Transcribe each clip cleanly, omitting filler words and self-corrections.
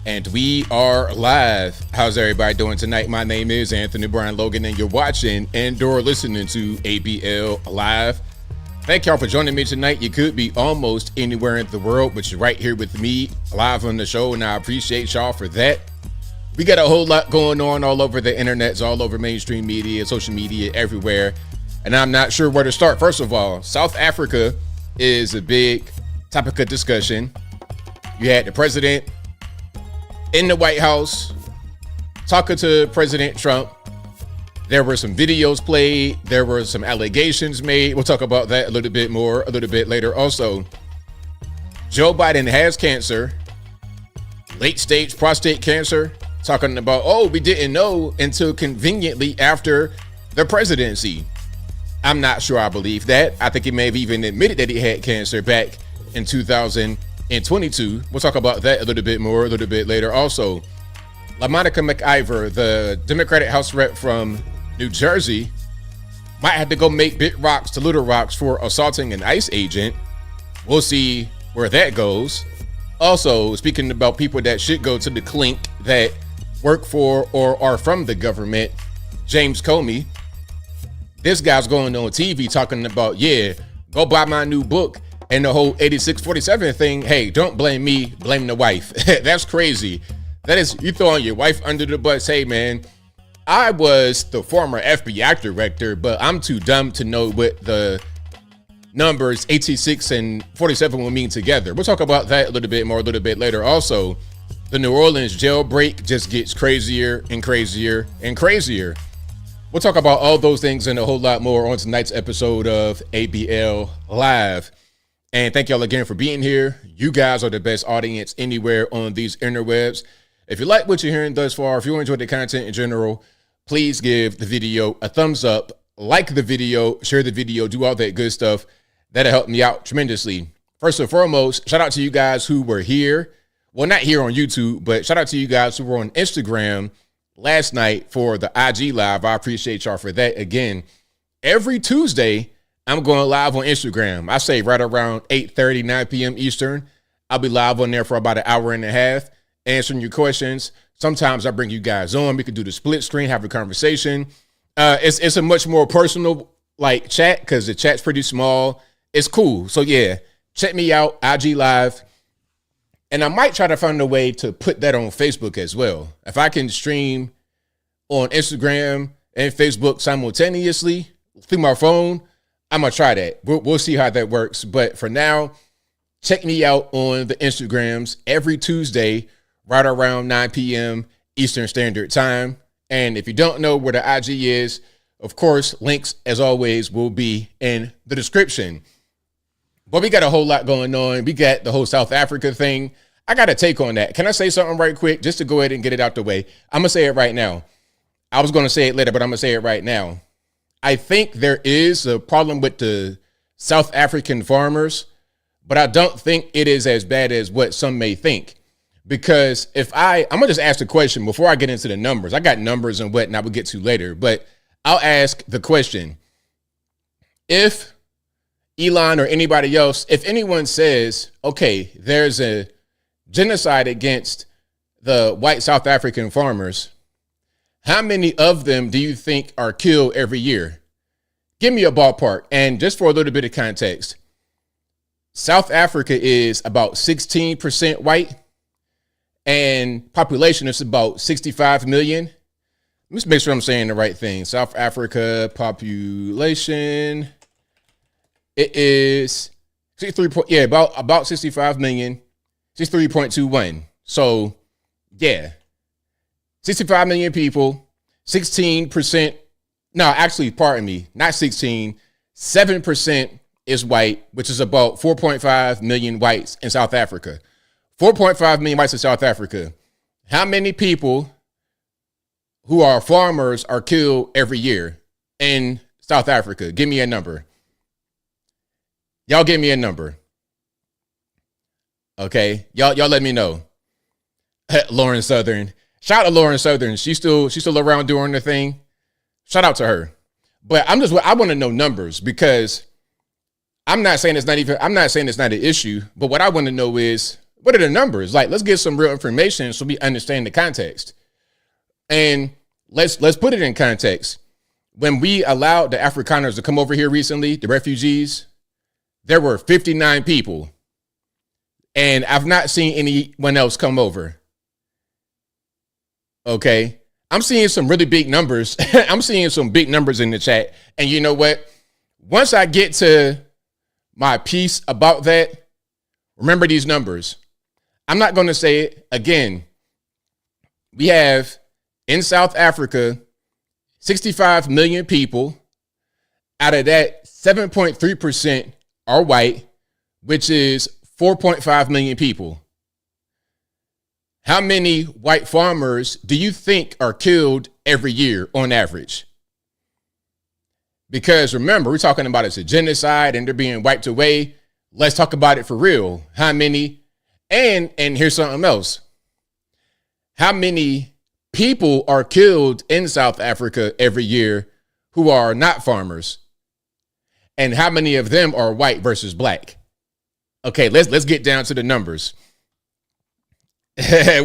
And we are live. How's everybody doing tonight? My name is Anthony Brian Logan, and you're watching and/or listening to ABL Live. Thank y'all for joining me tonight. You could be almost anywhere in the world, but you're right here with me live on the show, and I appreciate y'all for that. We got a whole lot going on all over the internet, all over mainstream media, social media, everywhere. And I'm not sure where to start. First of all, South Africa is a big topic of discussion. You had the president in the White House talking to President Trump. There were some videos played. There were some allegations made. We'll talk about that a little bit more a little bit later. Also, Joe Biden has cancer, late stage prostate cancer, talking about, oh, we didn't know until conveniently after the presidency. I'm not sure I believe that. I think he may have even admitted that he had cancer back in 2022. We'll talk about that a little bit more a little bit later. Also, LaMonica McIver, the Democratic House rep from New Jersey, might have to go make big rocks to little rocks for assaulting an ICE agent. We'll see where that goes. Also, speaking about people that should go to the clink that work for or are from the government, James Comey. This guy's going on TV talking about, yeah, go buy my new book and the whole 8647 thing. Hey, don't blame me, blame the wife. That's crazy. That is, you throwing your wife under the bus. Hey, man, I was the former FBI director, but I'm too dumb to know what the numbers 86 and 47 will mean together. We'll talk about that a little bit more a little bit later. Also, the New Orleans jailbreak just gets crazier and crazier and crazier. We'll talk about all those things and a whole lot more on tonight's episode of ABL Live. And thank y'all again for being here. You guys are the best audience anywhere on these interwebs. If you like what you're hearing thus far, if you enjoy the content in general, please give the video a thumbs up, like the video, share the video, do all that good stuff. That'll help me out tremendously. First and foremost, shout out to you guys who were here. Well, not here on YouTube, but shout out to you guys who were on Instagram last night for the IG Live. I appreciate y'all for that. Again, every Tuesday, I'm going live on Instagram. I say right around 8:30, 9 p.m. Eastern. I'll be live on there for about an hour and a half, answering your questions. Sometimes I bring you guys on. We can do the split screen, have a conversation. It's a much more personal like chat because the chat's pretty small. It's cool. So yeah, check me out, IG Live. And I might try to find a way to put that on Facebook as well. If I can stream on Instagram and Facebook simultaneously through my phone, I'm going to try that. We'll see how that works. But for now, check me out on the Instagrams every Tuesday, right around 9 p.m. Eastern Standard Time. And if you don't know where the IG is, of course, links, as always, will be in the description. But we got a whole lot going on. We got the whole South Africa thing. I got a take on that. Can I say something right quick just to go ahead and get it out the way? I'm going to say it right now. I was going to say it later, but I'm going to say it right now. I think there is a problem with the South African farmers, but I don't think it is as bad as what some may think. Because I'm going to just ask the question before I get into the numbers. I got numbers and whatnot we'll get to later, but I'll ask the question. If Elon or anybody else, if anyone says, okay, there's a genocide against the white South African farmers, how many of them do you think are killed every year? Give me a ballpark. And just for a little bit of context, South Africa is about 16% white and population is about 65 million. Let's make sure I'm saying the right thing. South Africa population, it is 63, about 65 million, 63.21. So yeah, 65 million people, 16%. No, actually, pardon me, not 16, 7% is white, which is about 4.5 million whites in South Africa. 4.5 million whites in South Africa. How many people who are farmers are killed every year in South Africa? Give me a number. Y'all give me a number. Okay, y'all let me know. Lauren Southern. Shout out to Lauren Southern. She's still around doing the thing. Shout out to her. But I want to know numbers because I'm not saying it's not an issue, but what I want to know is What are the numbers? Like, let's get some real information so we understand the context. And let's put it in context. When we allowed the Afrikaners to come over here recently, the refugees, there were 59 people. And I've not seen anyone else come over. Okay. I'm seeing some really big numbers. I'm seeing some big numbers in the chat. And you know what? Once I get to my piece about that, remember these numbers. I'm not going to say it again. We have in South Africa 65 million people. Out of that, 7.3% are white, which is 4.5 million people. How many white farmers do you think are killed every year on average? Because remember, we're talking about it's a genocide and they're being wiped away. Let's talk about it for real. How many? And here's something else. How many people are killed in South Africa every year who are not farmers? And how many of them are white versus black? Okay, let's get down to the numbers.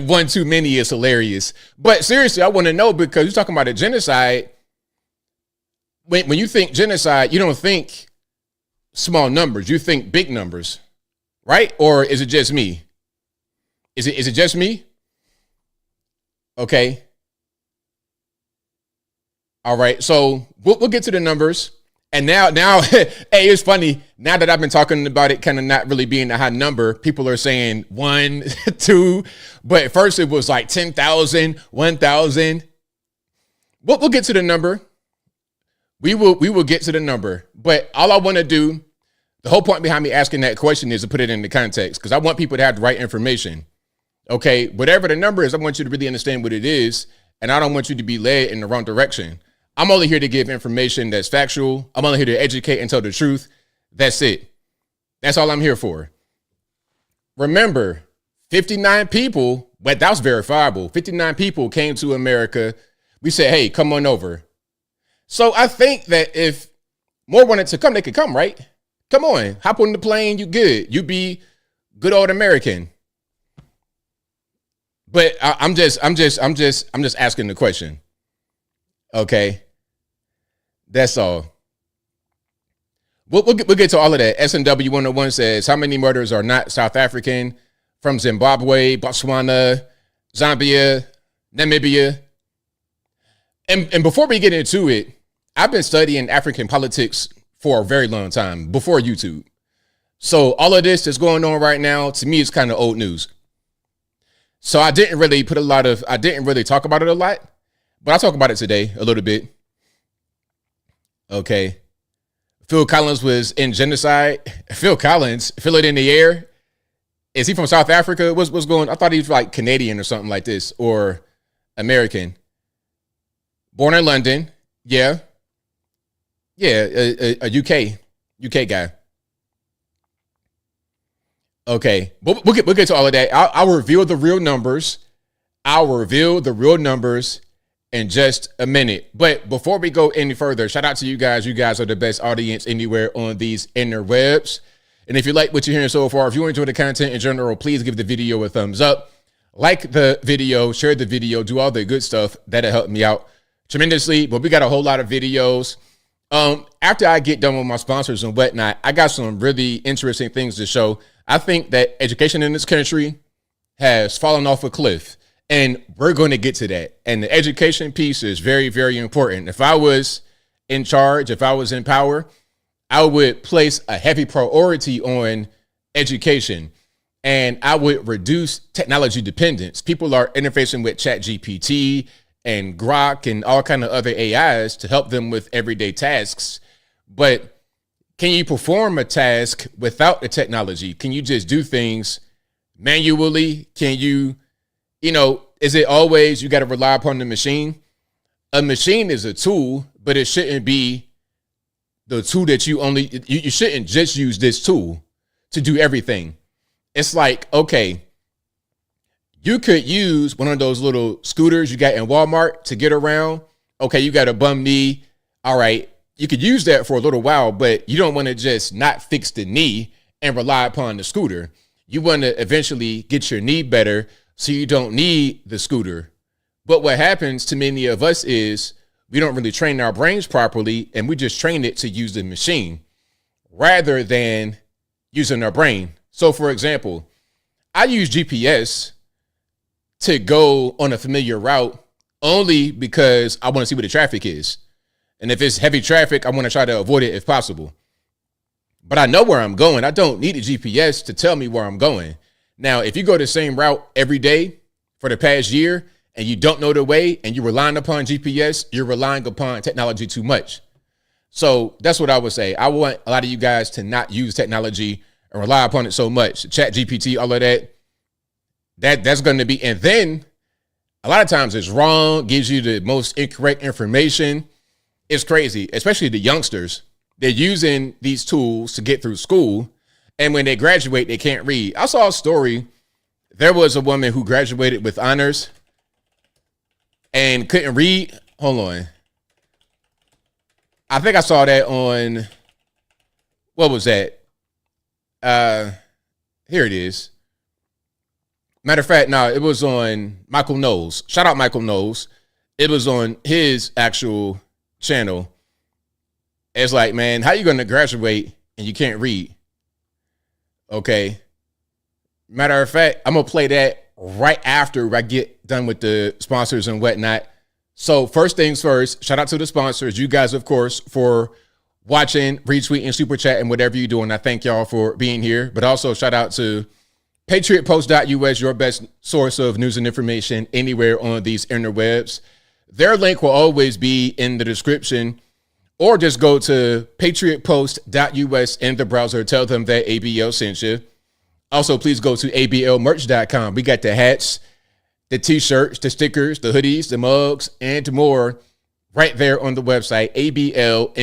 One too many is hilarious. But seriously, I want to know, because you're talking about a genocide. When you think genocide, you don't think small numbers. You think big numbers, right? Or is it just me? Is it just me? Okay. All right. So we'll get to the numbers. And now, hey, it's funny. Now that I've been talking about it kind of not really being a high number, people are saying 1, 2, but at first it was like 10,000, 1,000. We'll get to the number. We will get to the number. But all I want to do, the whole point behind me asking that question is to put it into context, because I want people to have the right information. Okay, whatever the number is, I want you to really understand what it is, and I don't want you to be led in the wrong direction. I'm only here to give information that's factual. I'm only here to educate and tell the truth. That's it. That's all I'm here for. Remember, 59 people, but that was verifiable. 59 people came to America. We said, hey, come on over. So I think that if more wanted to come, they could come, right? Come on, hop on the plane. You good. You be good old American. But I'm just asking the question. Okay. That's all. We'll get to all of that. S&W 101 says, how many murders are not South African from Zimbabwe, Botswana, Zambia, Namibia? And before we get into it, I've been studying African politics for a very long time, before YouTube. So all of this that's going on right now, to me, is kind of old news. So I didn't really talk about it a lot, but I'll talk about it today a little bit. Okay. Phil Collins was in genocide. Phil Collins, feel it in the air. Is he from South Africa? What's going on? I thought he was like Canadian or something like this, or American. Born in London. Yeah. Yeah, a UK guy. Okay, we'll get to all of that. I'll reveal the real numbers. In just a minute. But before we go any further, shout out to you guys. You guys are the best audience anywhere on these interwebs. And if you like what you're hearing so far, if you enjoy the content in general, please give the video a thumbs up. Like the video, share the video, do all the good stuff. That'll help me out tremendously. But we got a whole lot of videos. After I get done with my sponsors and whatnot, I got some really interesting things to show. I think that education in this country has fallen off a cliff. And we're going to get to that. And the education piece is very, very important. If I was in charge, if I was in power, I would place a heavy priority on education. And I would reduce technology dependence. People are interfacing with ChatGPT and Grok and all kind of other AIs to help them with everyday tasks. But can you perform a task without the technology? Can you just do things manually? Can you... is it always you got to rely upon the machine? A machine is a tool, but it shouldn't be the tool that you shouldn't just use this tool to do everything. It's like, okay, you could use one of those little scooters you got in Walmart to get around. Okay, you got a bum knee. All right, you could use that for a little while, but you don't want to just not fix the knee and rely upon the scooter. You want to eventually get your knee better so you don't need the scooter. But what happens to many of us is we don't really train our brains properly, and we just train it to use the machine rather than using our brain. So for example, I use GPS to go on a familiar route only because I want to see what the traffic is. And if it's heavy traffic, I want to try to avoid it if possible. But I know where I'm going. I don't need a GPS to tell me where I'm going. Now, if you go the same route every day for the past year and you don't know the way and you're relying upon GPS, you're relying upon technology too much. So that's what I would say. I want a lot of you guys to not use technology and rely upon it so much. Chat GPT, all of that. That's going to be, and then a lot of times it's wrong, gives you the most incorrect information. It's crazy, especially the youngsters. They're using these tools to get through school, and when they graduate, they can't read. I saw a story. There was a woman who graduated with honors and couldn't read. Hold on. I think I saw that on, what was that? Here it is. Matter of fact, no, it was on Michael Knowles. Shout out Michael Knowles. It was on his actual channel. It's like, man, how you going to graduate and you can't read? Okay. Matter of fact, I'm going to play that right after I get done with the sponsors and whatnot. So first things first, shout out to the sponsors. You guys, of course, for watching, retweeting, super chat, and whatever you're doing. I thank y'all for being here. But also shout out to patriotpost.us, your best source of news and information anywhere on these interwebs. Their link will always be in the description, or just go to patriotpost.us in the browser. Tell them that ABL sent you. Also, please go to ablmerch.com. We got the hats, the t-shirts, the stickers, the hoodies, the mugs, and more right there on the website, ablmerch.com.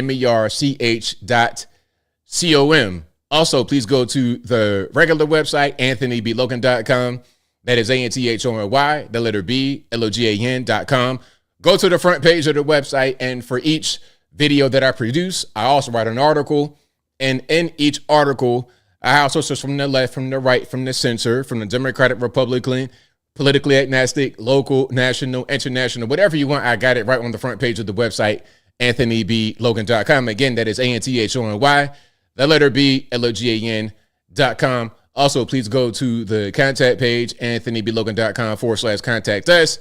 Also, please go to the regular website, anthonyblogan.com. That is ANTHONY, the letter B, LOGAN.com. Go to the front page of the website, and for each video that I produce, I also write an article. And in each article, I have sources from the left, from the right, from the center, from the Democratic, Republican, politically agnostic, local, national, international, whatever you want. I got it right on the front page of the website, anthonyblogan.com. Again, that is ANTHONY, the letter B, LOGAN.com. Also, please go to the contact page, anthonyblogan.com/contact us.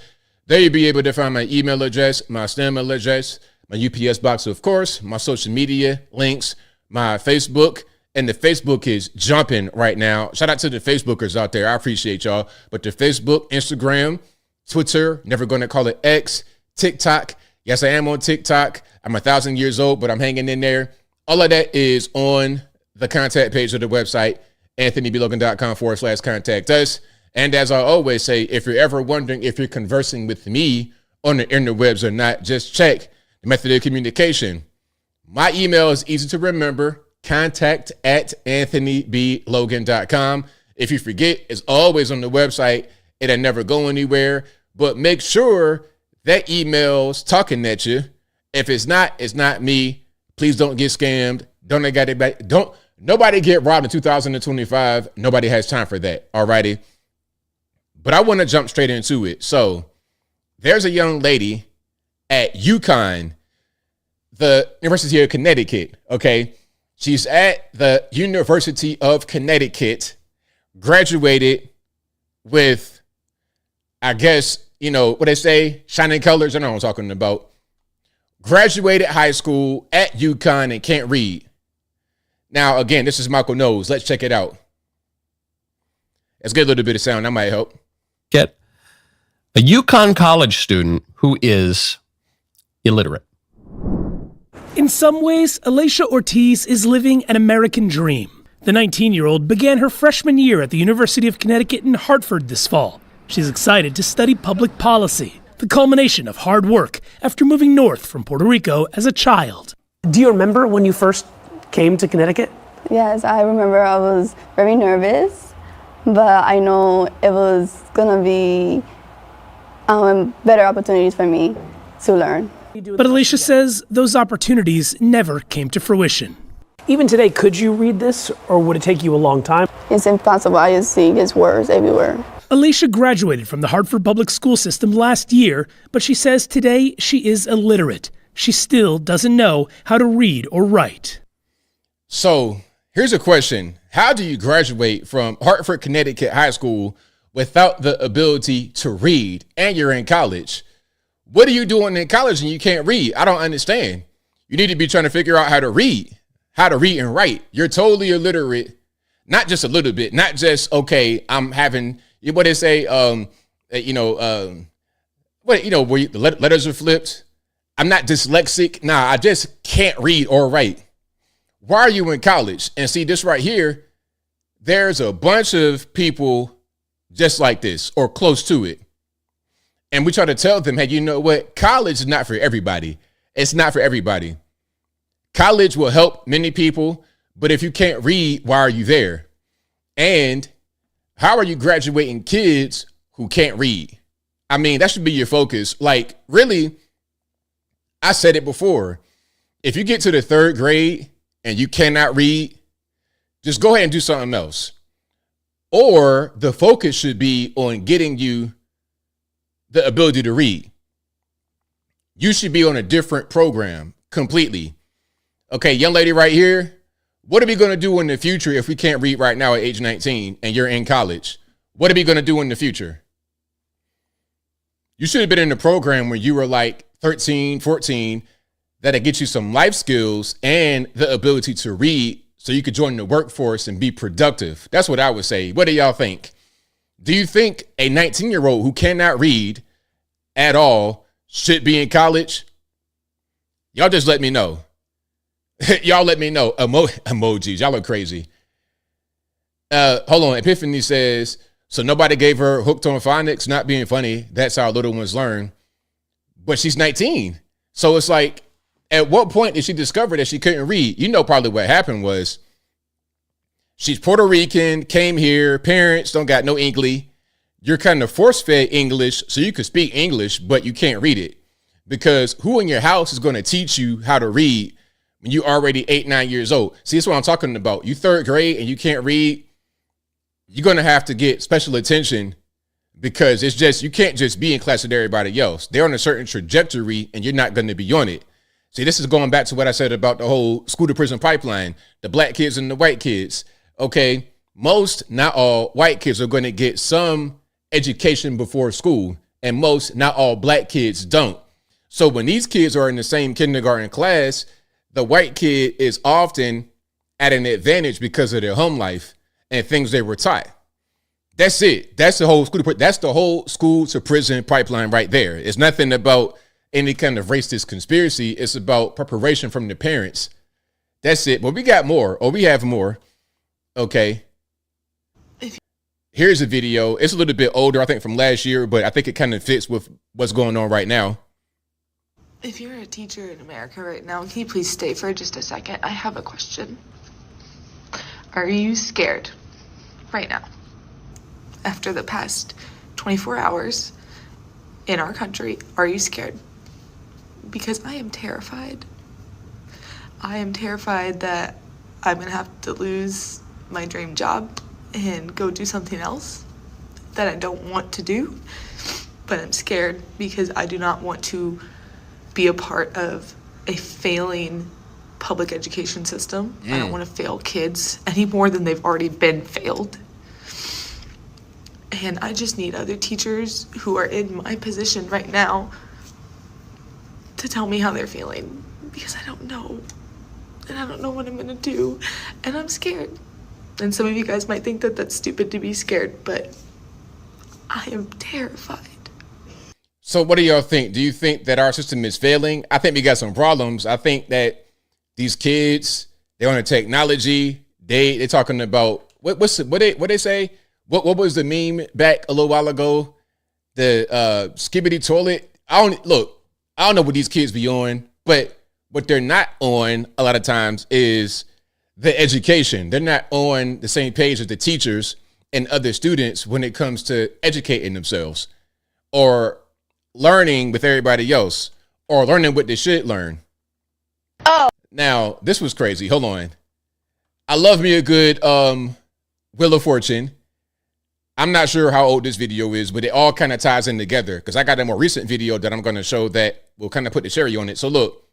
There you'll be able to find my email address, my email address, my UPS box, of course, my social media links, my Facebook, and the Facebook is jumping right now. Shout out to the Facebookers out there. I appreciate y'all. But the Facebook, Instagram, Twitter, never going to call it X, TikTok. Yes, I am on TikTok. I'm 1,000 years old, but I'm hanging in there. All of that is on the contact page of the website, anthonyblogan.com/contact us. And as I always say, if you're ever wondering if you're conversing with me on the interwebs or not, just check the method of communication. My email is easy to remember, contact@anthonyblogan.com. If you forget, it's always on the website. It'll never go anywhere. But make sure that email's talking at you. If it's not, it's not me. Please don't get scammed. Don't get it back. Nobody get robbed in 2025. Nobody has time for that. Alrighty. But I want to jump straight into it. So there's a young lady at UConn, the University of Connecticut. Okay. She's at the University of Connecticut, graduated with, I guess, you know what they say, shining colors. I know what I'm talking about. Graduated high school at UConn and can't read. Now, again, this is Michael Knowles. Let's check it out. Let's get a little bit of sound. That might help. Get a UConn college student who is illiterate. In some ways, Alicia Ortiz is living an American dream. The 19-year-old began her freshman year at the University of Connecticut in Hartford this fall. She's excited to study public policy, the culmination of hard work after moving north from Puerto Rico as a child. Do you remember when you first came to Connecticut? Yes, I remember I was very nervous, but I know it was going to be better opportunities for me to learn. But Alicia says those opportunities never came to fruition. Even today, could you read this, or would it take you a long time? It's impossible. I just see his words everywhere. Alicia graduated from the Hartford Public School System last year, but she says today she is illiterate. She still doesn't know how to read or write. So here's a question. How do you graduate from Hartford, Connecticut High School without the ability to read, and you're in college? What are you doing in college and you can't read? I don't understand. You need to be trying to figure out how to read and write. You're totally illiterate, not just a little bit, not just, okay, I'm having, what they say, where the letters are flipped. I'm not dyslexic. Nah, I just can't read or write. Why are you in college? And see this right here, there's a bunch of people just like this or close to it. And we try to tell them, hey, you know what? College is not for everybody. It's not for everybody. College will help many people, but if you can't read, why are you there? And how are you graduating kids who can't read? I mean, that should be your focus. Like, really, I said it before. If you get to the third grade and you cannot read, just go ahead and do something else. Or the focus should be on getting you the ability to read. You should be on a different program completely. Okay, young lady right here, what are we going to do in the future if we can't read right now at age 19 and you're in college? What are we going to do in the future? You should have been in the program when you were like 13, 14, that'll get you some life skills and the ability to read so you could join the workforce and be productive. That's what I would say. What do y'all think? Do you think a 19-year-old who cannot read at all should be in college? Y'all just let me know. Y'all let me know. Emojis. Y'all are crazy. Hold on. Epiphany says, so nobody gave her hooked on phonics, not being funny. That's how little ones learn. But she's 19. So it's like, at what point did she discover that she couldn't read? You know, probably what happened was she's Puerto Rican, came here, parents don't got no English. You're kind of force-fed English so you could speak English, but you can't read it. Because who in your house is going to teach you how to read when you're already 8, 9 years old? See, that's what I'm talking about. You third grade and you can't read, you're going to have to get special attention because it's just, you can't just be in class with everybody else. They're on a certain trajectory and you're not going to be on it. See, this is going back to what I said about the whole school to prison pipeline, the black kids and the white kids. Okay, most, not all, white kids are going to get some education before school, and most, not all, black kids don't. So when these kids are in the same kindergarten class, the white kid is often at an advantage because of their home life and things they were taught. That's it. That's the whole school to prison pipeline right there. It's nothing about any kind of racist conspiracy. It's about preparation from the parents. That's it. But we got more, or we have more. Okay. Here's a video. It's a little bit older, I think, from last year, but I think it kind of fits with what's going on right now. If you're a teacher in America right now, can you please stay for just a second? I have a question. Are you scared right now? After the past 24 hours in our country, are you scared? Because I am terrified. I am terrified that I'm gonna have to lose my dream job and go do something else that I don't want to do. But I'm scared because I do not want to be a part of a failing public education system. I don't want to fail kids any more than they've already been failed. And I just need other teachers who are in my position right now to tell me how they're feeling, because I don't know. And I don't know what I'm gonna do. And I'm scared. And some of you guys might think that that's stupid to be scared, but I am terrified. So what do y'all think? Do you think that our system is failing? I think we got some problems. I think that these kids, they're on the technology. They're talking about what they say? What was the meme back a little while ago? The skibbity toilet. I don't know what these kids be on, but what they're not on a lot of times is the education. They're not on the same page as the teachers and other students when it comes to educating themselves or learning with everybody else, or learning what they should learn. Oh. Now, this was crazy. Hold on. I love me a good Wheel of Fortune. I'm not sure how old this video is, but it all kind of ties in together because I got a more recent video that I'm going to show that will kind of put the cherry on it. So look,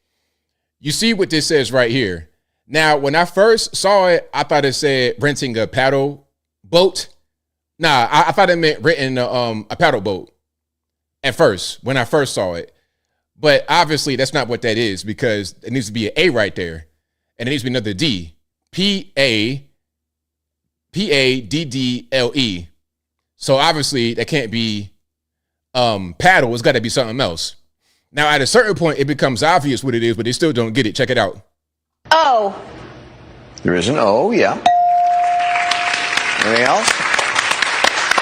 you see what this says right here. Now, when I first saw it, I thought it said renting a paddle boat. Nah, I thought it meant renting a paddle boat at first when I first saw it. But obviously, that's not what that is because it needs to be an A right there. And it needs to be another D. P-A-D-D-L-E. So obviously, that can't be paddle. It's got to be something else. Now, at a certain point, it becomes obvious what it is, but they still don't get it. Check it out. O. There is an O, yeah. Anything else?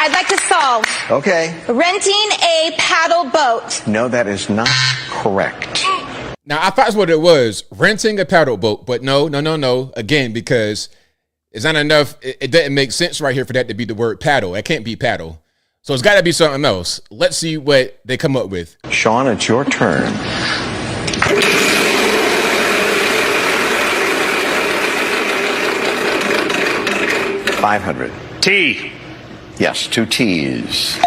I'd like to solve. Okay. Renting a paddle boat. No, that is not correct. Now, I thought that's what it was, renting a paddle boat, but no. Again, because it's not enough. It doesn't make sense right here for that to be the word paddle. It can't be paddle. So it's got to be something else. Let's see what they come up with. Sean, it's your turn. $500. T. Yes, 2 T's.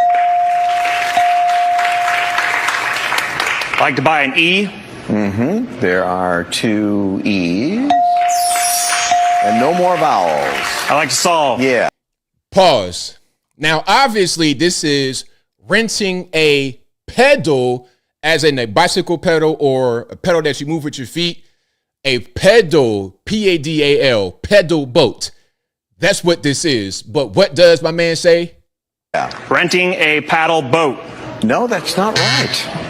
I'd like to buy an E. Mm-hmm. There are 2 E's. And no more vowels. I'd like to solve. Yeah. Pause. Now, obviously, this is renting a pedal, as in a bicycle pedal or a pedal that you move with your feet. A pedal, P-A-D-A-L, pedal boat. That's what this is. But what does my man say? Yeah. Renting a paddle boat. No, that's not right.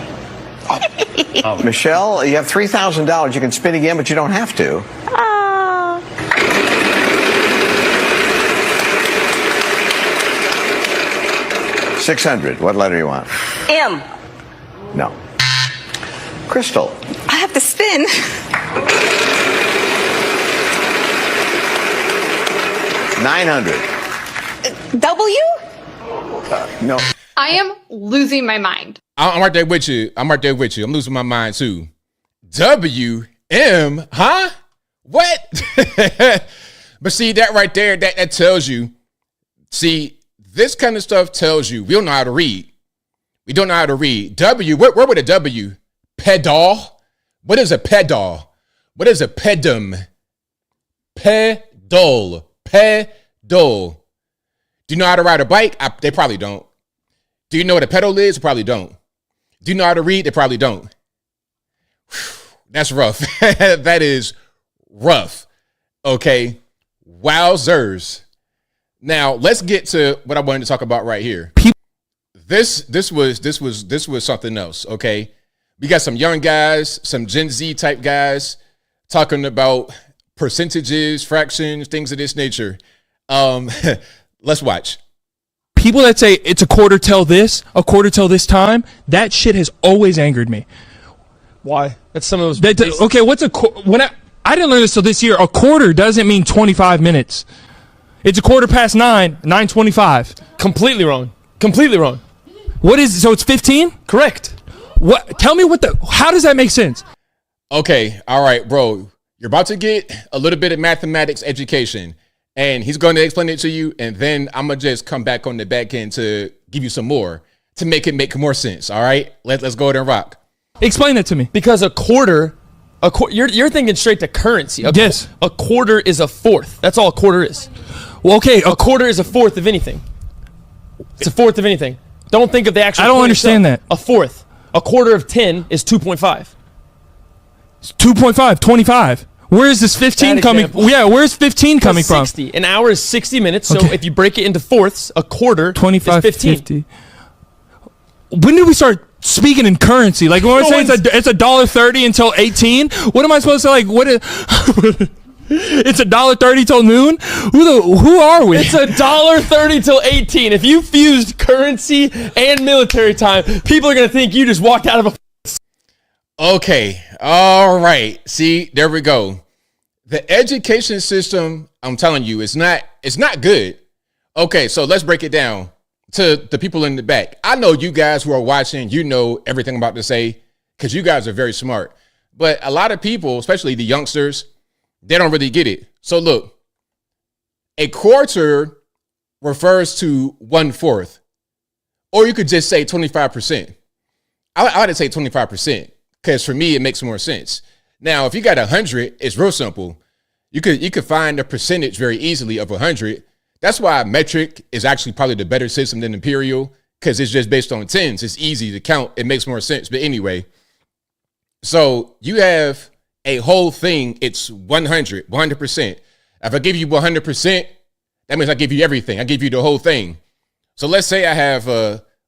Michelle, you have $3,000. You can spin again, but you don't have to. $600. What letter do you want? M. No. Crystal. I have to spin. $900. W? No. I am losing my mind. I'm right there with you. I'm losing my mind too. W-M, huh? What? But see, that right there, that tells you. See, this kind of stuff tells you we don't know how to read. We don't know how to read. W, where would a W? Pedal? What is a pedal? What is a pedum? Pedal. Pedal. Do you know how to ride a bike? They probably don't. Do you know what a pedal is? They probably don't. Do you know how to read? They probably don't. Whew, that's rough. That is rough. Okay. Wowzers. Now let's get to what I wanted to talk about right here. This was something else. Okay. We got some young guys, some Gen Z type guys talking about percentages, fractions, things of this nature. Let's watch. People that say it's a quarter till this time, that shit has always angered me. Why? That's some of those. Okay, what's a I didn't learn this till this year. A quarter doesn't mean 25 minutes. It's a 9:15, 9:25. Completely wrong. Completely wrong. What is so? It's 15. Correct. What? Tell me how does that make sense? Okay, all right, bro. You're about to get a little bit of mathematics education, and he's going to explain it to you, and then I'm gonna just come back on the back end to give you some more to make it make more sense. All right, let's go ahead and rock. Explain that to me. Because a quarter, you're thinking straight to currency. Yes. A quarter is a fourth. That's all a quarter is. Well, okay. A quarter is a fourth of anything. It's a fourth of anything. Don't think of the actual. I don't understand that. A fourth. A quarter of 10 is 2.5. 2.5, 25. Where is this 15 coming? Yeah, where's 15 coming from? 60. An hour is 60 minutes. So Okay. if you break it into fourths, a quarter 25, is 15. 50. When did we start speaking in currency? Like when I say it's $1.30 until 18. What am I supposed to like? What? It's $1.30 till noon. Who are we? It's $1.30 till 18. If you fused currency and military time, people are gonna think you just walked out of a. Okay, all right. See, there we go. The education system, I'm telling you, it's not good. Okay, so let's break it down to the people in the back. I know you guys who are watching, you know everything I'm about to say because you guys are very smart. But a lot of people, especially the youngsters, they don't really get it. So look, A quarter refers to 1/4. Or you could just say 25%. I would say 25% because for me, it makes more sense. Now, if you got 100, it's real simple. You could find a percentage very easily of 100. That's why metric is actually probably the better system than imperial because it's just based on tens. It's easy to count. It makes more sense. But anyway, so you have a whole thing. It's 100%. If I give you 100%, that means I give you everything. I give you the whole thing. So let's say I have,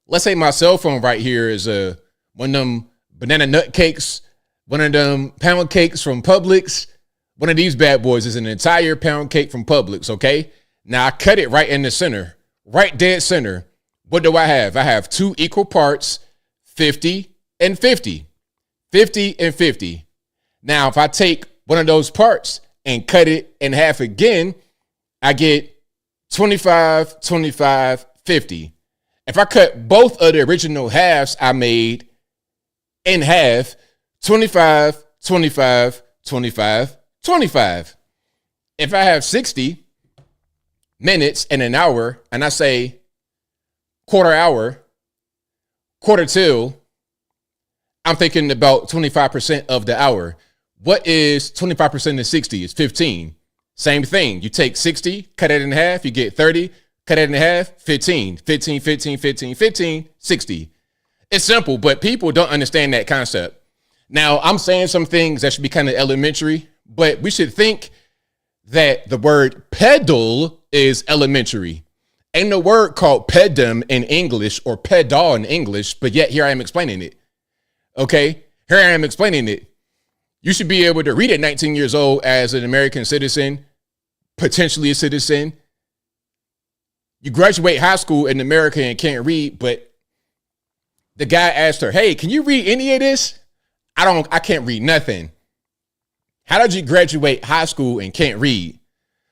let's say my cell phone right here is one of them banana nut cakes, one of them pound cakes from Publix. One of these bad boys is an entire pound cake from Publix, okay? Now I cut it right in the center, right dead center. What do I have? I have 2 equal parts, 50 and 50. 50 and 50. Now, if I take one of those parts and cut it in half again, I get 25, 25, 50. If I cut both of the original halves I made in half, 25, 25, 25, 25. If I have 60 minutes and an hour, and I say quarter hour, quarter till, I'm thinking about 25% of the hour. What is 25% of 60? It's 15. Same thing. You take 60, cut it in half, you get 30, cut it in half, 15, 15, 15, 15, 15, 60. It's simple, but people don't understand that concept. Now, I'm saying some things that should be kind of elementary, but we should think that the word pedal is elementary. Ain't no word called pedum in English or pedal in English, but yet here I am explaining it. Okay, here I am explaining it. You should be able to read at 19 years old as an American citizen, potentially a citizen. You graduate high school in America and can't read, but the guy asked her, hey, can you read any of this? I can't read nothing. How did you graduate high school and can't read?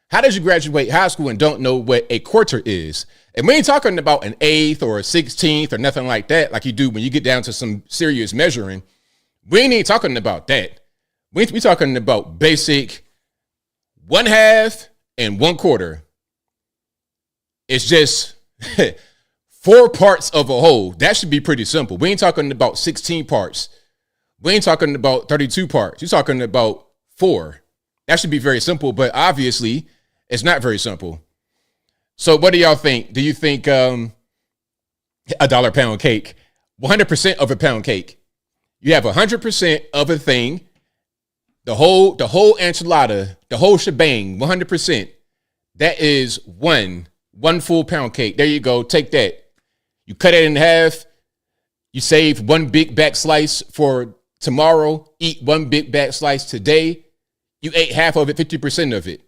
How did you graduate high school and don't know what a quarter is? And we ain't talking about an eighth or a 16th or nothing like that, like you do when you get down to some serious measuring. We ain't even talking about that. We talking about basic 1/2 and 1/4. It's just 4 parts of a whole. That should be pretty simple. We ain't talking about 16 parts. We ain't talking about 32 parts. You're talking about 4. That should be very simple, but obviously it's not very simple. So what do y'all think? Do you think $1 pound cake, 100% of a pound cake? You have 100% of a thing, the whole enchilada, the whole shebang, 100%. That is one full pound cake. There you go. Take that. You cut it in half. You save 1 big back slice for tomorrow. Eat 1 big back slice today. You ate half of it, 50% of it.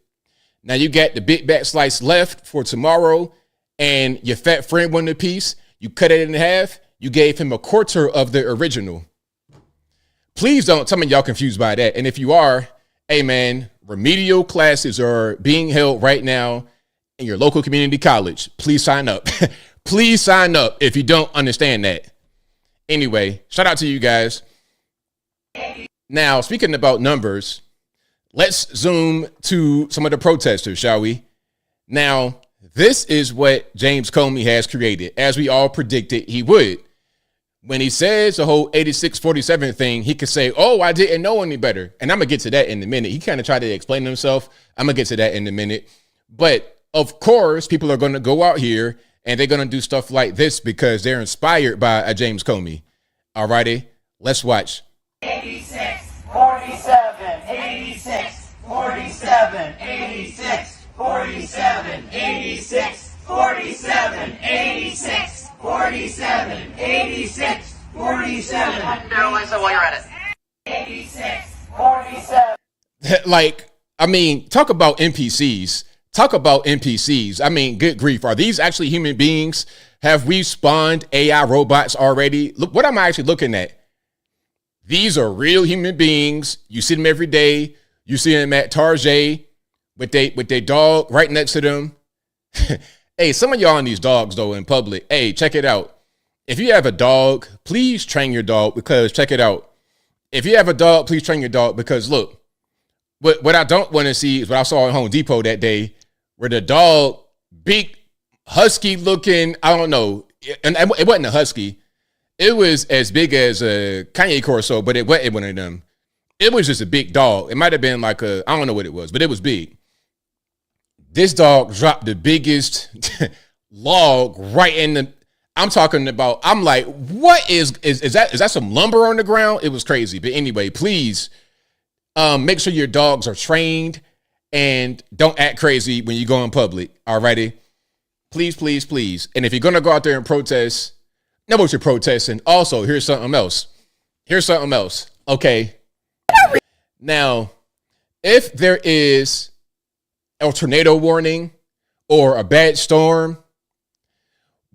Now you got the big back slice left for tomorrow, and your fat friend wanted a piece. You cut it in half. You gave him 1/4 of the original. Please don't tell me y'all confused by that. And if you are, hey man, remedial classes are being held right now in your local community college. Please sign up. Please sign up if you don't understand that. Anyway, shout out to you guys. Now, speaking about numbers, let's zoom to some of the protesters, shall we? Now, this is what James Comey has created, as we all predicted he would. When he says the whole 86-47 thing, he could say, oh, I didn't know any better. And I'm going to get to that in a minute. He kind of tried to explain himself. I'm going to get to that in a minute. But of course, people are going to go out here and they're going to do stuff like this because they're inspired by a James Comey. All righty, let's watch. 86, 47, 86, 47, 86, 47, 86, 47, 86, 47, 86, 47. No, Lisa, while you're at it. 86, 47. Like, I mean, talk about NPCs. Talk about NPCs. I mean, good grief. Are these actually human beings? Have we spawned AI robots already? Look, what am I actually looking at? These are real human beings. You see them every day. You see them at Target with their dog right next to them. Hey, some of y'all on these dogs, though, in public, hey, check it out. If you have a dog, please train your dog because, check it out. If you have a dog, please train your dog because, look, what I don't want to see is what I saw at Home Depot that day where the dog, big, husky looking, I don't know, and it wasn't a husky. It was as big as a Kanye Corso, but it wasn't one of them. It was just a big dog. It might have been like I don't know what it was, but it was big. This dog dropped the biggest log right in the, I'm like, what is that some lumber on the ground? It was crazy. But anyway, please make sure your dogs are trained and don't act crazy when you go in public. Alrighty? Please, please, please. And if you're going to go out there and protest, know what you're protesting. Also, here's something else. Okay. Now, if there is a tornado warning or a bad storm,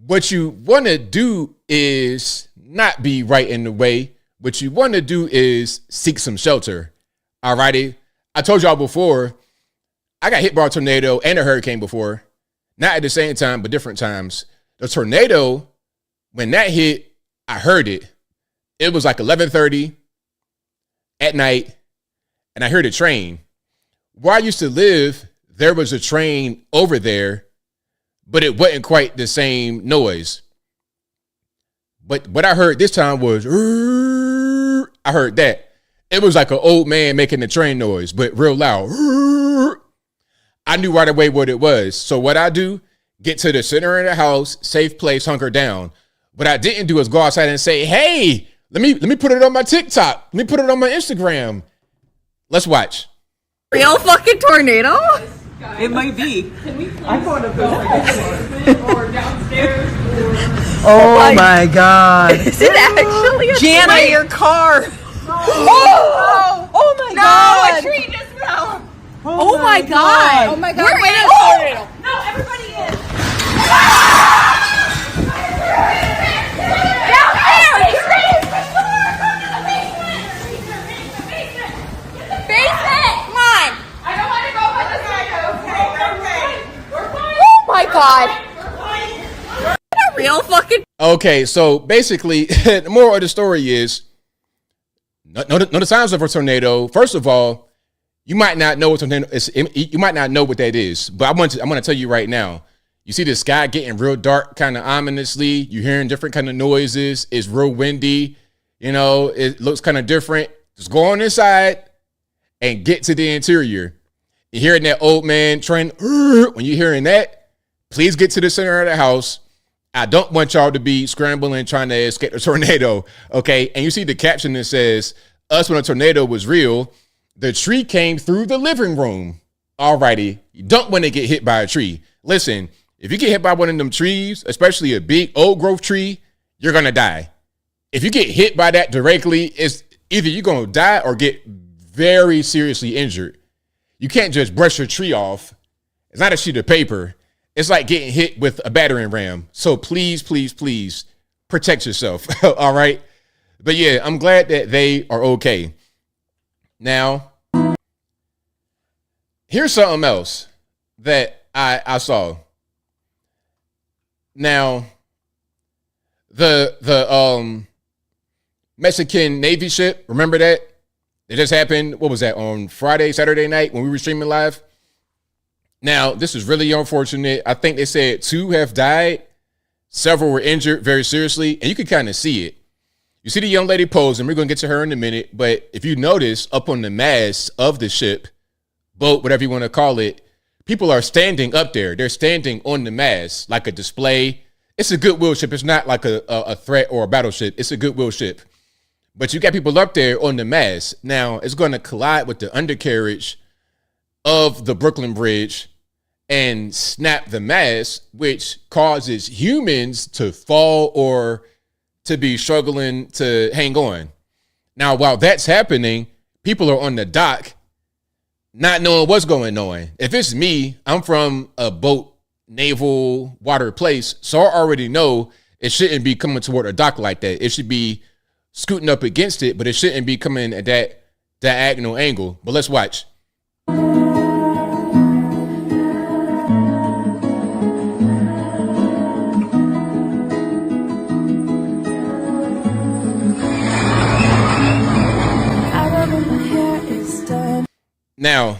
what you want to do is not be right in the way. What you want to do is seek some shelter. Alrighty? I told y'all before, I got hit by a tornado and a hurricane before. Not at the same time, but different times. The tornado, when that hit, I heard it. It was like 11:30 at night, and I heard a train. Where I used to live, there was a train over there, but it wasn't quite the same noise. But what I heard this time was, I heard that. It was like an old man making the train noise, but real loud. I knew right away what it was. So what I do, get to the center of the house, safe place, hunker down. What I didn't do is go outside and say, hey, let me put it on my TikTok. Let me put it on my Instagram. Let's watch. Real fucking tornado? It might be. I'm going to go or downstairs. Oh my god. Is it actually a Jana, tree? your car. Oh my god. No, a tree just fell. Oh my god. Oh my god. We're in a tornado. No, everybody in. Down there! Basement! Come on! I don't want to go by the side. Okay. We're fine. Oh my god! A real fucking. Okay, so basically, the moral of the story is, know the signs of a tornado. First of all, you might not know what tornado is. You might not know what that is, but I'm going to tell you right now. You see the sky getting real dark, kind of ominously. You're hearing different kind of noises. It's real windy. You know, it looks kind of different. Just go on inside and get to the interior. You're hearing that old man train. When you're hearing that, please get to the center of the house. I don't want y'all to be scrambling trying to escape the tornado. Okay, and you see the caption that says, "Us when a tornado was real. The tree came through the living room." Alrighty, you don't want to get hit by a tree. Listen, if you get hit by one of them trees, especially a big old growth tree, you're gonna die. If you get hit by that directly, it's either you're gonna die or get very seriously injured. You can't just brush your tree off. It's not a sheet of paper. It's like getting hit with a battering ram. So please, please, please protect yourself. All right. But yeah, I'm glad that they are okay. Now, here's something else that I saw. Now, the Mexican Navy ship, remember that? It just happened, what was that, on Saturday night when we were streaming live? Now, this is really unfortunate. I think they said 2 have died. Several were injured very seriously, and you can kind of see it. You see the young lady posing. We're going to get to her in a minute, but if you notice, up on the mast of the ship, boat, whatever you want to call it, people are standing up there. They're standing on the mast like a display. It's a goodwill ship. It's not like a threat or a battleship. It's a goodwill ship. But you got people up there on the mast. Now, it's going to collide with the undercarriage of the Brooklyn Bridge and snap the mast, which causes humans to fall or to be struggling to hang on. Now, while that's happening, people are on the dock not knowing what's going on. If it's me, I'm from a boat, naval, water place, so I already know it shouldn't be coming toward a dock like that. It should be scooting up against it, but it shouldn't be coming at that diagonal angle. But let's watch. Now,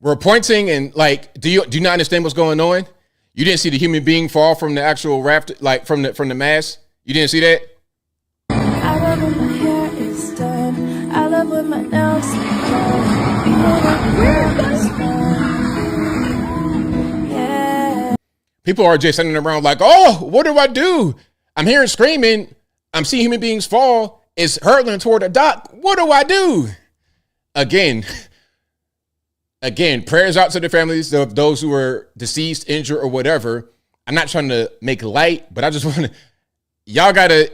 We're pointing and like, do you not understand what's going on? You didn't see the human being fall from the actual raft, like from the mast? You didn't see that? I love when my hair is done. I love when my nails are People are just sitting around like, oh, what do I do? I'm hearing screaming. I'm seeing human beings fall. It's hurtling toward the dock. What do I do? Again, prayers out to the families of those who were deceased, injured, or whatever. I'm not trying to make light, but I just want to, y'all got to,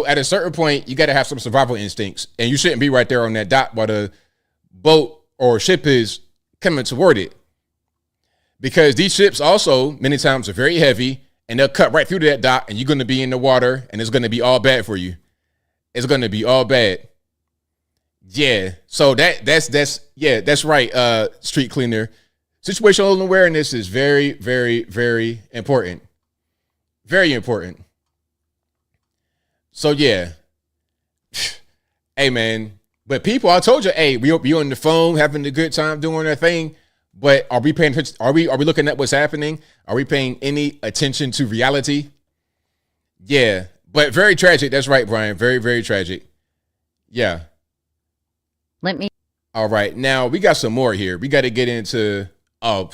at a certain point, you got to have some survival instincts, and you shouldn't be right there on that dock while the boat or ship is coming toward it. Because these ships also, many times, are very heavy, and they'll cut right through that dock, and you're going to be in the water, and it's going to be all bad for you. It's going to be all bad. Yeah, so that's right, street cleaner. Situational awareness is very, very, very important. Very important. So yeah. Hey man, but people, I told you, hey, we on the phone having a good time doing our thing, but are we paying attention? Are we looking at what's happening? Are we paying any attention to reality? Yeah, but very tragic. That's right, Brian. Very, very tragic. Yeah. Let me. All right. Now we got some more here. We got to get into, wow.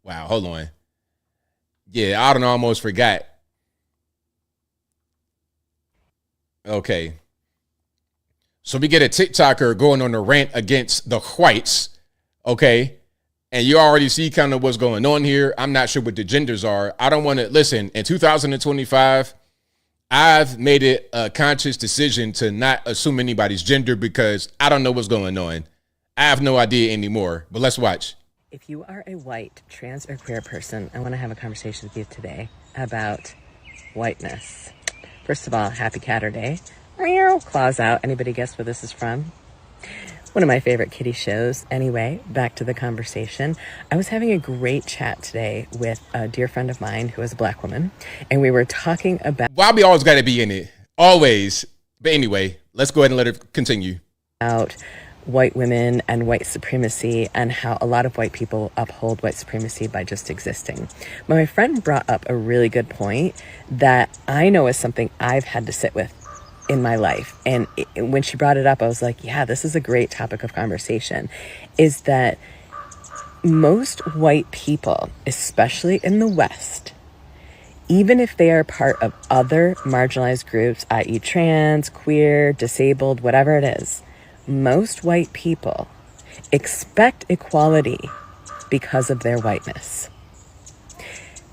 Hold on. Yeah. I almost forgot. Okay. So we get a TikToker going on a rant against the whites. Okay. And you already see kind of what's going on here. I'm not sure what the genders are. I don't want to listen. In 2025, I've made it a conscious decision to not assume anybody's gender because I don't know what's going on. I have no idea anymore, but let's watch. If you are a white, trans, or queer person, I want to have a conversation with you today about whiteness. First of all, happy Catter Day. Claws out. Anybody guess where this is from? One of my favorite kitty shows. Anyway, back to the conversation. I was having a great chat today with a dear friend of mine who is a black woman, and we were talking about... Well, we always got to be in it. Always. But anyway, let's go ahead and let it continue. About white women and white supremacy and how a lot of white people uphold white supremacy by just existing. But my friend brought up a really good point that I know is something I've had to sit with in my life. And when she brought it up, I was like, yeah, this is a great topic of conversation, is that most white people, especially in the West, even if they are part of other marginalized groups, i.e. trans, queer, disabled, whatever it is, most white people expect equality because of their whiteness.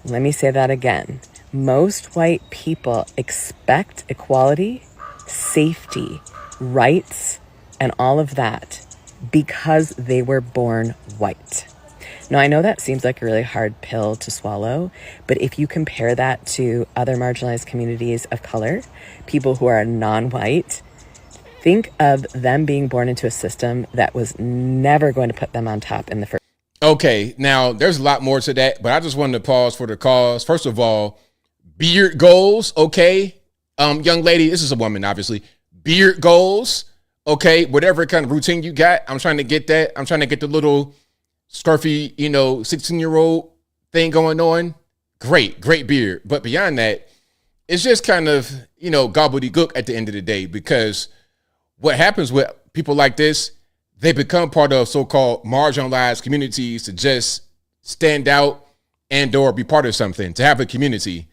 Let me say that again. Most white people expect equality, safety, rights, and all of that because they were born white. Now, I know that seems like a really hard pill to swallow, but if you compare that to other marginalized communities of color, people who are non-white, think of them being born into a system that was never going to put them on top in the first. Okay, now there's a lot more to that, but I just wanted to pause for the cause. First of all, beard goals, okay? Young lady, this is a woman, obviously. Beard goals, okay? Whatever kind of routine you got, I'm trying to get that. I'm trying to get the little scruffy, 16-year-old thing going on. Great beard. But beyond that, it's just kind of, gobbledygook at the end of the day, because what happens with people like this, they become part of so-called marginalized communities to just stand out and or be part of something, to have a community.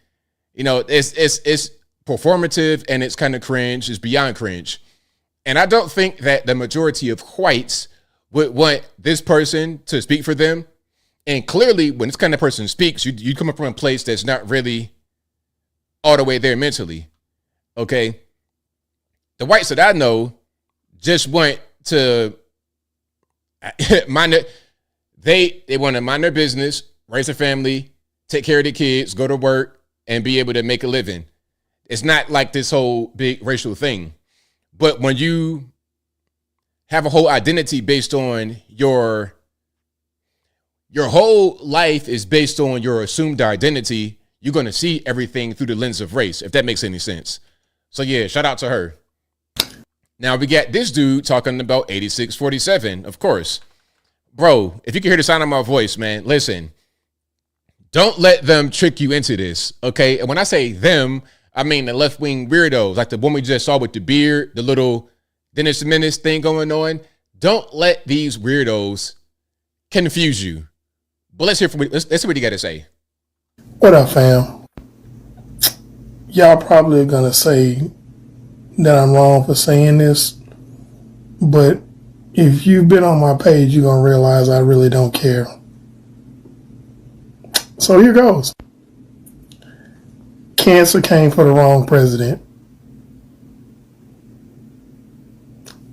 It's performative and it's kind of cringe. It's beyond cringe. And I don't think that the majority of whites would want this person to speak for them. And clearly, when this kind of person speaks, you come up from a place that's not really all the way there mentally. Okay? The whites that I know just want to mind it. They want to mind their business, raise a family, take care of the kids, go to work, and be able to make a living. It's not like this whole big racial thing. But when you have a whole identity based on your whole life is based on your assumed identity, you're going to see everything through the lens of race, if that makes any sense. So yeah, shout out to her. Now we got this dude talking about 8647, of course. bro, if you can hear the sound of my voice, man, listen, don't let them trick you into this, okay? And when I say them, I mean the left-wing weirdos, like the one we just saw with the beard, the little Dennis the Menace thing going on. Don't let these weirdos confuse you. But let's see what you got to say. What up, fam? Y'all probably are going to say that I'm wrong for saying this, but if you've been on my page, you're going to realize I really don't care. So here goes. Cancer came for the wrong president.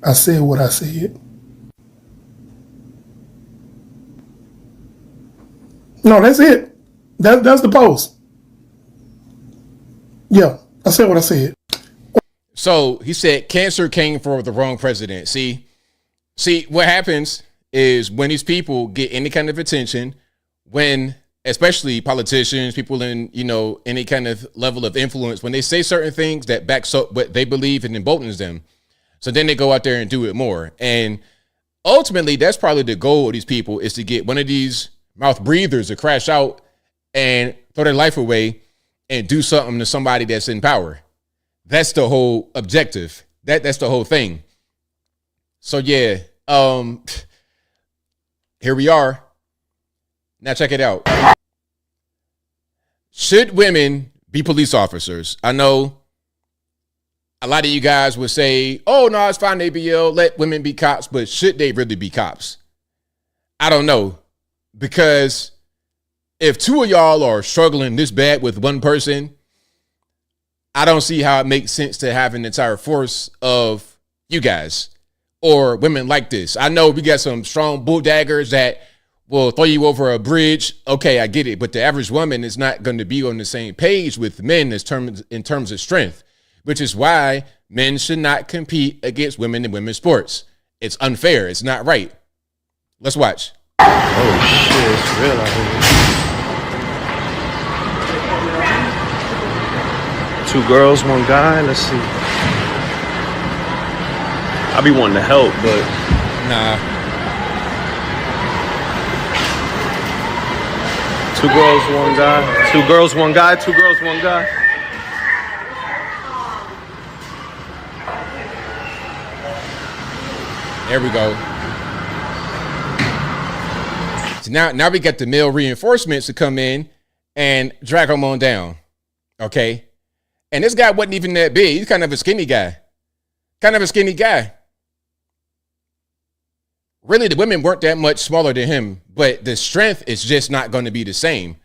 I said what I said. No, that's it. That's the post. Yeah, I said what I said. So he said cancer came for the wrong president. See, what happens is when these people get any kind of attention, when especially politicians, people in, any kind of level of influence, when they say certain things that backs up what they believe and emboldens them. So then they go out there and do it more. And ultimately, that's probably the goal of these people, is to get one of these mouth breathers to crash out and throw their life away and do something to somebody that's in power. That's the whole objective. That's the whole thing. So yeah, here we are. Now check it out. Should women be police officers? I know a lot of you guys would say, oh, no, it's fine, ABL, let women be cops, but should they really be cops? I don't know, because if two of y'all are struggling this bad with one person, I don't see how it makes sense to have an entire force of you guys or women like this. I know we got some strong bull daggers that will throw you over a bridge. Okay, I get it. But the average woman is not going to be on the same page with men in terms of strength, which is why men should not compete against women in women's sports. It's unfair. It's not right. Let's watch. Oh, shit. It's real out here. 2 girls, 1 guy. Let's see. I be wanting to help, but nah. 2 girls, 1 guy. 2 girls, 1 guy. 2 girls, 1 guy. There we go. So now we got the male reinforcements to come in and drag them on down. Okay. And this guy wasn't even that big. He's kind of a skinny guy. Really, the women weren't that much smaller than him, but the strength is just not going to be the same.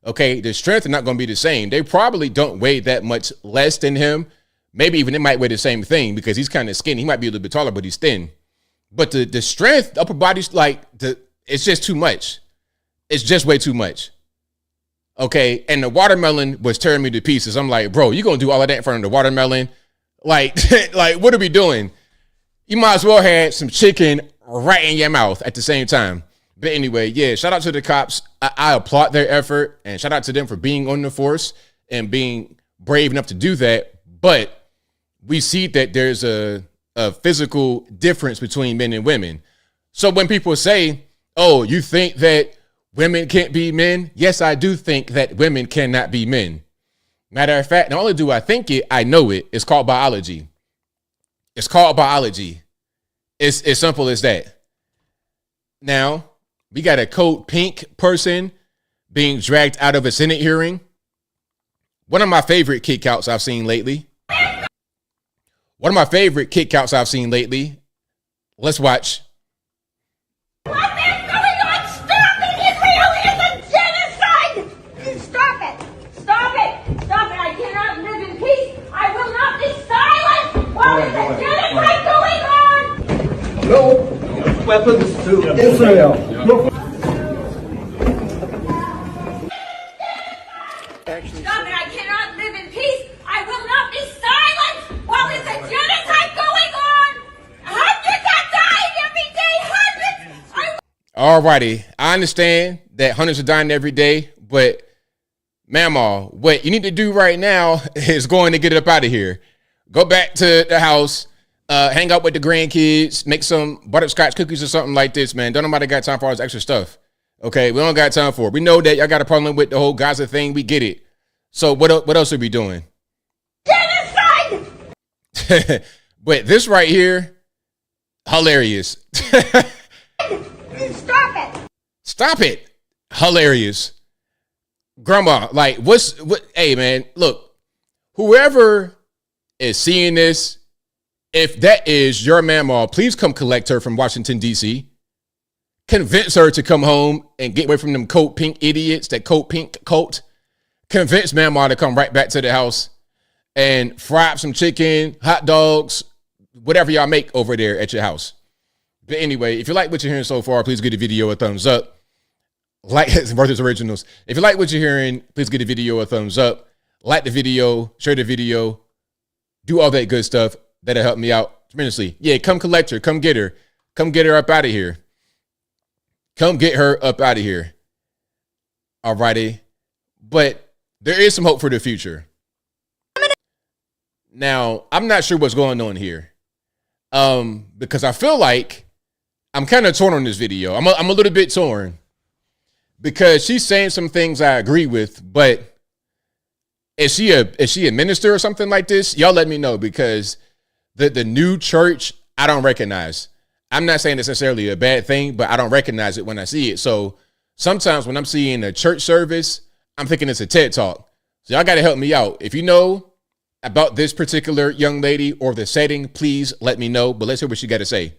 Okay, the strength is not going to be the same. They probably don't weigh that much less than him. Maybe even they might weigh the same thing because he's kind of skinny. He might be a little bit taller, but he's thin. But the strength, the upper body's it's just too much. It's just way too much. Okay, and the watermelon was tearing me to pieces. I'm like, bro, you gonna do all of that in front of the watermelon? Like, what are we doing? You might as well have some chicken right in your mouth at the same time. But anyway, yeah, shout out to the cops. I applaud their effort, and shout out to them for being on the force and being brave enough to do that. But we see that there's a physical difference between men and women. So when people say, oh, you think that women can't be men? Yes, I do think that women cannot be men. Matter of fact, not only do I think it, I know it. It's called biology. It's called biology. It's as simple as that. Now, we got a code pink person being dragged out of a Senate hearing. One of my favorite kickouts I've seen lately. Let's watch. What is going on? Stop it! Israel is a genocide! Stop it! Stop it! Stop it! I cannot live in peace! I will not be silent while there's a genocide going on! No weapons to Israel. Stop it! I cannot live in peace! I will not be silent while there's a genocide going on! Hundreds are dying every day! Hundreds! Alrighty, I understand that hundreds are dying every day, but Mama, what you need to do right now is going to get up out of here. Go back to the house, hang out with the grandkids, make some butterscotch cookies or something like this, man. Don't nobody got time for all this extra stuff. Okay, we don't got time for it. We know that y'all got a problem with the whole Gaza thing. We get it. So what else are we doing? Genocide! But this right here, hilarious. Stop it! Stop it. Hilarious. Grandma, like, hey, man, look, whoever is seeing this, if that is your mama, please come collect her from Washington, D.C. Convince her to come home and get away from them coat pink idiots, that coat pink cult. Convince mama to come right back to the house and fry up some chicken, hot dogs, whatever y'all make over there at your house. But anyway, if you like what you're hearing so far, please give the video a thumbs up. Like Martha's Originals. If you like what you're hearing, please give the video a thumbs up. Like the video, share the video, do all that good stuff. That'll help me out tremendously. Yeah, come collect her. Come get her. Come get her up out of here. Come get her up out of here. Alrighty. But there is some hope for the future. Now, I'm not sure what's going on here. Because I feel like I'm kind of torn on this video. I'm a little bit torn. Because she's saying some things I agree with, but is she a minister or something like this? Y'all let me know, because the new church, I don't recognize. I'm not saying it's necessarily a bad thing, but I don't recognize it when I see it. So sometimes when I'm seeing a church service, I'm thinking it's a TED Talk. So y'all got to help me out. If you know about this particular young lady or the setting, please let me know. But let's hear what she got to say.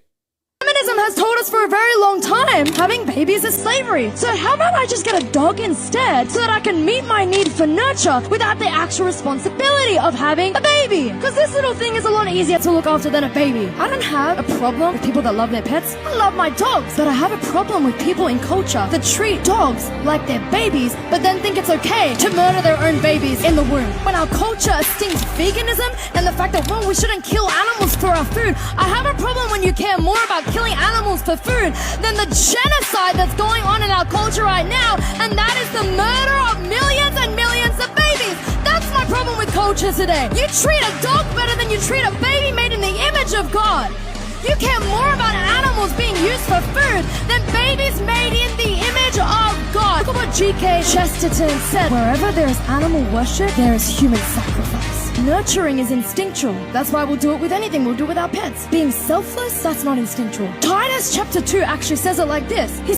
Feminism has told us for a very long time having babies is slavery. So how about I just get a dog instead so that I can meet my need for nurture without the actual responsibility of having a baby? Because this little thing is a lot easier to look after than a baby. I don't have a problem with people that love their pets. I love my dogs. But I have a problem with people in culture that treat dogs like they're babies but then think it's okay to murder their own babies in the womb. When our culture esteems veganism and the fact that, well, we shouldn't kill animals for our food, I have a problem when you care more about killing animals for food than the genocide that's going on in our culture right now, and that is the murder of millions and millions of babies. That's my problem with culture today. You treat a dog better than you treat a baby made in the image of God. You care more about animals being used for food than babies made in the image of God. Look at what G.K. Chesterton said. Wherever there is animal worship, there is human sacrifice. Nurturing is instinctual. That's why we'll do it with anything. We'll do it with our pets. Being selfless, that's not instinctual. Titus chapter 2 actually says it like this.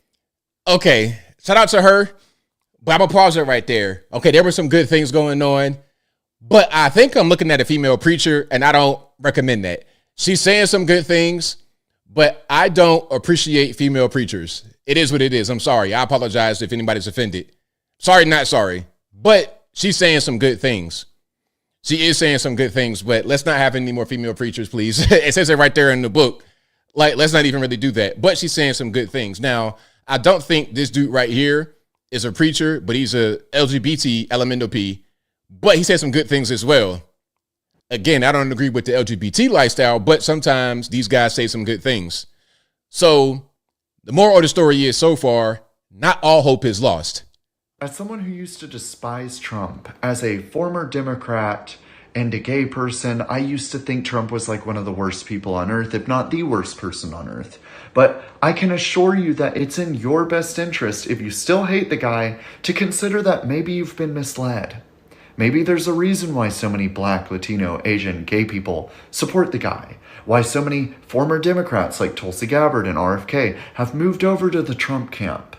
Okay, shout out to her, but I'm gonna pause it right there. Okay, there were some good things going on, but I think I'm looking at a female preacher, and I don't recommend that. She's saying some good things, but I don't appreciate female preachers. It is what it is. I'm sorry. I apologize if anybody's offended. Sorry, not sorry. But she's saying some good things. She is saying some good things, but let's not have any more female preachers, please. It says it right there in the book. Like, let's not even really do that. But she's saying some good things. Now, I don't think this dude right here is a preacher, but he's a LGBT elemental P. But he said some good things as well. Again, I don't agree with the LGBT lifestyle, but sometimes these guys say some good things. So the moral of the story is, so far, not all hope is lost. As someone who used to despise Trump, as a former Democrat and a gay person, I used to think Trump was like one of the worst people on earth, if not the worst person on earth. But I can assure you that it's in your best interest, if you still hate the guy, to consider that maybe you've been misled. Maybe there's a reason why so many Black, Latino, Asian, gay people support the guy. Why so many former Democrats like Tulsi Gabbard and RFK have moved over to the Trump camp.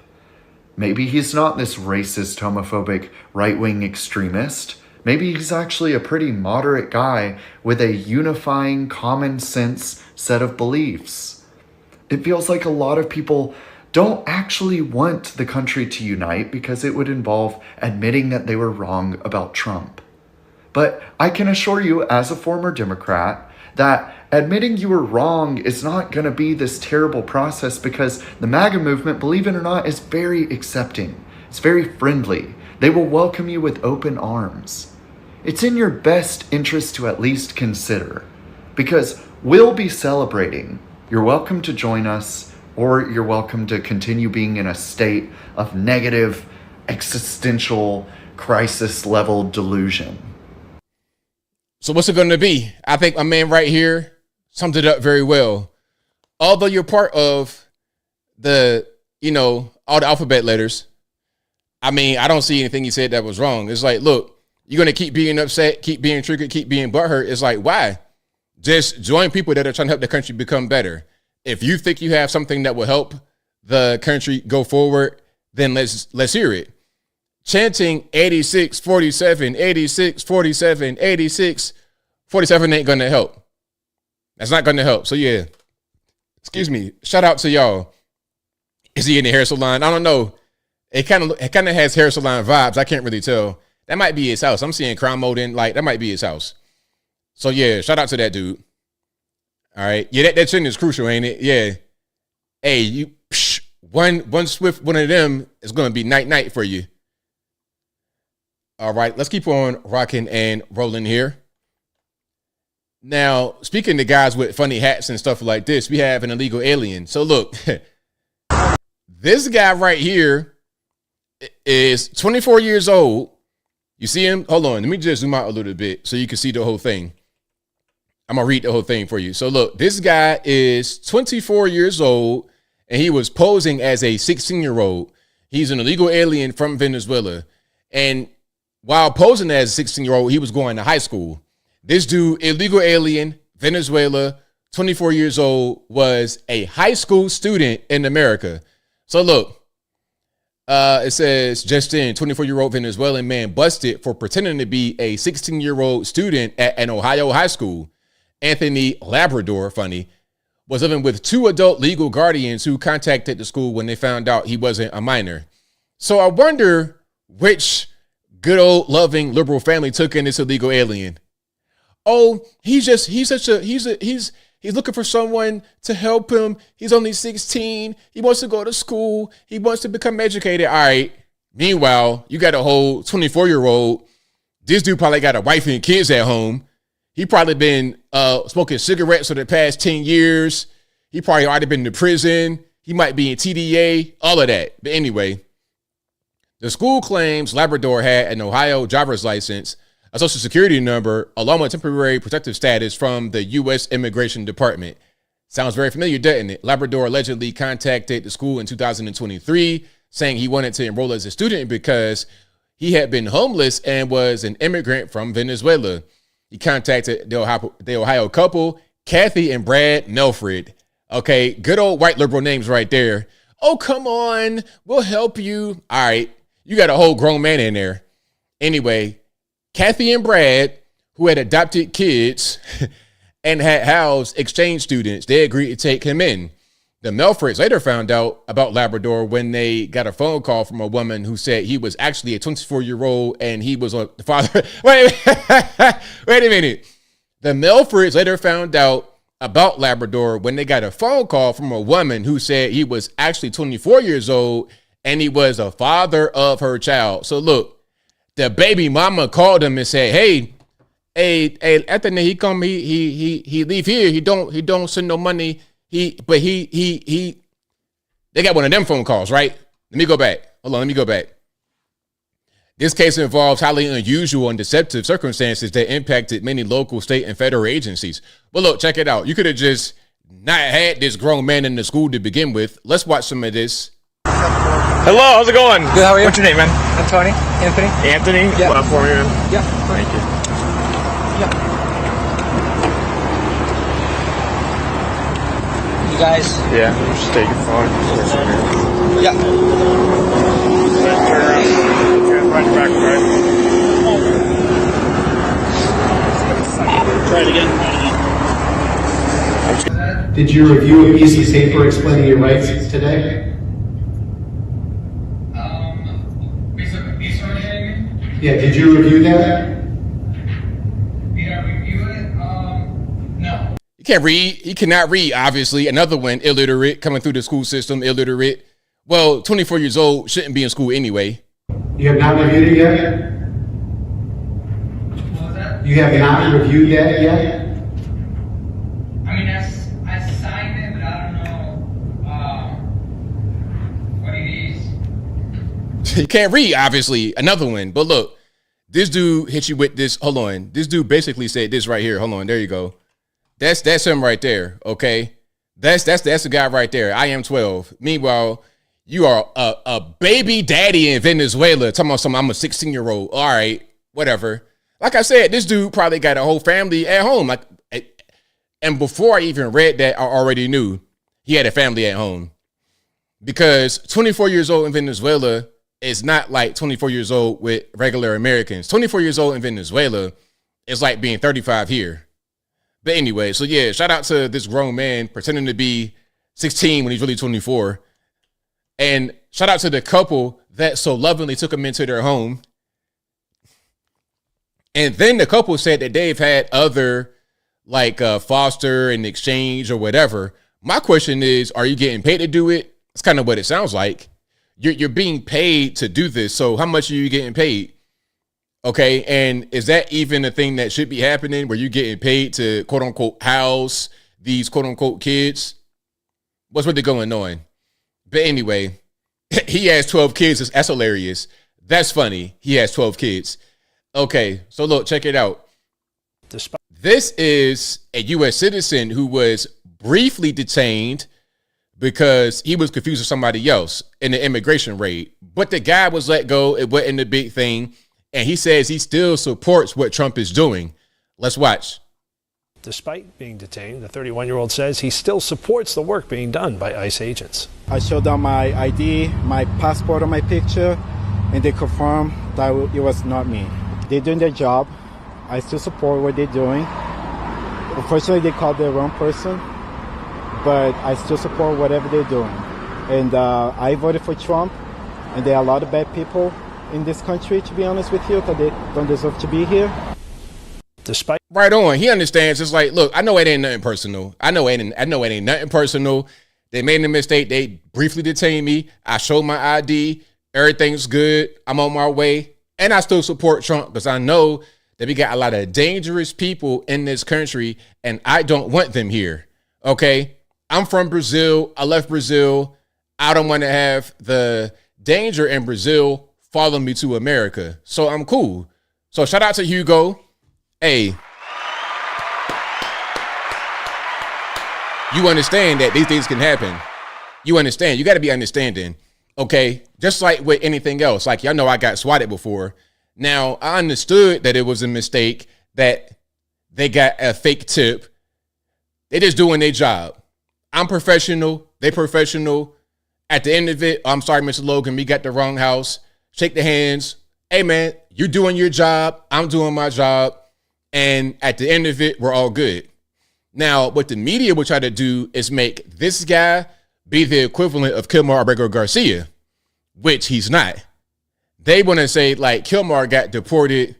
Maybe he's not this racist, homophobic, right-wing extremist. Maybe he's actually a pretty moderate guy with a unifying, common sense set of beliefs. It feels like a lot of people don't actually want the country to unite because it would involve admitting that they were wrong about Trump. But I can assure you, as a former Democrat, that admitting you were wrong is not going to be this terrible process, because the MAGA movement, believe it or not, is very accepting. It's very friendly. They will welcome you with open arms. It's in your best interest to at least consider, because we'll be celebrating. You're welcome to join us, or you're welcome to continue being in a state of negative, existential, crisis-level delusion. So what's it going to be? I think my man right here summed it up very well. Although you're part of the, all the alphabet letters, I mean, I don't see anything you said that was wrong. It's like, look, you're going to keep being upset, keep being triggered, keep being butthurt. It's like, why? Just join people that are trying to help the country become better. If you think you have something that will help the country go forward, then let's hear it. Chanting 86, 47, 86, 47, 86, 47 ain't going to help. That's not going to help. So yeah, excuse me. Shout out to y'all. Is he in the hair salon? I don't know. It kind of has hair salon vibes. I can't really tell. That might be his house. I'm seeing crown molding. Like, that might be his house. So, yeah, shout out to that dude. All right. Yeah, that chin is crucial, ain't it? Yeah. Hey, one swift one of them is going to be night-night for you. All right. Let's keep on rocking and rolling here. Now, speaking to guys with funny hats and stuff like this, we have an illegal alien. So, look, this guy right here is 24 years old. You see him? Hold on. Let me just zoom out a little bit so you can see the whole thing. I'm going to read the whole thing for you. So look, this guy is 24 years old and he was posing as a 16-year-old. He's an illegal alien from Venezuela. And while posing as a 16-year-old, he was going to high school. This dude, illegal alien, Venezuela, 24 years old, was a high school student in America. So look, it says, just in, 24-year-old Venezuelan man busted for pretending to be a 16-year-old student at an Ohio high school. Anthony Labrador, funny, was living with two adult legal guardians who contacted the school when they found out he wasn't a minor. So I wonder which good old loving liberal family took in this illegal alien. Oh, he's looking for someone to help him. He's only 16. He wants to go to school. He wants to become educated. All right. Meanwhile, you got a whole 24-year-old. This dude probably got a wife and kids at home. He probably been smoking cigarettes for the past 10 years. He probably already been to prison. He might be in TDA, all of that. But anyway, the school claims Labrador had an Ohio driver's license, a social security number, along with temporary protective status from the U.S. Immigration Department. Sounds very familiar, doesn't it? Labrador allegedly contacted the school in 2023, saying he wanted to enroll as a student because he had been homeless and was an immigrant from Venezuela. He contacted the Ohio couple, Kathy and Brad Melfred. Okay, good old white liberal names right there. Oh, come on, we'll help you. All right, you got a whole grown man in there. Anyway, Kathy and Brad, who had adopted kids and had housed exchange students, they agreed to take him in. The Melfreds later found out about Labrador when they got a phone call from a woman who said he was actually a 24-year-old and he was the father. Wait a minute. The Melfreds later found out about Labrador when they got a phone call from a woman who said he was actually 24 years old and he was a father of her child. So look, the baby mama called him and said, hey, Anthony, he come, he leave here. He don't send no money. They got one of them phone calls, right? Let me go back. Hold on, let me go back. This case involves highly unusual and deceptive circumstances that impacted many local, state, and federal agencies. But look, check it out. You could have just not had this grown man in the school to begin with. Let's watch some of this. Hello, how's it going? Good, how are you? What's your name, man? Anthony. Anthony? Yeah. What up for me, man? Yeah. Thank you. Yeah. You guys? Yeah, just take your phone. Yeah. Turn around. Turn right back, right? Try it again. Did you review a piece of paper explaining your rights today? Yeah, did you review that? Did I review it? No. He can't read. He cannot read, obviously. Another one, illiterate, coming through the school system, illiterate. Well, 24 years old, shouldn't be in school anyway. You have not reviewed it yet? What was that? You have not reviewed that yet? I mean, I signed it, but I don't know what it is. He can't read, obviously. Another one. But look, this dude hit you with this. Hold on. This dude basically said this right here. Hold on. There you go. That's him right there. Okay. That's the guy right there. I am 12. Meanwhile, you are a baby daddy in Venezuela. Talking about something, I'm a 16-year-old. All right, whatever. Like I said, this dude probably got a whole family at home. And before I even read that, I already knew he had a family at home. Because 24 years old in Venezuela is not like 24 years old with regular Americans. 24 years old in Venezuela is like being 35 here. But anyway, so yeah, shout out to this grown man pretending to be 16 when he's really 24. And shout out to the couple that so lovingly took him into their home. And then the couple said that they've had other like foster and exchange or whatever. My question is, are you getting paid to do it? That's kind of what it sounds like. You're being paid to do this. So how much are you getting paid? Okay. And is that even a thing that should be happening where you're getting paid to quote unquote house these quote unquote kids? What's really going on? But anyway, he has 12 kids. That's hilarious. That's funny. He has 12 kids. Okay. So look, check it out. This is a U.S. citizen who was briefly detained because he was confused with somebody else in the immigration raid. But the guy was let go. It wasn't a big thing. And he says he still supports what Trump is doing. Let's watch. Despite being detained, the 31-year-old says he still supports the work being done by ICE agents. I showed them my ID, my passport, and my picture, and they confirmed that it was not me. They're doing their job. I still support what they're doing. Unfortunately, they called the wrong person, but I still support whatever they're doing. And I voted for Trump, and there are a lot of bad people in this country, to be honest with you, that they don't deserve to be here. Despite right on, he understands. It's like, look, I know it ain't nothing personal. I know it ain't nothing personal. They made a mistake. They briefly detained me. I showed my ID. Everything's good. I'm on my way, and I still support Trump because I know that we got a lot of dangerous people in this country, and I don't want them here. Okay, I'm from Brazil. I left Brazil. I don't want to have the danger in Brazil follow me to America. So I'm cool. So shout out to Hugo. Hey, you understand that these things can happen. You understand. You got to be understanding. Okay. Just like with anything else. Like, y'all know I got swatted before. Now, I understood that it was a mistake, that they got a fake tip. They just doing their job. I'm professional. They professional. At the end of it, I'm sorry, Mr. Logan, we got the wrong house. Shake the hands. Hey, man, you're doing your job. I'm doing my job. And at the end of it, we're all good. Now, what the media will try to do is make this guy be the equivalent of Kilmar Abrego Garcia, which he's not. They want to say, like, Kilmar got deported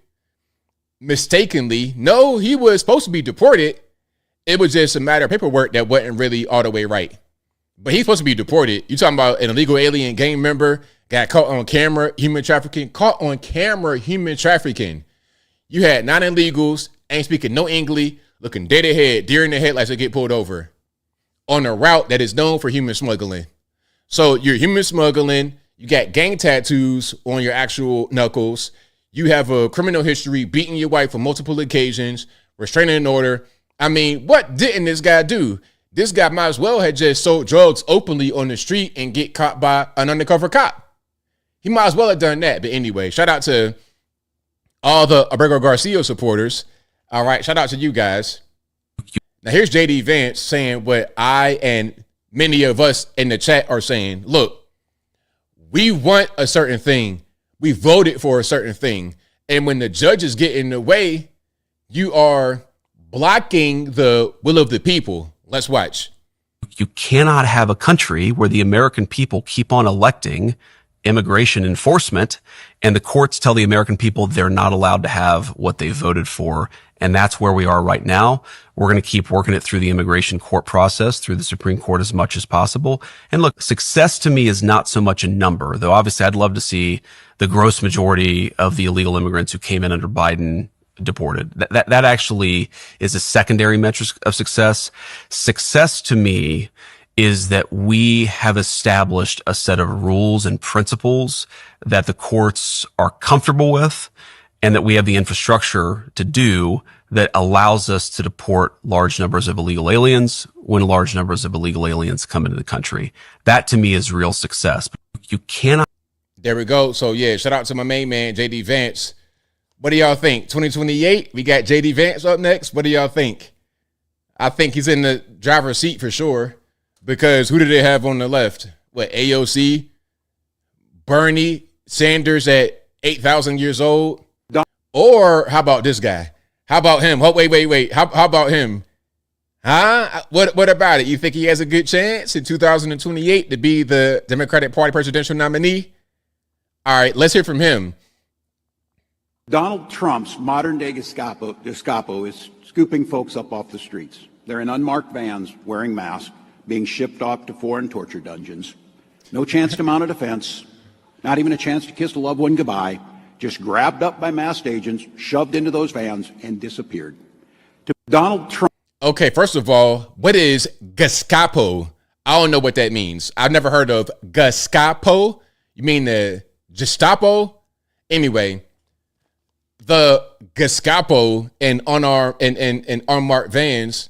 mistakenly. No, he was supposed to be deported. It was just a matter of paperwork that wasn't really all the way right. But he's supposed to be deported. You talking about an illegal alien gang member, got caught on camera, human trafficking, human trafficking. You had 9 illegals, ain't speaking no English, looking dead ahead, deer in the headlights to get pulled over on a route that is known for human smuggling. So you're human smuggling. You got gang tattoos on your actual knuckles. You have a criminal history, beating your wife on multiple occasions, restraining an order. I mean, what didn't this guy do? This guy might as well have just sold drugs openly on the street and get caught by an undercover cop. He might as well have done that. But anyway, shout out to all the Abrego Garcia supporters. All right, shout out to you guys. Now here's JD Vance saying what I and many of us in the chat are saying. Look, we want a certain thing. We voted for a certain thing. And when the judges get in the way, you are blocking the will of the people. Let's watch. You cannot have a country where the American people keep on electing immigration enforcement and the courts tell the American people they're not allowed to have what they voted for. And that's where we are right now. We're going to keep working it through the immigration court process, through the Supreme Court as much as possible. And look, success to me is not so much a number, though obviously I'd love to see the gross majority of the illegal immigrants who came in under Biden deported. That actually is a secondary metric of success. Success to me is that we have established a set of rules and principles that the courts are comfortable with and that we have the infrastructure to do that allows us to deport large numbers of illegal aliens when large numbers of illegal aliens come into the country. That to me is real success. You cannot. There we go. So yeah, shout out to my main man, JD Vance. What do y'all think? 2028, we got JD Vance up next. What do y'all think? I think he's in the driver's seat for sure, because who did they have on the left? What, AOC? Bernie Sanders at 8,000 years old? Or how about this guy? How about him? Oh, wait. How about him? Huh? What about it? You think he has a good chance in 2028 to be the Democratic Party presidential nominee? All right, let's hear from him. Donald Trump's modern-day Gestapo is scooping folks up off the streets. They're in unmarked vans, wearing masks, being shipped off to foreign torture dungeons. No chance to mount a defense, not even a chance to kiss a loved one goodbye, just grabbed up by masked agents, shoved into those vans, and disappeared. To Donald Trump. Okay, first of all, what is Gestapo? I don't know what that means. I've never heard of Gestapo. You mean the Gestapo? Anyway, the Gestapo and unarmed and unmarked vans,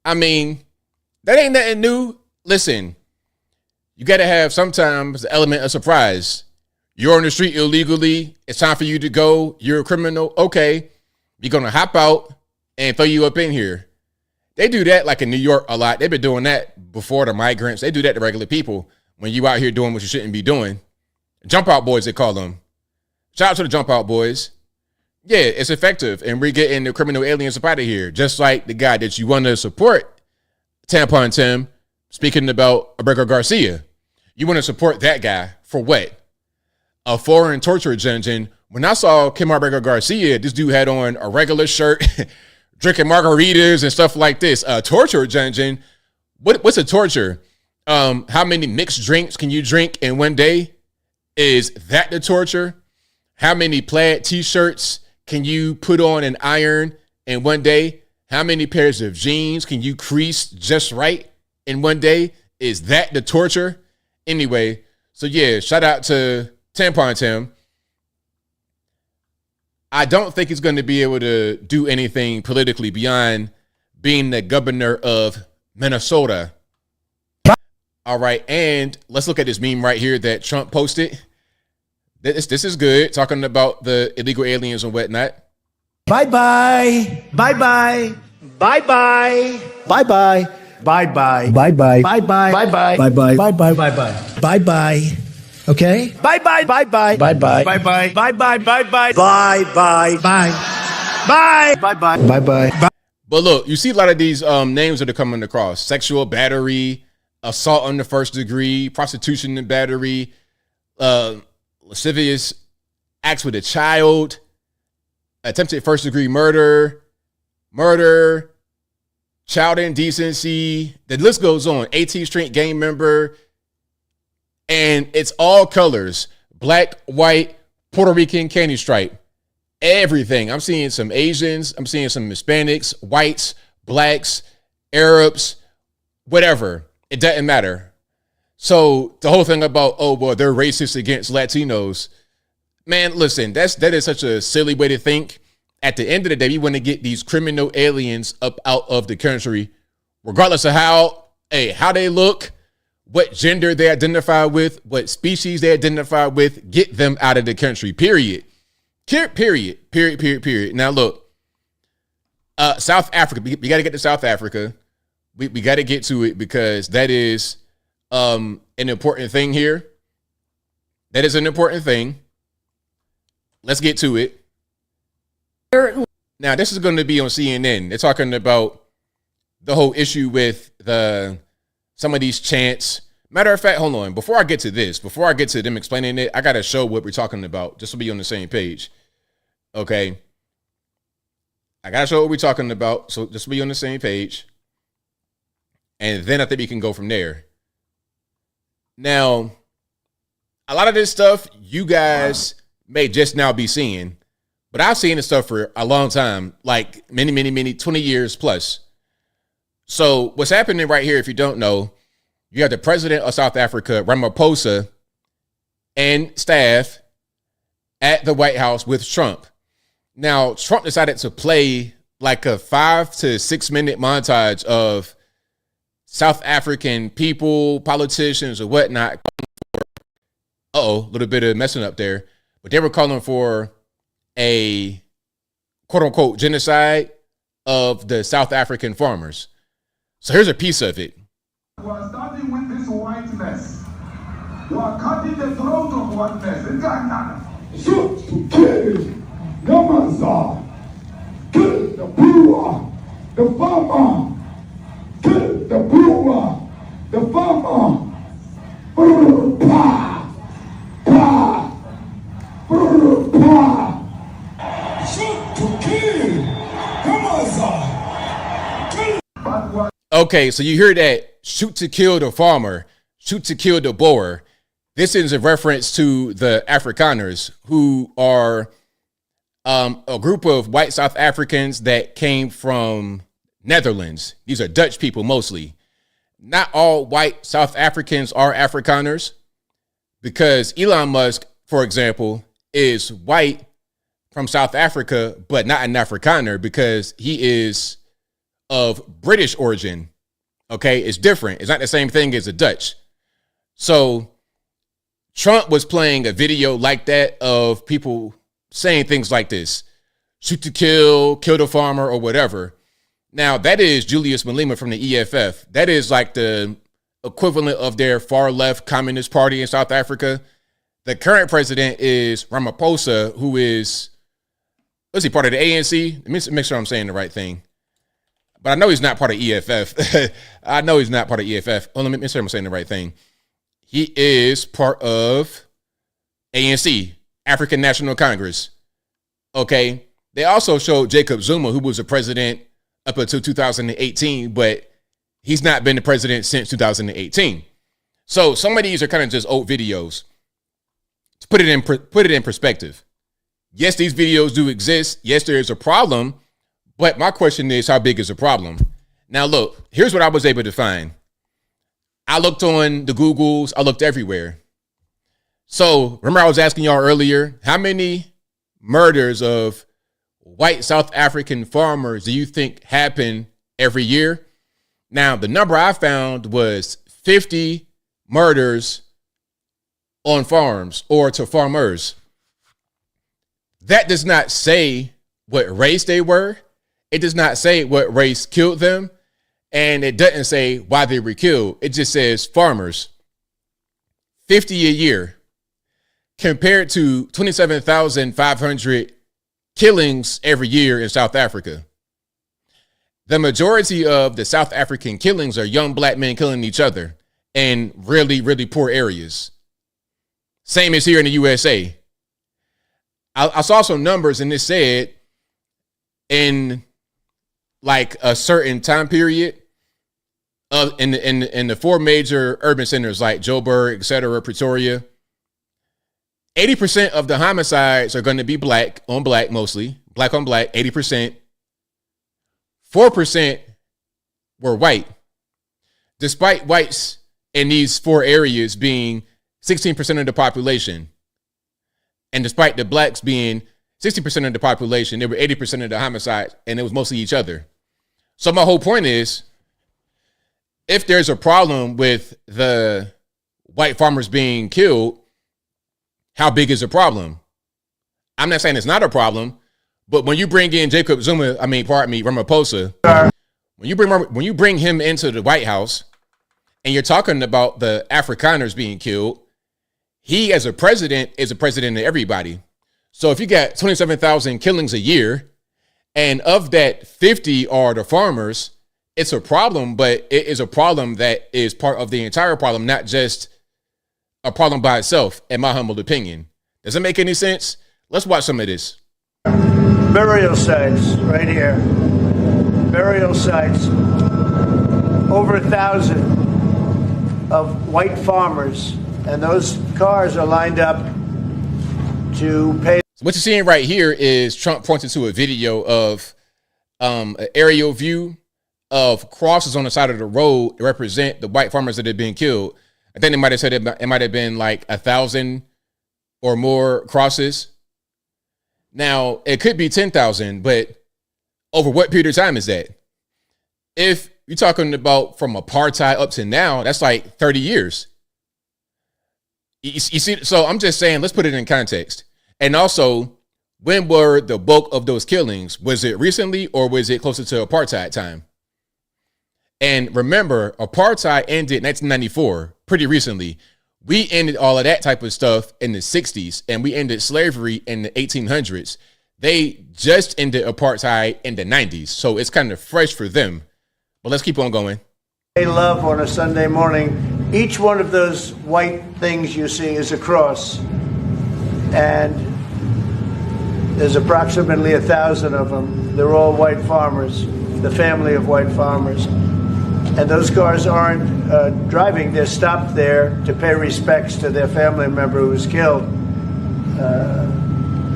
I mean, that ain't nothing new. Listen, you got to have sometimes the element of surprise. You're on the street illegally. It's time for you to go. You're a criminal. Okay, you're going to hop out and throw you up in here. They do that like in New York a lot. They've been doing that before the migrants. They do that to regular people when you out here doing what you shouldn't be doing. Jump out boys, they call them. Shout out to the jump out boys. Yeah, it's effective. And we're getting the criminal aliens up out of here. Just like the guy that you want to support, Tampon Tim, speaking about Abrego Garcia. You want to support that guy for what? A foreign torture dungeon. When I saw Kim Abrego Garcia, this dude had on a regular shirt, drinking margaritas and stuff like this. A torture dungeon. What's a torture? How many mixed drinks can you drink in one day? Is that the torture? How many plaid t-shirts can you put on and iron in one day? How many pairs of jeans can you crease just right in one day? Is that the torture? Anyway, so yeah, shout out to Tampon Tim. I don't think he's going to be able to do anything politically beyond being the governor of Minnesota. All right, and let's look at this meme right here that Trump posted. This is good, talking about the illegal aliens and whatnot. Bye-bye. Bye-bye. Bye-bye. Bye-bye. Bye-bye. Bye-bye. Bye-bye. Bye-bye. Bye-bye. Bye-bye. Bye-bye. Bye-bye. Okay? Bye-bye. Bye-bye. Bye-bye. Bye-bye. Bye-bye. Bye-bye. Bye-bye. Bye. Bye. Bye-bye. Bye-bye. But look, you see a lot of these names that are coming across. Sexual battery, assault on the first degree, prostitution and battery, lascivious acts with a child, attempted first degree murder, child indecency. The list goes on. 18th Street gang member. And it's all colors. Black, white, Puerto Rican, candy stripe. Everything. I'm seeing some Asians. I'm seeing some Hispanics, whites, blacks, Arabs, whatever. It doesn't matter. So the whole thing about, oh, well, they're racist against Latinos. Man, listen, that is such a silly way to think. At the end of the day, we want to get these criminal aliens up out of the country, regardless of how they look, what gender they identify with, what species they identify with. Get them out of the country, period. Period. Now, look, South Africa, we got to get to South Africa. We got to get to it because that is an important thing here. That is an important thing. Let's get to it. Now, this is going to be on CNN. They're talking about the whole issue with some of these chants. Matter of fact, hold on. Before I get to this, before I get to them explaining it, I got to show what we're talking about just to be on the same page. Okay. I got to show what we're talking about. So just be on the same page. And then I think we can go from there. Now, a lot of this stuff you guys may just now be seeing, but I've seen this stuff for a long time, like many, 20 years plus. So what's happening right here, if you don't know, you have the president of South Africa, Ramaphosa, and staff at the White House with Trump. Now, Trump decided to play like a 5 to 6 minute montage of South African people, politicians, or whatnot. A little bit of messing up there, but they were calling for a quote unquote genocide of the South African farmers. So here's a piece of it. We are starting with this whiteness. We are cutting the throat of whiteness. In Ghana. Shoot to kill. Yamaza. Kill the brewer. The farmer. Kill the brewer. The farmer. Pa. Pa. Pa. Shoot to kill. Yamaza. Kill. Okay, so you hear that, shoot to kill the farmer, shoot to kill the Boer. This is a reference to the Afrikaners, who are a group of white South Africans that came from Netherlands. These are Dutch people mostly. Not all white South Africans are Afrikaners, because Elon Musk, for example, is white from South Africa, but not an Afrikaner because he is of British origin. Okay, it's different. It's not the same thing as a Dutch. So Trump was playing a video like that of people saying things like this: shoot to kill the farmer, or whatever. Now, that is Julius Malema from the EFF. That is like the equivalent of their far left Communist Party in South Africa. The current president is Ramaphosa, who is, was he part of the ANC? Let me make sure I'm saying the right thing. But I know he's not part of EFF. I know he's not part of EFF. Oh, let me make sure I'm saying the right thing. He is part of ANC, African National Congress. Okay. They also showed Jacob Zuma, who was the president up until 2018, but he's not been the president since 2018. So some of these are kind of just old videos. To put it in perspective. Yes, these videos do exist. Yes, there is a problem. But my question is, how big is the problem? Now, look, here's what I was able to find. I looked on the Googles. I looked everywhere. So remember I was asking y'all earlier, how many murders of white South African farmers do you think happen every year? Now, the number I found was 50 murders on farms or to farmers. That does not say what race they were. It does not say what race killed them. And it doesn't say why they were killed. It just says farmers. 50 a year compared to 27,500 killings every year in South Africa. The majority of the South African killings are young black men killing each other in really, really poor areas. Same as here in the USA. I saw some numbers and it said in like a certain time period in the four major urban centers like Joburg, etc., Pretoria, 80% of the homicides are going to be black on black, mostly black on black, 80%. 4% were white, despite whites in these four areas being 16% of the population. And despite the blacks being 60% of the population, they were 80% of the homicides, and it was mostly each other. So my whole point is, if there's a problem with the white farmers being killed, how big is the problem? I'm not saying it's not a problem, but when you bring in Ramaphosa, when you bring him into the White House and you're talking about the Afrikaners being killed, he as a president is a president of everybody. So if you got 27,000 killings a year, and of that 50 are the farmers, it's a problem, but it is a problem that is part of the entire problem, not just a problem by itself, in my humble opinion. Does it make any sense? Let's watch some of this. Burial sites right here. Burial sites. Over 1,000 of white farmers, and those cars are lined up to pay. So what you're seeing right here is Trump pointing to a video of an aerial view of crosses on the side of the road to represent the white farmers that had been killed. I think they might have said it might have been like 1,000 or more crosses. Now, it could be 10,000, but over what period of time is that? If you're talking about from apartheid up to now, that's like 30 years. You see, so I'm just saying, let's put it in context. And also, when were the bulk of those killings? Was it recently or was it closer to apartheid time? And remember, apartheid ended in 1994, pretty recently. We ended all of that type of stuff in the 60s, and we ended slavery in the 1800s. They just ended apartheid in the 90s, so it's kind of fresh for them. But let's keep on going. They love on a Sunday morning. Each one of those white things you see is a cross. And there's approximately 1,000 of them. They're all white farmers, the family of white farmers. And those cars aren't driving. They're stopped there to pay respects to their family member who was killed.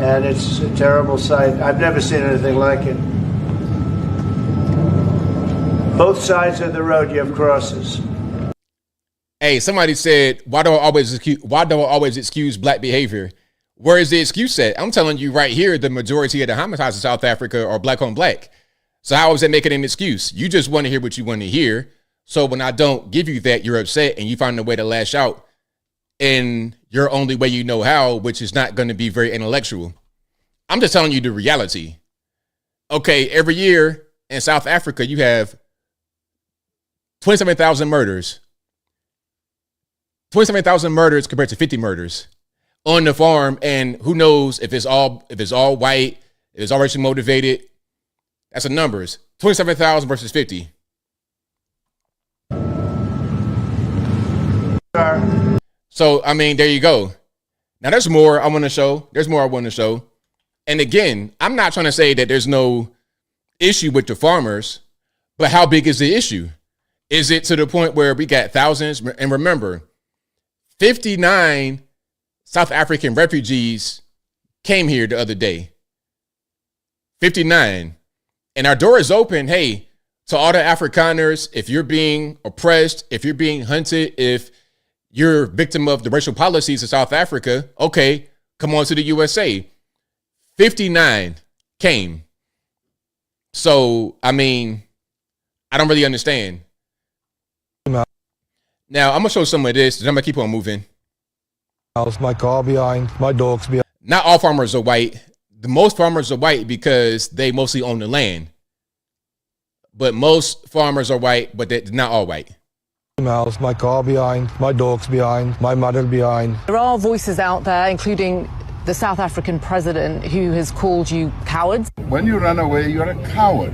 And it's a terrible sight. I've never seen anything like it. Both sides of the road, you have crosses. Hey, somebody said, why do I always excuse black behavior? Where is the excuse at? I'm telling you right here, the majority of the homicides in South Africa are black on black. So how is that making an excuse? You just want to hear what you want to hear. So when I don't give you that, you're upset and you find a way to lash out in your only way you know how, which is not going to be very intellectual. I'm just telling you the reality. Okay, every year in South Africa, you have 27,000 murders. 27,000 murders compared to 50 murders on the farm. And who knows if it's all white, if it's all racially motivated. That's the numbers. 27,000 versus 50. So, I mean, there you go. Now, there's more I want to show. There's more I want to show. And again, I'm not trying to say that there's no issue with the farmers, but how big is the issue? Is it to the point where we got thousands? And remember, 59 South African refugees came here the other day. 59. And our door is open, hey, to all the Afrikaners, if you're being oppressed, if you're being hunted, if you're a victim of the racial policies of South Africa, okay, come on to the USA. 59 came. So, I mean, I don't really understand. Now, I'm going to show some of this, and I'm going to keep on moving. My car behind, my dogs behind. Not all farmers are white. The most farmers are white because they mostly own the land. But most farmers are white, but they're not all white. My car behind, my dogs behind, my mother behind. There are voices out there, including the South African president, who has called you cowards. When you run away, you're a coward.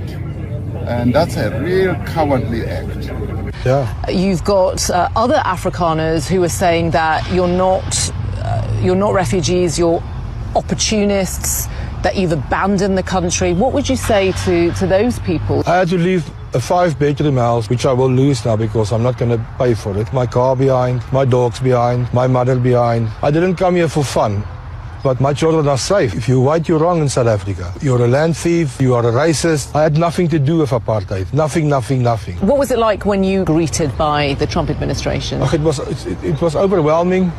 And that's a real cowardly act. Yeah. You've got other Afrikaners who are saying that you're not refugees, you're opportunists, that you've abandoned the country. What would you say to those people? I had to leave a 5-bedroom house, which I will lose now because I'm not going to pay for it. My car behind, my dogs behind, my mother behind. I didn't come here for fun, but my children are safe. If you're white, you're wrong in South Africa. You're a land thief, you are a racist. I had nothing to do with apartheid. Nothing, nothing, nothing. What was it like when you were greeted by the Trump administration? It was overwhelming.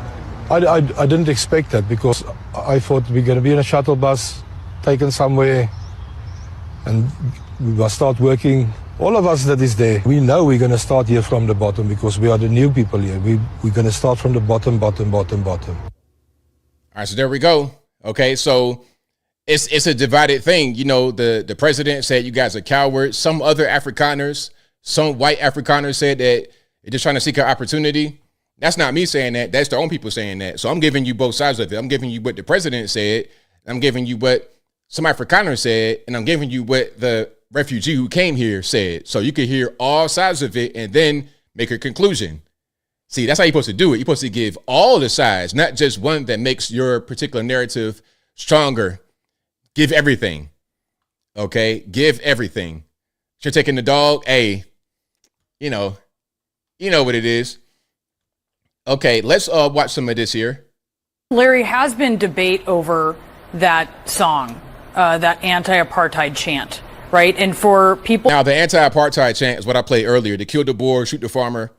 I didn't expect that because I thought we're going to be in a shuttle bus, taken somewhere, and we must start working. All of us that is there, we know we're going to start here from the bottom because we are the new people here. We're going to start from the bottom. All right, so there we go. Okay, so it's a divided thing. You know, the president said you guys are cowards. Some other Afrikaners, some white Afrikaners said that they're just trying to seek an opportunity. That's not me saying that. That's their own people saying that. So I'm giving you both sides of it. I'm giving you what the president said. I'm giving you what some Afrikaners said. And I'm giving you what the refugee who came here said. So you can hear all sides of it and then make a conclusion. See, that's how you're supposed to do it. You're supposed to give all the sides, not just one that makes your particular narrative stronger. Give everything. Okay? Give everything. If you're taking the dog, hey, you know what it is. Okay, let's watch some of this here. Larry, has been debate over that song, that anti-apartheid chant, right? And for people... Now, the anti-apartheid chant is what I played earlier. To kill the boer, shoot the farmer.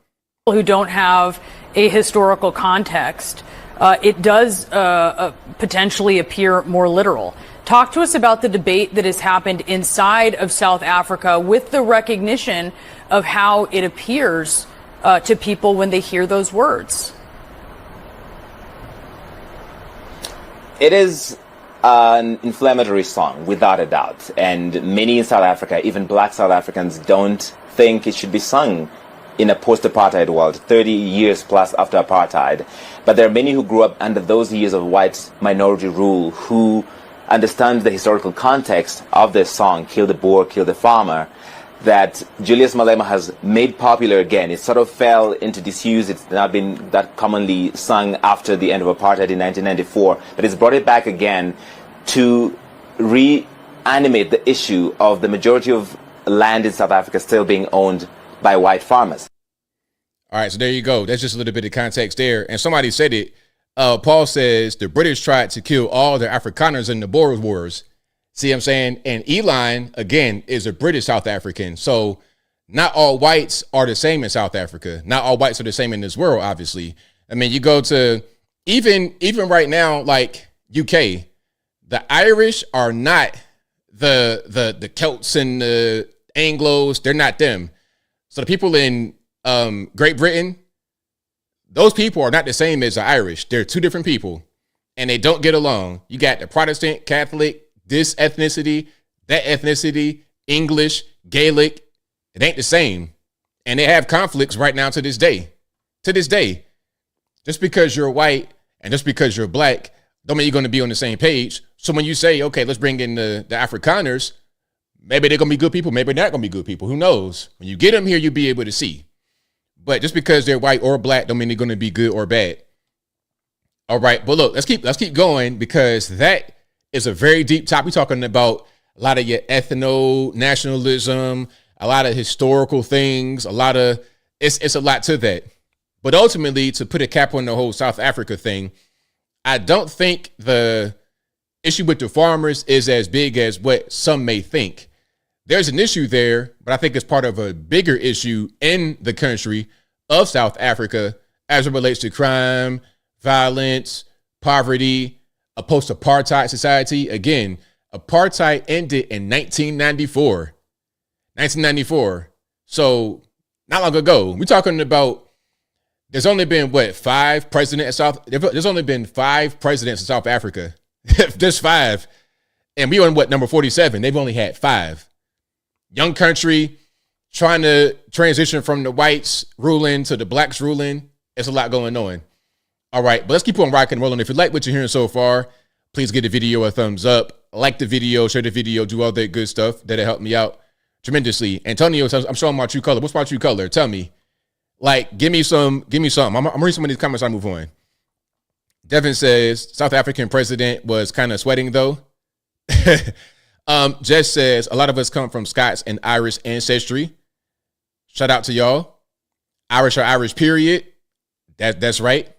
Who don't have a historical context, it does potentially appear more literal. Talk to us about the debate that has happened inside of South Africa with the recognition of how it appears to people when they hear those words. It is an inflammatory song, without a doubt. And many in South Africa, even black South Africans, don't think it should be sung in a post-apartheid world, 30 years plus after apartheid. But there are many who grew up under those years of white minority rule who understand the historical context of this song, Kill the Boer, Kill the Farmer, that Julius Malema has made popular again. It sort of fell into disuse. It's not been that commonly sung after the end of apartheid in 1994, but it's brought it back again to reanimate the issue of the majority of land in South Africa still being owned by white farmers. All right, so there you go. That's just a little bit of context there. And somebody said it. Paul says the British tried to kill all the Afrikaners in the Boer Wars. See what I'm saying? And Elon, again, is a British South African. So not all whites are the same in South Africa. Not all whites are the same in this world, obviously. I mean, you go to even right now, like UK, the Irish are not the Celts and the Anglos. They're not them. So the people in Great Britain, those people are not the same as the Irish. They're two different people, and they don't get along. You got the Protestant, Catholic, this ethnicity, that ethnicity, English, Gaelic. It ain't the same. And they have conflicts right now to this day. To this day. Just because you're white and just because you're black, don't mean you're going to be on the same page. So when you say, okay, let's bring in the Afrikaners, maybe they're going to be good people, maybe they're not going to be good people. Who knows? When you get them here, you'll be able to see. But just because they're white or black don't mean they're going to be good or bad. All right, but look, let's keep going, because that is a very deep topic. We're talking about a lot of your ethno-nationalism, a lot of historical things, it's a lot to that. But ultimately, to put a cap on the whole South Africa thing, I don't think the issue with the farmers is as big as what some may think. There's an issue there, but I think it's part of a bigger issue in the country of South Africa as it relates to crime, violence, poverty, a post-apartheid society. Again, apartheid ended in 1994. 1994. So not long ago. We're talking about there's only been, five presidents in there's only been 5 presidents in South Africa. There's 5. And we on number 47. They've only had 5. Young country, trying to transition from the whites ruling to the blacks ruling. It's a lot going on. All right, but let's keep on rocking and rolling. If you like what you're hearing so far, please give the video a thumbs up. Like the video, share the video, do all that good stuff. That'll help me out tremendously. Antonio says, I'm showing my true color. What's my true color? Tell me. Like, give me something. I'm reading some of these comments. I move on. Devin says, South African president was kind of sweating though. Jess says, a lot of us come from Scots and Irish ancestry. Shout out to y'all. Irish are Irish, period. That's right.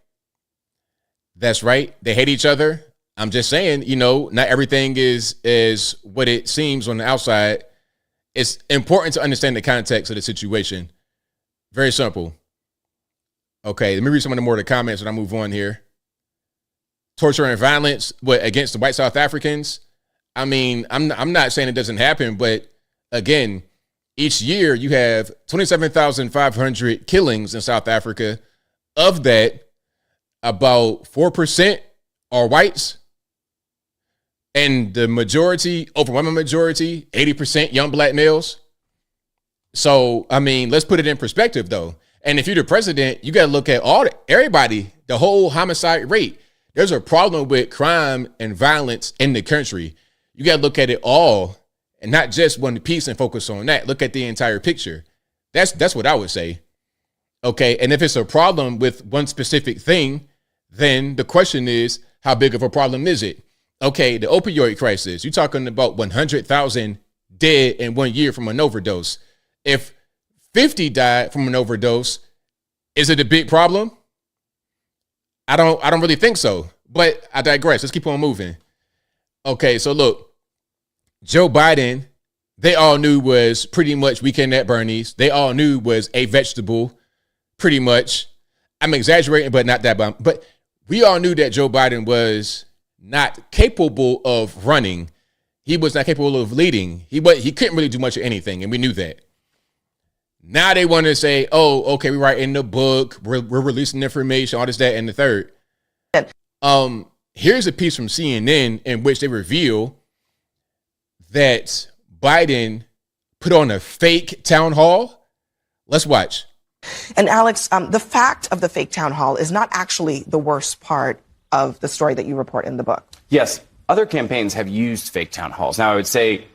That's right. They hate each other. I'm just saying, not everything is what it seems on the outside. It's important to understand the context of the situation. Very simple. Okay, let me read some of the more of the comments and I move on here. Torture and violence against the white South Africans. I mean, I'm not saying it doesn't happen, but again, each year you have 27,500 killings in South Africa. Of that, about 4% are whites. And the majority, overwhelming majority, 80% young black males. So, I mean, let's put it in perspective though. And if you're the president, you got to look at everybody, the whole homicide rate. There's a problem with crime and violence in the country. You got to look at it all and not just one piece and focus on that. Look at the entire picture. That's what I would say. Okay. And if it's a problem with one specific thing, then the question is, how big of a problem is it? Okay. The opioid crisis, you're talking about 100,000 dead in 1 year from an overdose. If 50 died from an overdose, is it a big problem? I don't really think so, but I digress. Let's keep on moving. Okay, so look, Joe Biden, they all knew was pretty much Weekend at Bernie's. They all knew was a vegetable, pretty much. I'm exaggerating, but not that. But we all knew that Joe Biden was not capable of running. he was not capable of leading. He couldn't really do much of anything, and we knew that. Now they want to say, oh, okay, we're writing the book, we're releasing information, all this, that, and the third. Here's a piece from CNN in which they reveal that Biden put on a fake town hall. Let's watch. And Alex, the fact of the fake town hall is not actually the worst part of the story that you report in the book. Yes, other campaigns have used fake town halls. Now, I would say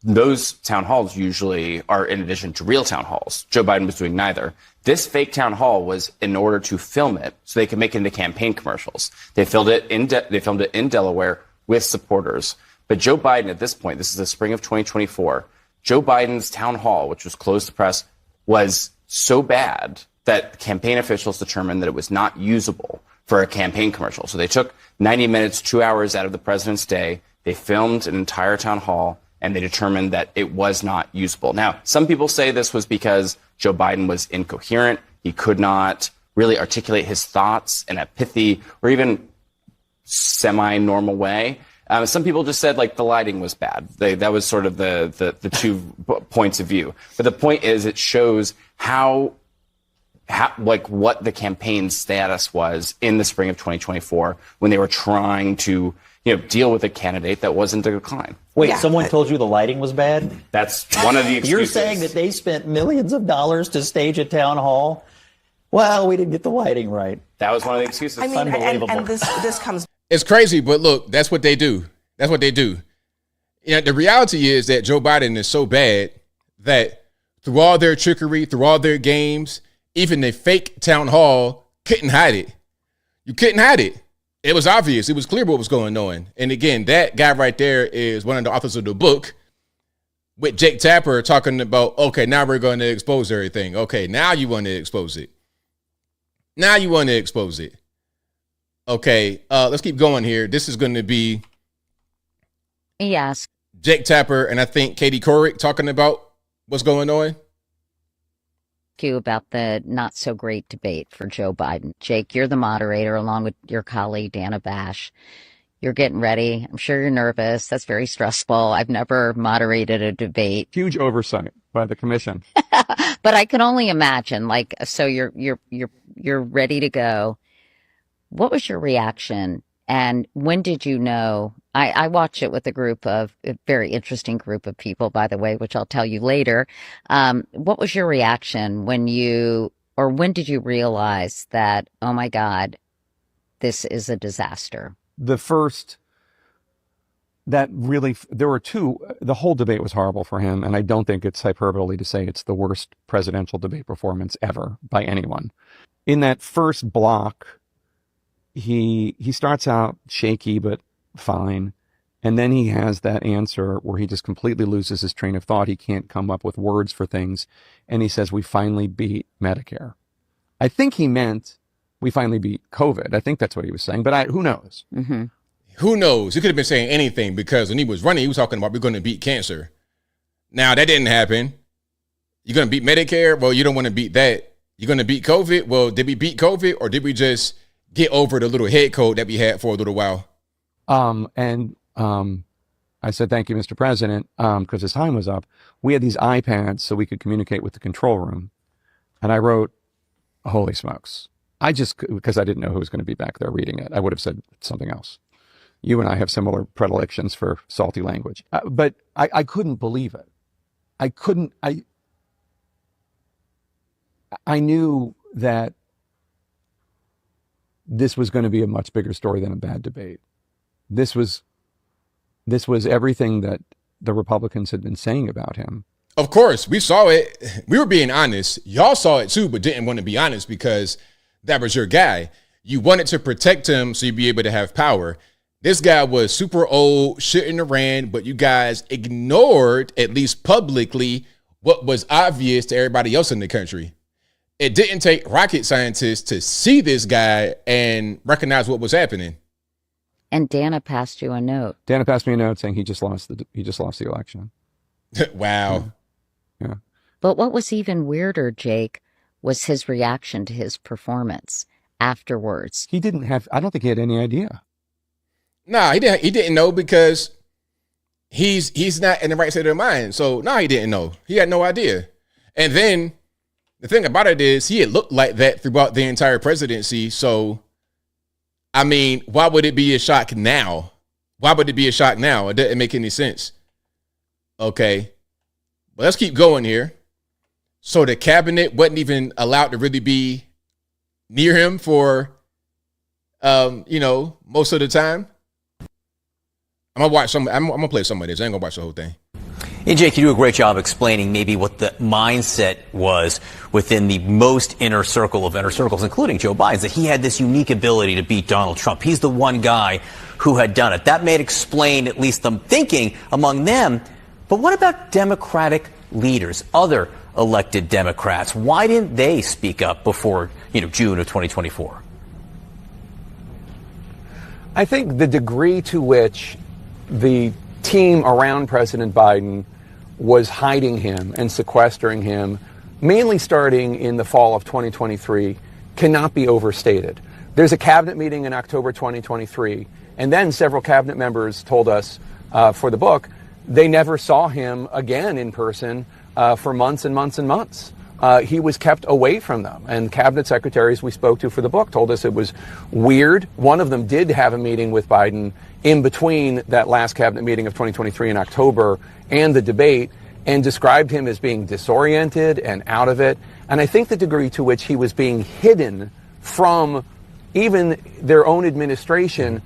those town halls usually are in addition to real town halls. Joe Biden was doing neither. This fake town hall was in order to film it so they could make it into campaign commercials. They filmed it in Delaware with supporters. But Joe Biden, at this point, this is the spring of 2024, Joe Biden's town hall, which was closed to press, was so bad that campaign officials determined that it was not usable for a campaign commercial. So they took 90 minutes, 2 hours out of the president's day. They filmed an entire town hall, and they determined that it was not usable. Now, some people say this was because Joe Biden was incoherent. He could not really articulate his thoughts in a pithy or even semi-normal way. Some people just said, like, the lighting was bad. That was sort of the 2 points of view. But the point is, it shows how what the campaign status was in the spring of 2024 when they were trying to, deal with a candidate that wasn't a decline. Wait, someone told you the lighting was bad? That's one of the excuses. You're saying that they spent millions of dollars to stage a town hall? Well, we didn't get the lighting right. That was one of the excuses. I mean, unbelievable. and this comes. It's crazy, but look, that's what they do. That's what they do. The reality is that Joe Biden is so bad that through all their trickery, through all their games, even the fake town hall couldn't hide it. You couldn't hide it. It was obvious. It was clear what was going on. And again, that guy right there is one of the authors of the book with Jake Tapper talking about, okay, now we're going to expose everything. Okay, now you want to expose it. Now you want to expose it. Okay, let's keep going here. This is going to be Jake Tapper and I think Katie Couric talking about what's going on. You about the not so great debate for Joe Biden. Jake, you're the moderator along with your colleague Dana Bash. You're getting ready. I'm sure you're nervous. That's very stressful. I've never moderated a debate. Huge oversight by the commission. But I can only imagine, so you're ready to go. What was your reaction? And when did you know? I watched it with a very interesting group of people, by the way, which I'll tell you later. What was your reaction when did you realize that, oh my God, this is a disaster? There were 2, the whole debate was horrible for him. And I don't think it's hyperbole to say it's the worst presidential debate performance ever by anyone. In that first block, he starts out shaky, but fine. And then he has that answer where he just completely loses his train of thought. He can't come up with words for things. And he says, we finally beat Medicare. I think he meant we finally beat COVID. I think that's what he was saying, but who knows? Mm-hmm. Who knows? He could have been saying anything because when he was running, he was talking about we're going to beat cancer. Now, that didn't happen. You're going to beat Medicare? Well, you don't want to beat that. You're going to beat COVID? Well, did we beat COVID or did we just get over the little head cold that we had for a little while? I said, thank you, Mr. President, because his time was up. We had these iPads so we could communicate with the control room. And I wrote, holy smokes. Because I didn't know who was going to be back there reading it. I would have said something else. You and I have similar predilections for salty language. But I couldn't believe it. I knew that this was going to be a much bigger story than a bad debate. This was everything that the Republicans had been saying about him. Of course, we saw it. We were being honest. Y'all saw it too, but didn't want to be honest because that was your guy. You wanted to protect him so you'd be able to have power. This guy was super old, shouldn't have ran, but you guys ignored, at least publicly, what was obvious to everybody else in the country. It didn't take rocket scientists to see this guy and recognize what was happening. And Dana passed you a note. Dana passed me a note saying he just lost the election. Wow. Yeah. But what was even weirder, Jake, was his reaction to his performance afterwards. I don't think he had any idea. Nah, he didn't know because he's not in the right state of mind. So no, he didn't know. He had no idea. And then the thing about it is he had looked like that throughout the entire presidency. So, I mean, why would it be a shock now? Why would it be a shock now? It doesn't make any sense. Okay. Well, let's keep going here. So the cabinet wasn't even allowed to really be near him for, most of the time. I'm gonna play some of this. I ain't gonna watch the whole thing. And Jake, you do a great job explaining maybe what the mindset was within the most inner circle of inner circles, including Joe Biden's, that he had this unique ability to beat Donald Trump. He's the one guy who had done it. That may explain at least the thinking among them. But what about Democratic leaders, other elected Democrats? Why didn't they speak up before, June of 2024? I think the degree to which the team around President Biden was hiding him and sequestering him, mainly starting in the fall of 2023, cannot be overstated. There's a cabinet meeting in October 2023, and then several cabinet members told us for the book they never saw him again in person for months and months and months. He was kept away from them. And cabinet secretaries we spoke to for the book told us it was weird. One of them did have a meeting with Biden in between that last cabinet meeting of 2023 in October and the debate, and described him as being disoriented and out of it. And I think the degree to which he was being hidden from even their own administration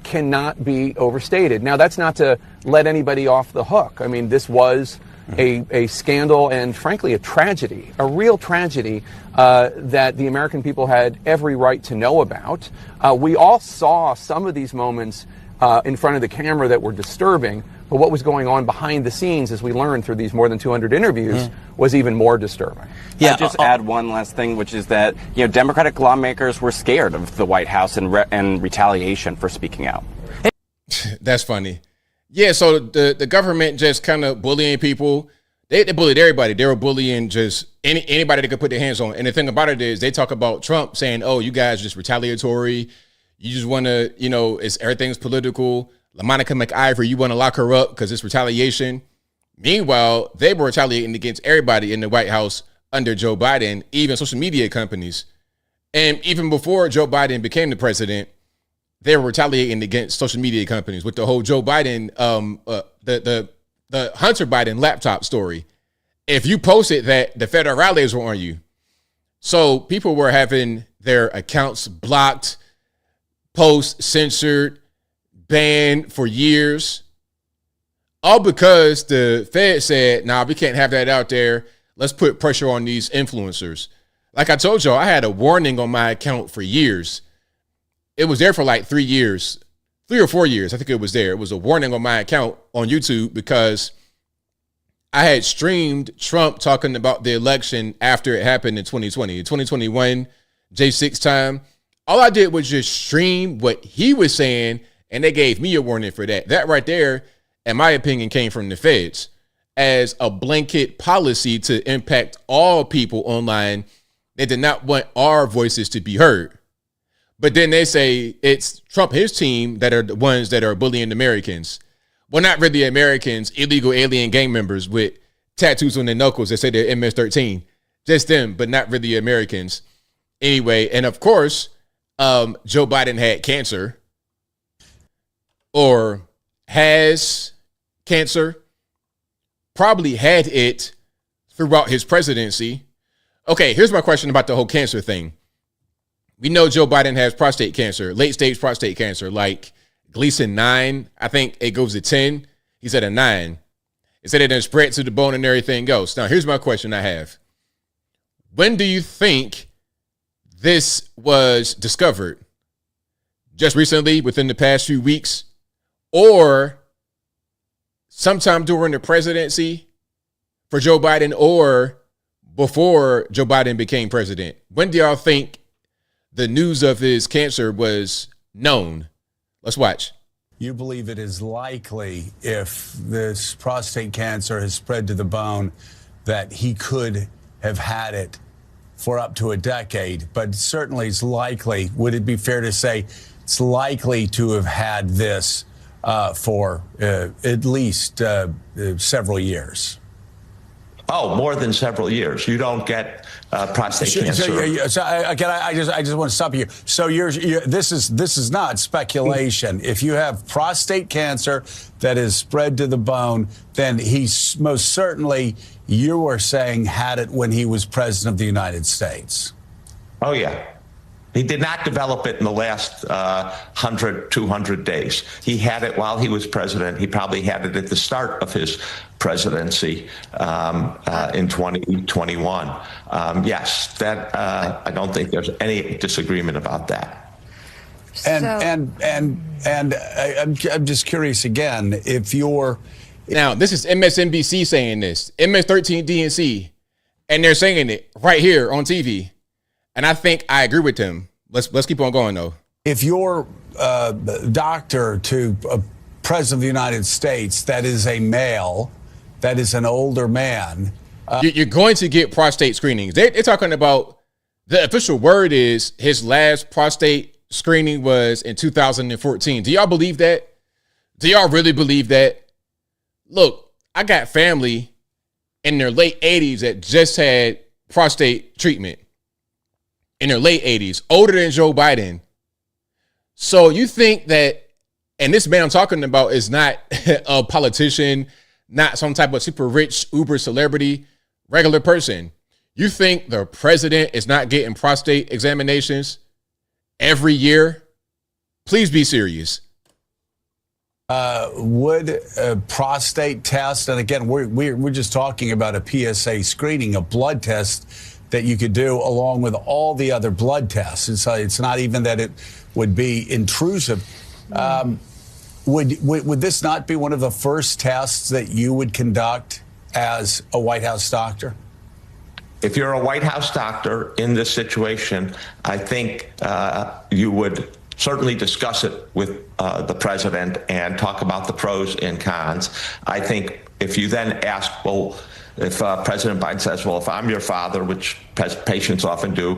cannot be overstated. Now, that's not to let anybody off the hook. I mean, this was a scandal and, frankly, a tragedy, a real tragedy that the American people had every right to know about. We all saw some of these moments in front of the camera that were disturbing, but what was going on behind the scenes, as we learned through these more than 200 interviews, was even more disturbing. Yeah, I'll just add one last thing, which is that Democratic lawmakers were scared of the White House and retaliation for speaking out. That's funny. Yeah, so the government just kind of bullying people. They bullied everybody. They were bullying just anybody they could put their hands on. And the thing about it is they talk about Trump saying, oh, you guys just retaliatory. You just want to, everything's political. LaMonica McIver, you want to lock her up because it's retaliation. Meanwhile, they were retaliating against everybody in the White House under Joe Biden, even social media companies. And even before Joe Biden became the president, they were retaliating against social media companies with the whole Joe Biden, the Hunter Biden laptop story. If you posted that, the federales were on you. So people were having their accounts blocked, posts censored, banned for years. All because the Fed said, nah, we can't have that out there. Let's put pressure on these influencers. Like I told y'all, I had a warning on my account for years. It was there for like 3 years, 3 or 4 years. I think it was there. It was a warning on my account on YouTube because I had streamed Trump talking about the election after it happened in 2020, 2021, J6 time. All I did was just stream what he was saying, and they gave me a warning for that. That right there, in my opinion, came from the feds as a blanket policy to impact all people online. They did not want our voices to be heard. But then they say it's Trump, his team, that are the ones that are bullying Americans. Well, not really Americans, illegal alien gang members with tattoos on their knuckles that say they're MS-13. Just them, but not really Americans. Anyway, and of course, Joe Biden had cancer or has cancer, probably had it throughout his presidency. Okay, here's my question about the whole cancer thing. We know Joe Biden has prostate cancer, late stage prostate cancer, like Gleason 9. I think it goes to 10. He's at a 9. It said it didn't spread to the bone and everything else. Now, here's my question I have. When do you think this was discovered? Just recently, within the past few weeks, or sometime during the presidency for Joe Biden, or before Joe Biden became president? When do y'all think the news of his cancer was known? Let's watch. You believe it is likely, if this prostate cancer has spread to the bone, that he could have had it for up to a decade, but certainly it's likely. Would it be fair to say it's likely to have had this for at least several years. Oh, more than several years. You don't get prostate cancer. I just want to stop you. So this is not speculation. If you have prostate cancer that is spread to the bone, then he's most certainly, you are saying, had it when he was president of the United States. Oh, yeah. He did not develop it in the last 100, 200 days. He had it while he was president. He probably had it at the start of his presidency in 2021. Yes, that I don't think there's any disagreement about that. And I'm just curious again, if you're... Now, this is MSNBC saying this, MS-13 DNC, and they're saying it right here on TV. And I think I agree with them. Let's keep on going, though. If you're a doctor to a president of the United States that is a male, that is an older man... you're going to get prostate screenings. They're talking about, the official word is his last prostate screening was in 2014. Do y'all believe that? Do y'all really believe that? Look, I got family in their late 80s that just had prostate treatment. In their late 80s, older than Joe Biden. So you think that, and this man I'm talking about is not a politician, not some type of super rich Uber celebrity, regular person. You think the president is not getting prostate examinations every year? Please be serious. Would a prostate test, and again, we're just talking about a PSA screening, a blood test that you could do along with all the other blood tests. It's not even that it would be intrusive. Would this not be one of the first tests that you would conduct as a White House doctor? If you're a White House doctor in this situation, I think you would certainly discuss it with the president and talk about the pros and cons. I think if you then ask, well, if President Biden says, well, if I'm your father, which patients often do,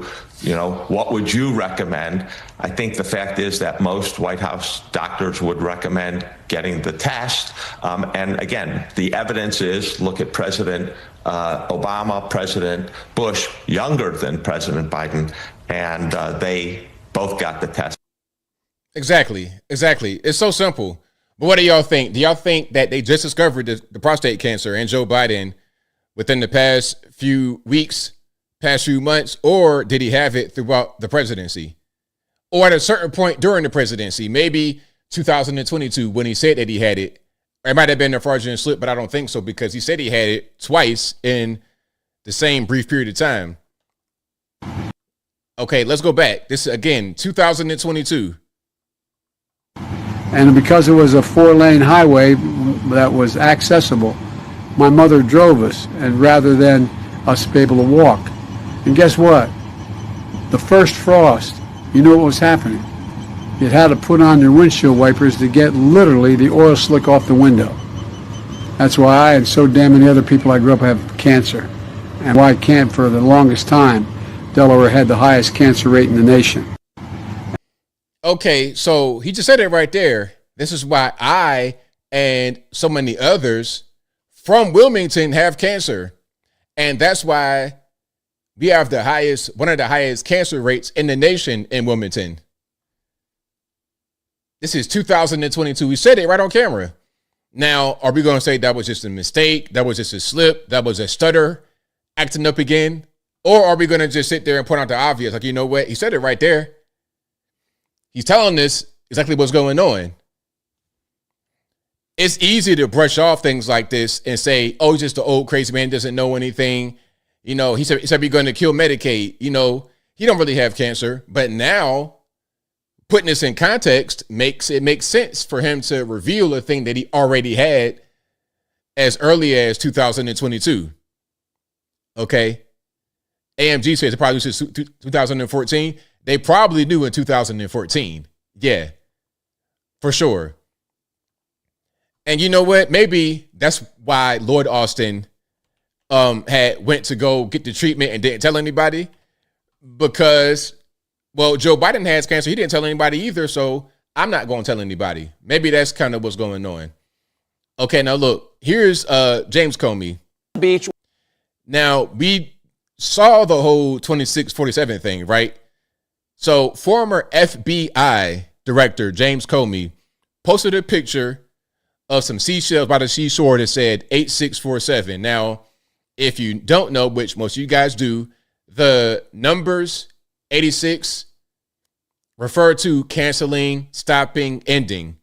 what would you recommend? I think the fact is that most White House doctors would recommend getting the test. And again, the evidence is, look at President Obama, President Bush, younger than President Biden, and they both got the test. Exactly. It's so simple. But what do y'all think? Do y'all think that they just discovered the prostate cancer in Joe Biden within the past few weeks, past few months, or did he have it throughout the presidency? Or at a certain point during the presidency, maybe 2022, when he said that he had it. It might have been a fraudulent slip, but I don't think so, because he said he had it twice in the same brief period of time. Okay, let's go back. This is, again, 2022. And because it was a 4-lane highway that was accessible, my mother drove us, and rather than us be able to walk. And guess what? The first frost, you know what was happening? You had to put on your windshield wipers to get literally the oil slick off the window. That's why I and so damn many other people I grew up have cancer. And why can't, for the longest time, Delaware had the highest cancer rate in the nation. Okay, so he just said it right there. This is why I and so many others from Wilmington have cancer. And that's why we have one of the highest cancer rates in the nation in Wilmington. This is 2022. We said it right on camera. Now, are we going to say that was just a mistake? That was just a slip? That was a stutter acting up again? Or are we going to just sit there and point out the obvious? Like, you know what? He said it right there. He's telling us exactly what's going on. It's easy to brush off things like this and say, oh, he's just an old crazy man, doesn't know anything. He said we're going to kill Medicaid. He don't really have cancer. But now, putting this in context makes sense for him to reveal a thing that he already had as early as 2022. Okay? AMG says it probably was 2014. They probably knew in 2014. Yeah, for sure. And you know what? Maybe that's why Lloyd Austin had went to go get the treatment and didn't tell anybody, because, well, Joe Biden has cancer. He didn't tell anybody either. So I'm not going to tell anybody. Maybe that's kind of what's going on. Okay, now look, here's James Comey. Beach. Now, we saw the whole 2647 thing, right? So former FBI director James Comey posted a picture of some seashells by the seashore that said 8647. Now, if you don't know, which most of you guys do, the numbers 86 refer to canceling, stopping, ending.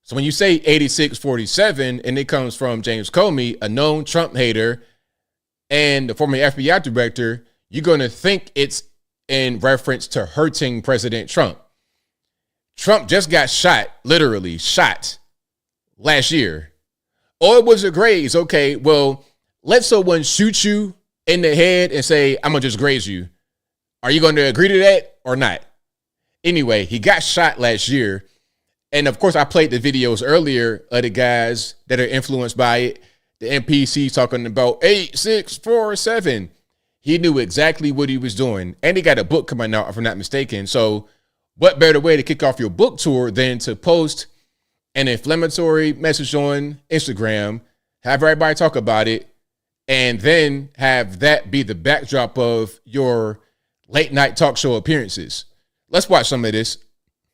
So when you say 8647 and it comes from James Comey, a known Trump hater and the former FBI director, you're going to think it's in reference to hurting President Trump. Trump just got shot, literally shot last year. Oh, it was a graze. Okay, well, let someone shoot you in the head and say, I'm going to just graze you. Are you going to agree to that or not? Anyway, he got shot last year. And of course, I played the videos earlier of the guys that are influenced by it. The NPCs talking about 8647. He knew exactly what he was doing. And he got a book coming out, if I'm not mistaken. So what better way to kick off your book tour than to post an inflammatory message on Instagram, have everybody talk about it, and then have that be the backdrop of your late night talk show appearances. Let's watch some of this.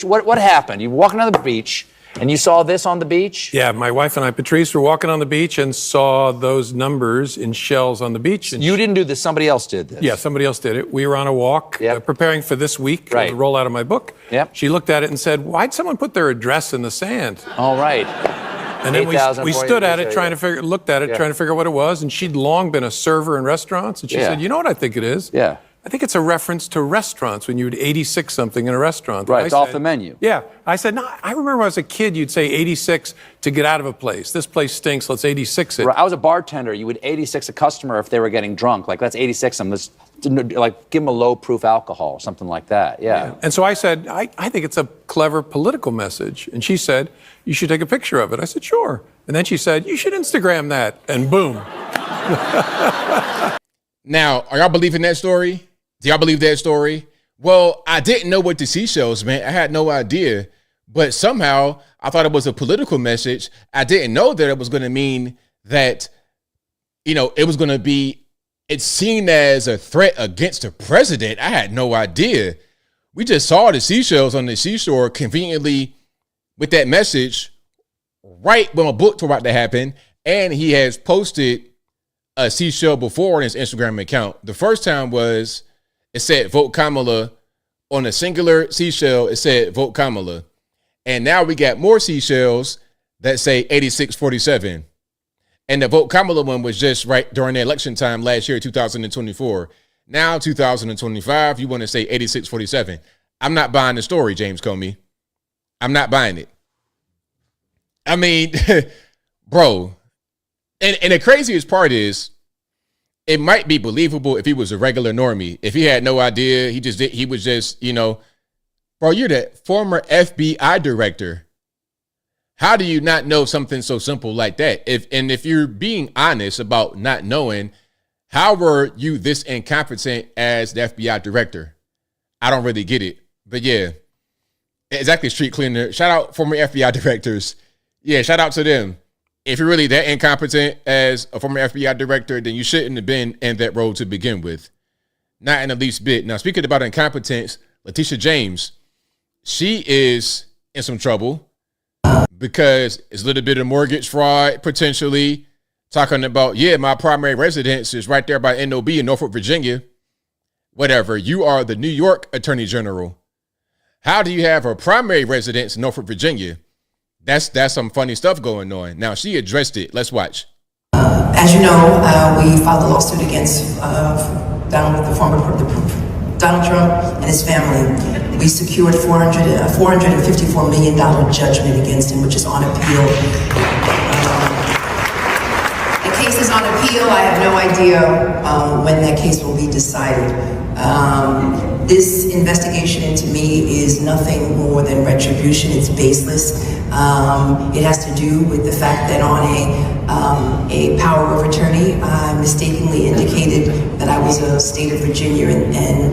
What happened? You were walking on the beach and you saw this on the beach? Yeah, my wife and I, Patrice, were walking on the beach and saw those numbers in shells on the beach. And you didn't do this, somebody else did this. Yeah, somebody else did it. We were on a walk preparing for this week, the rollout of my book. Yep. She looked at it and said, why'd someone put their address in the sand? All right. And then we stood at it, trying to figure out what it was. And she'd long been a server in restaurants. And she said, you know what I think it is? Yeah. I think it's a reference to restaurants when you would 86 something in a restaurant. Right, it's off the menu. Yeah. I said, no, I remember when I was a kid, you'd say 86 to get out of a place. This place stinks, let's 86 it. Right. I was a bartender. You would 86 a customer if they were getting drunk. Like, let's 86 them. Let's, like, give them a low-proof alcohol, something like that. Yeah. And so I said, I think it's a clever political message. And she said, you should take a picture of it. I said, sure. And then she said, you should Instagram that. And boom. Now, are y'all believing that story? Do y'all believe that story? Well, I didn't know what the seashells meant. I had no idea. But somehow, I thought it was a political message. I didn't know that it was going to mean that, it was going to be, it's seen as a threat against the president. I had no idea. We just saw the seashells on the seashore conveniently with that message right when a book tour about to happen. And he has posted a seashell before on his Instagram account. The first time was, it said vote Kamala on a singular seashell. It said vote Kamala. And now we got more seashells that say 8647. And the vote Kamala one was just right during the election time last year, 2024. Now, 2025, you want to say 8647. I'm not buying the story, James Comey. I'm not buying it. I mean, bro. And the craziest part is, it might be believable if he was a regular normie. If he had no idea, he was just, bro, you're the former FBI director. How do you not know something so simple like that? If you're being honest about not knowing, how were you this incompetent as the FBI director? I don't really get it. But yeah, exactly, street cleaner. Shout out former FBI directors. Yeah, shout out to them. If you're really that incompetent as a former FBI director, then you shouldn't have been in that role to begin with. Not in the least bit. Now, speaking about incompetence, Letitia James, she is in some trouble because it's a little bit of mortgage fraud, potentially. Talking about, my primary residence is right there by NOB in Norfolk, Virginia. Whatever. You are the New York Attorney General. How do you have a primary residence in Norfolk, Virginia? That's some funny stuff going on. Now, she addressed it. Let's watch. As you know, we filed a lawsuit against Donald Trump and his family. We secured a $454 million judgment against him, which is on appeal. The case is on appeal. I have no idea when that case will be decided. This investigation into me is nothing more than retribution. It's baseless. It has to do with the fact that on a power of attorney, I mistakenly indicated that I was a state of Virginia,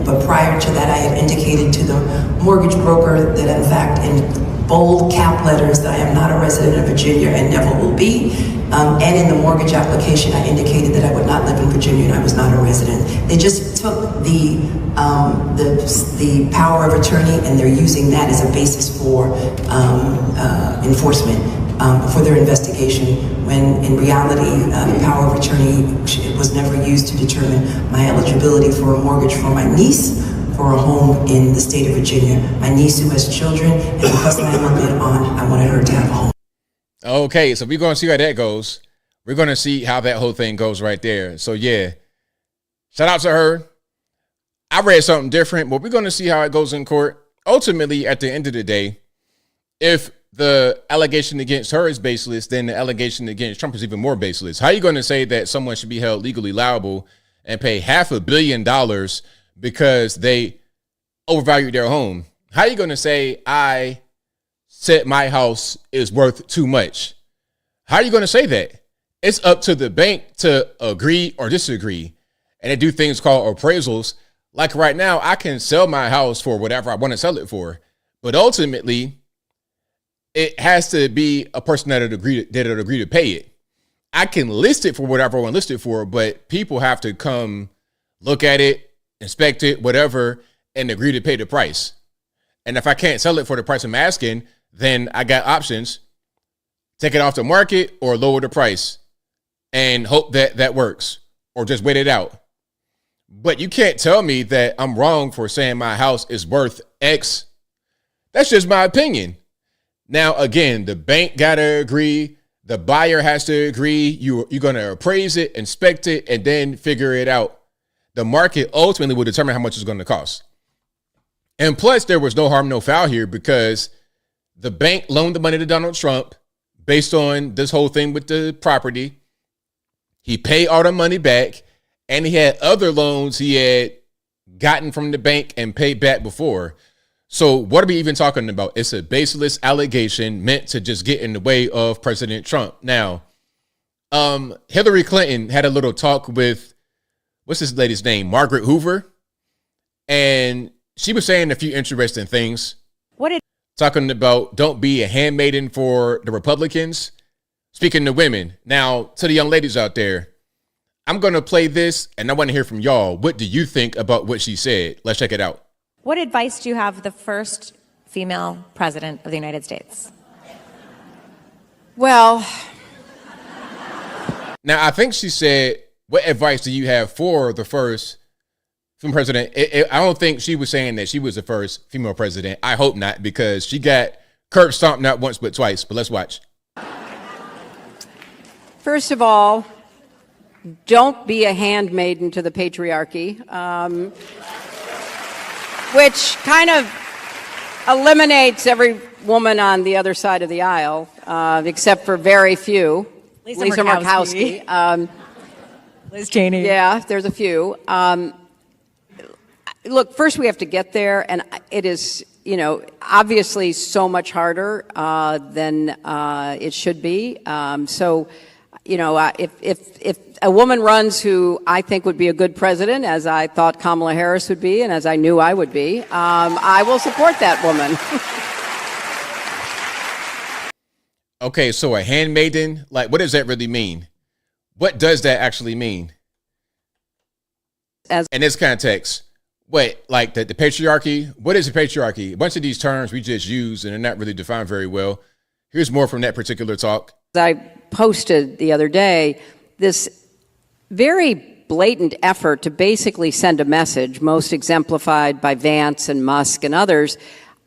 but prior to that, I had indicated to the mortgage broker that in fact bold cap letters that I am not a resident of Virginia and never will be. And in the mortgage application, I indicated that I would not live in Virginia and I was not a resident. They just took the power of attorney and they're using that as a basis for enforcement for their investigation, when in reality, the power of attorney was never used to determine my eligibility for a mortgage for my niece for a home in the state of Virginia. My niece who has children, and because I am a bid on, I wanted her to have a home. Okay, so we're going to see how that goes. We're going to see how that whole thing goes right there. So, yeah, shout out to her. I read something different, but we're going to see how it goes in court. Ultimately, at the end of the day, if the allegation against her is baseless, then the allegation against Trump is even more baseless. How are you going to say that someone should be held legally liable and pay $500 million because they overvalued their home? How are you going to say I said my house is worth too much? How are you going to say that? It's up to the bank to agree or disagree. And they do things called appraisals. Like right now, I can sell my house for whatever I want to sell it for. But ultimately, it has to be a person that would agree to pay it. I can list it for whatever I want to list it for, but people have to come look at it, inspect it, whatever, and agree to pay the price. And if I can't sell it for the price I'm asking, then I got options. Take it off the market or lower the price and hope that that works, or just wait it out. But you can't tell me that I'm wrong for saying my house is worth X. That's just my opinion. Now, again, the bank got to agree. The buyer has to agree. You're going to appraise it, inspect it, and then figure it out. The market ultimately will determine how much it's going to cost. And plus, there was no harm, no foul here, because the bank loaned the money to Donald Trump based on this whole thing with the property. He paid all the money back, and he had other loans he had gotten from the bank and paid back before. So what are we even talking about? It's a baseless allegation meant to just get in the way of President Trump. Now, Hillary Clinton had a little talk with, what's this lady's name? Margaret Hoover. And she was saying a few interesting things. Talking about don't be a handmaiden for the Republicans. Speaking to women. Now, to the young ladies out there, I'm going to play this and I want to hear from y'all. What do you think about what she said? Let's check it out. What advice do you have for the first female president of the United States? Well, now I think she said, what advice do you have for the first female president? I don't think she was saying that she was the first female president. I hope not, because she got curb stomped not once but twice. But let's watch. first of all, don't be a handmaiden to the patriarchy. Which kind of eliminates every woman on the other side of the aisle, except for very few. Lisa Murkowski. Liz Cheney. Yeah, there's a few. Look, first we have to get there, and it is, obviously so much harder than it should be. If a woman runs who I think would be a good president, as I thought Kamala Harris would be, and as I knew I would be, I will support that woman. Okay, so a handmaiden, like, what does that really mean? What does that actually mean? In this context, what, like the patriarchy? What is the patriarchy? A bunch of these terms we just use and they're not really defined very well. Here's more from that particular talk. I posted the other day this very blatant effort to basically send a message, most exemplified by Vance and Musk and others,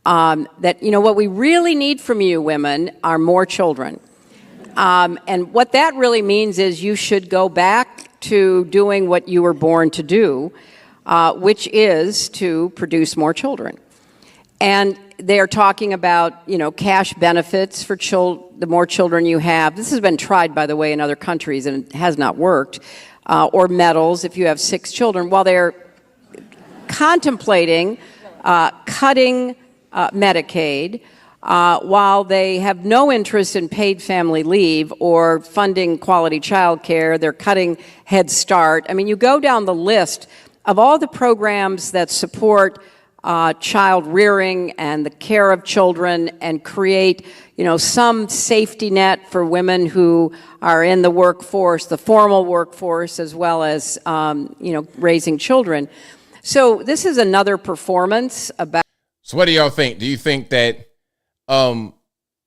that, what we really need from you women are more children. And what that really means is you should go back to doing what you were born to do, which is to produce more children. And they are talking about, cash benefits for the more children you have. This has been tried, by the way, in other countries, and it has not worked. Or medals if you have 6 children. While they're contemplating cutting Medicaid, while they have no interest in paid family leave or funding quality child care, they're cutting Head Start. I mean, you go down the list of all the programs that support child rearing and the care of children and create, some safety net for women who are in the workforce, the formal workforce, as well as, raising children. So this is another performance about. So what do y'all think? Do you think that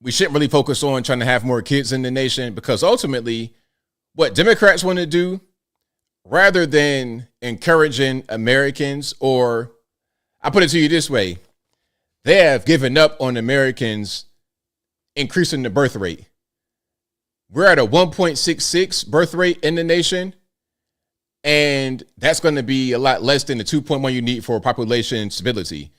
we shouldn't really focus on trying to have more kids in the nation? Because ultimately, what Democrats want to do, rather than encouraging Americans, or I put it to you this way, they have given up on Americans increasing the birth rate. We're at a 1.66 birth rate in the nation, and that's going to be a lot less than the 2.1 you need for population stability.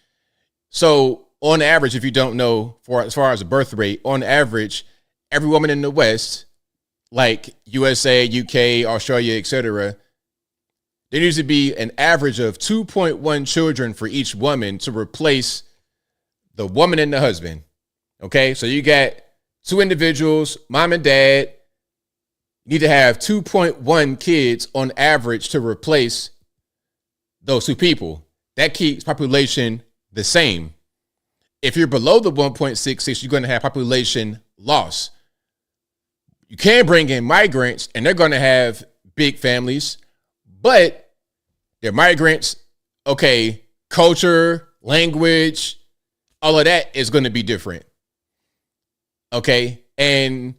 So on average, if you don't know, as far as the birth rate, on average, every woman in the West, like USA, UK, Australia, etc., there needs to be an average of 2.1 children for each woman to replace the woman and the husband. Okay, so you got two individuals, mom and dad, need to have 2.1 kids on average to replace those two people. That keeps population the same. If you're below the 1.66, you're going to have population loss. You can bring in migrants, and they're going to have big families, but they're migrants. Okay, culture, language, all of that is going to be different. Okay, and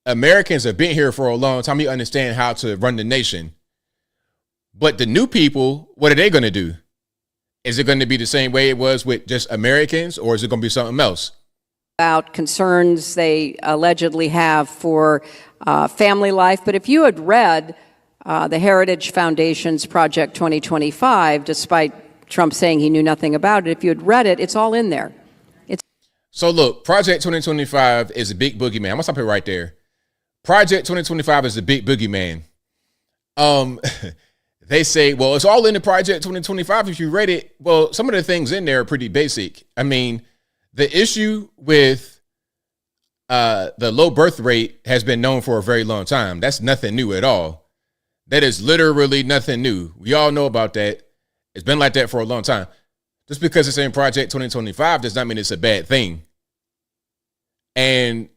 Americans have been here for a long time. You understand how to run the nation. But the new people, what are they going to do? Is it going to be the same way it was with just Americans, or is it going to be something else? About concerns they allegedly have for family life. But if you had read the Heritage Foundation's Project 2025, despite Trump saying he knew nothing about it, if you had read it, it's all in there. So look, Project 2025 is a big boogeyman. I'm going to stop it right there. Project 2025 is a big boogeyman. They say, well, it's all in the Project 2025. If you read it, well, some of the things in there are pretty basic. I mean, the issue with the low birth rate has been known for a very long time. That's nothing new at all. That is literally nothing new. We all know about that. It's been like that for a long time. Just because it's in Project 2025 does not mean it's a bad thing. And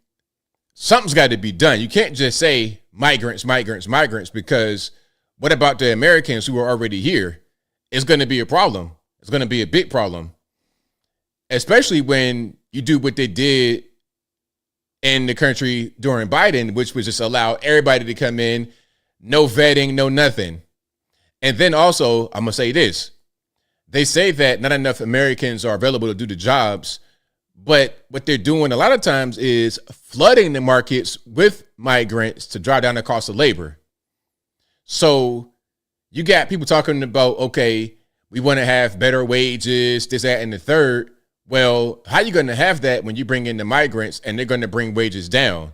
something's got to be done. You can't just say migrants, because what about the Americans who are already here? It's going to be a problem. It's going to be a big problem, especially when you do what they did in the country during Biden, which was just allow everybody to come in, no vetting, no nothing. And then also, I'm going to say this. They say that not enough Americans are available to do the jobs, but what they're doing a lot of times is flooding the markets with migrants to drive down the cost of labor. So you got people talking about, okay, we want to have better wages, this, that, and the third. Well, how are you going to have that when you bring in the migrants and they're going to bring wages down?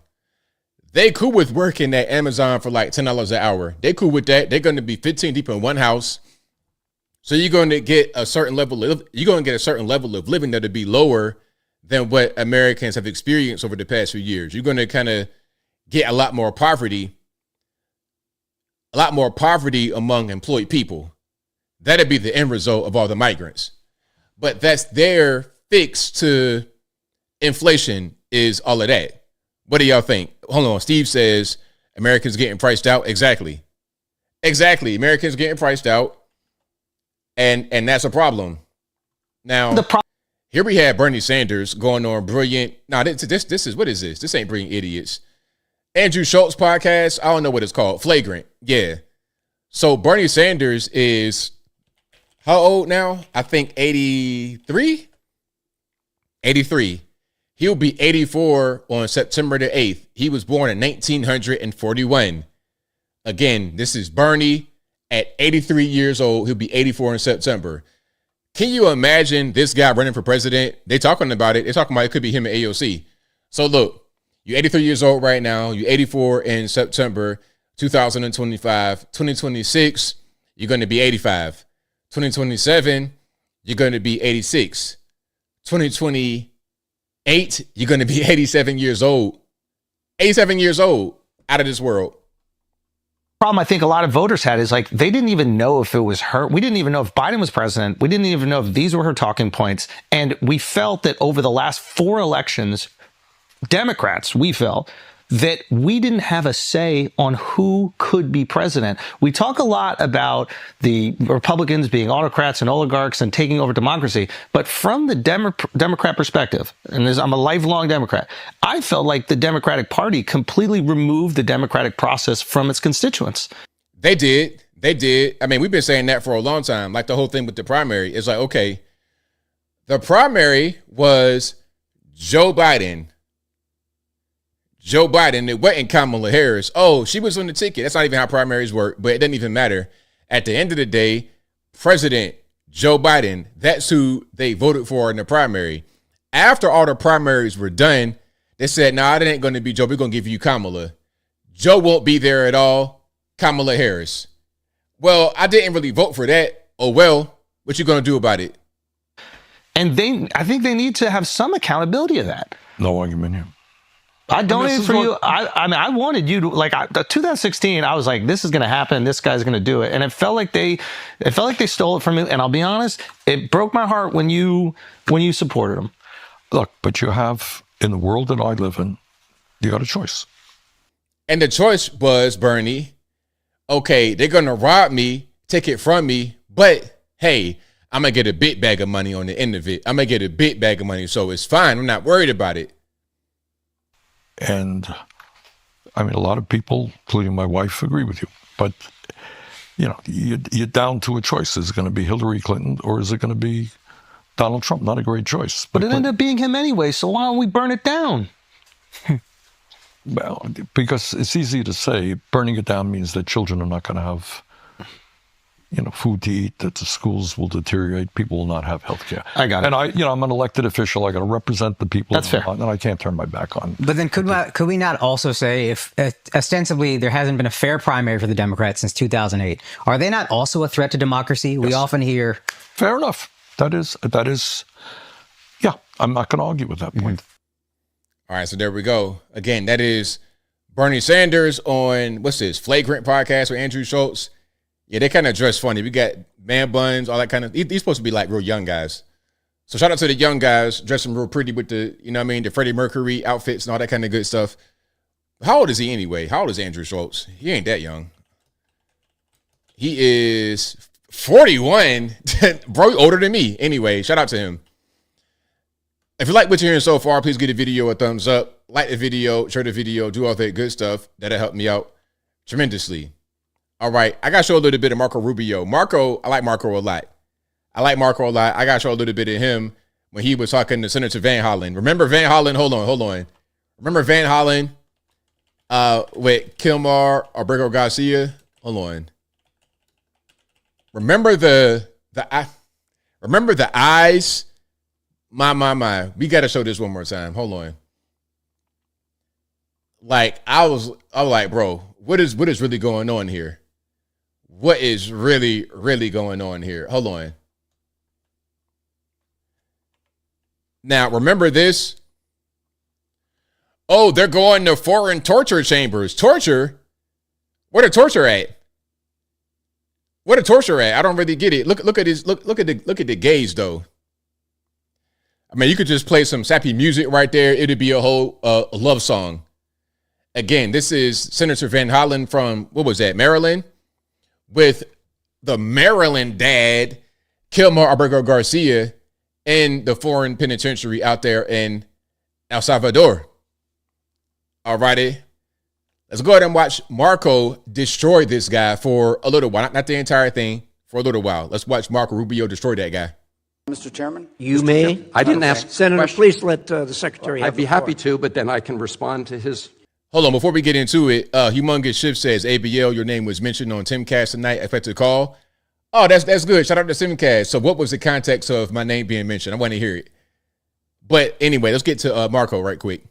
They cool with working at Amazon for like $10 an hour. They cool with that. They're going to be 15 deep in one house. So you're going to get a certain level of living that'll be lower than what Americans have experienced over the past few years. You're going to kind of get a lot more poverty among employed people. That'd be the end result of all the migrants. But that's their fix to inflation, is all of that. What do y'all think? Hold on. Steve says Americans getting priced out. Exactly. Americans getting priced out. And that's a problem. Now, here we have Bernie Sanders going on brilliant. Now, this is, what is this? This ain't Brilliant Idiots. Andrew Schultz podcast. I don't know what it's called. Flagrant. Yeah. So Bernie Sanders is how old now? I think 83. He'll be 84 on September the 8th. He was born in 1941. Again, this is Bernie at 83 years old. He'll be 84 in September. Can you imagine this guy running for president? They're talking about it. They're talking about it could be him at AOC. So look, you're 83 years old right now. You're 84 in September 2025. 2026, you're going to be 85. 2027, you're going to be 86. 2028, you're going to be 87 years old. 87 years old, out of this world. problem I think a lot of voters had is like they didn't even know if it was her. We didn't even know if Biden was president. We didn't even know if these were her talking points. And we felt that over the last 4 elections, Democrats, we felt that we didn't have a say on who could be president. We talk a lot about the Republicans being autocrats and oligarchs and taking over democracy, but from the Democrat perspective, and I'm a lifelong Democrat, I felt like the Democratic Party completely removed the democratic process from its constituents. They did. I mean, we've been saying that for a long time, like the whole thing with the primary. It's like, okay, the primary was Joe Biden. It wasn't Kamala Harris. Oh, she was on the ticket. That's not even how primaries work, but it doesn't even matter. At the end of the day, President Joe Biden, that's who they voted for in the primary. After all the primaries were done, they said, nah, it ain't going to be Joe. We're going to give you Kamala. Joe won't be there at all. Kamala Harris. Well, I didn't really vote for that. Oh, well, what you going to do about it? And I think they need to have some accountability of that. No argument here. I donated for you. I mean, I wanted you to, like, 2016, I was like, this is going to happen. This guy's going to do it. And it felt like they stole it from me. And I'll be honest, it broke my heart when you supported him. Look, but you have, in the world that I live in, you got a choice. And the choice was, Bernie, okay, they're going to rob me, take it from me, but hey, I'm going to get a big bag of money on the end of it. I'm going to get a big bag of money, so it's fine. I'm not worried about it. And I mean, a lot of people, including my wife, agree with you. But, you know, you're down to a choice. Is it going to be Hillary Clinton or is it going to be Donald Trump? Not a great choice. But it ended up being him anyway, so why don't we burn it down? Well, because it's easy to say burning it down means that children are not going to have, you know, food to eat, that the schools will deteriorate, people will not have health care. I got it. And I'm an elected official. I got to represent the people. That's fair. And I can't turn my back on. But then could we not also say if ostensibly there hasn't been a fair primary for the Democrats since 2008, are they not also a threat to democracy? Yes. We often hear. Fair enough. That is, yeah, I'm not going to argue with that point. All right, so there we go. Again, that is Bernie Sanders on, what's this, Flagrant podcast with Andrew Schultz. Yeah, they kind of dress funny. We got man buns, all that kind of, these supposed to be like real young guys. So shout out to the young guys dressing real pretty with the, you know what I mean, the Freddie Mercury outfits and all that kind of good stuff. How old is he anyway? How old is Andrew Schultz? He ain't that young. He is 41. Bro, older than me. Anyway, shout out to him. If you like what you're hearing so far, please give the video a thumbs up. Like the video, share the video, do all that good stuff. That'll help me out tremendously. All right, I got to show a little bit of Marco Rubio. I like Marco a lot. I got to show a little bit of him when he was talking to Senator Van Hollen. Remember Van Hollen? Hold on. Remember Van Hollen with Kilmar Abrego Garcia? Hold on. Remember the eyes? My. We got to show this one more time. Hold on. Like, I was like, bro, what is really going on here? What is really, really going on here? Hold on. Now, remember this? Oh, they're going to foreign torture chambers. Torture? Where the torture at? Where the torture at? I don't really get it. Look at this. Look at the gaze though. I mean, you could just play some sappy music right there. It'd be a whole love song. Again, this is Senator Van Hollen from, what was that, Maryland? With the Maryland dad, Kilmar Abrego Garcia, in the foreign penitentiary out there in El Salvador. All righty. Let's go ahead and watch Marco destroy this guy for a little while. Not the entire thing, for a little while. Let's watch Marco Rubio destroy that guy. Mr. Chairman? You may. I didn't ask. Senator, please let the Secretary have I'd be happy to, but then I can respond to his. Hold on, before we get into it, Humongous Shift says, ABL, your name was mentioned on Timcast tonight. I expect a call. Oh, that's good. Shout out to Timcast. So what was the context of my name being mentioned? I want to hear it. But anyway, let's get to Marco right quick.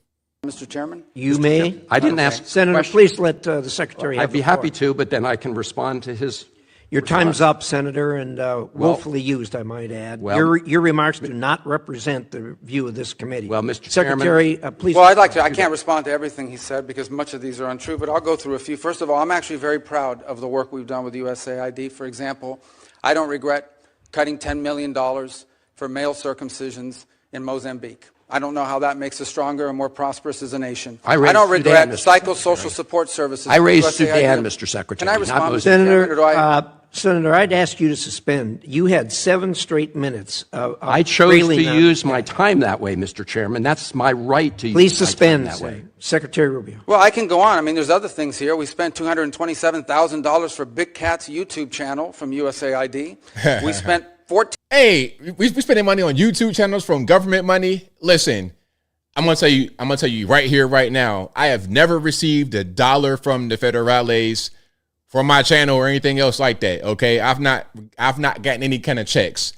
Mr. Chairman? You may. I didn't ask. Senator, please let the Secretary have I'd be happy to, but then I can respond to his. Your time's up, Senator, and willfully used, I might add. Your remarks do not represent the view of this committee. Well, Mr. Secretary, Chairman, please. Well, I'd like to. I can't respond to everything he said because much of these are untrue, but I'll go through a few. First of all, I'm actually very proud of the work we've done with USAID. For example, I don't regret cutting $10 million for male circumcisions in Mozambique. I don't know how that makes us stronger and more prosperous as a nation. I don't regret psychosocial support services. I raised Sudan, Mr. Secretary. Can I respond, Senator, I'd ask you to suspend. You had 7 straight minutes of I chose to railing on- use my time that way, Mr. Chairman. That's my right to Please use my suspend time that way. Secretary Rubio. Well, I can go on. I mean, there's other things here. We spent $227,000 for Big Cat's YouTube channel from USAID. We spent 14. Hey, we spending money on YouTube channels from government money. Listen, I'm gonna tell you right here, right now. I have never received $1 from the federales for my channel or anything else like that. Okay, I've not gotten any kind of checks.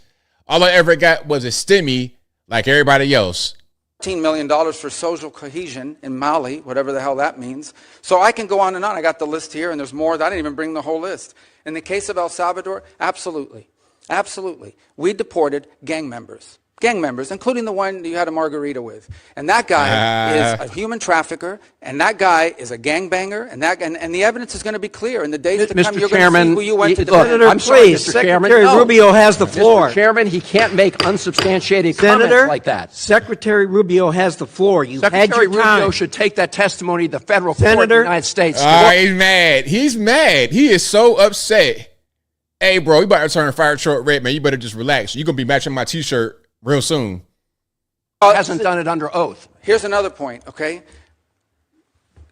All I ever got was a stimmy, like everybody else. $14 million for social cohesion in Mali, whatever the hell that means. So I can go on and on. I got the list here, and there's more. I didn't even bring the whole list. In the case of El Salvador, absolutely. Absolutely. We deported gang members, including the one you had a margarita with. And that guy is a human trafficker, and that guy is a gangbanger, and the evidence is going to be clear. In the days to come, you're going to see who you went to defend. Senator, I'm sorry, please, Mr. Chairman. Secretary Rubio has the floor. Mr. Chairman, he can't make unsubstantiated Senator, comments like that. Secretary Rubio has the floor. You've had Secretary your time. Rubio should take that testimony to the federal court of the United States. He's mad. He's mad. He is so upset. Hey, bro, you about to turn fire truck red, man. You better just relax. You're going to be matching my T-shirt real soon. Hasn't done it under oath. Here's another point, okay?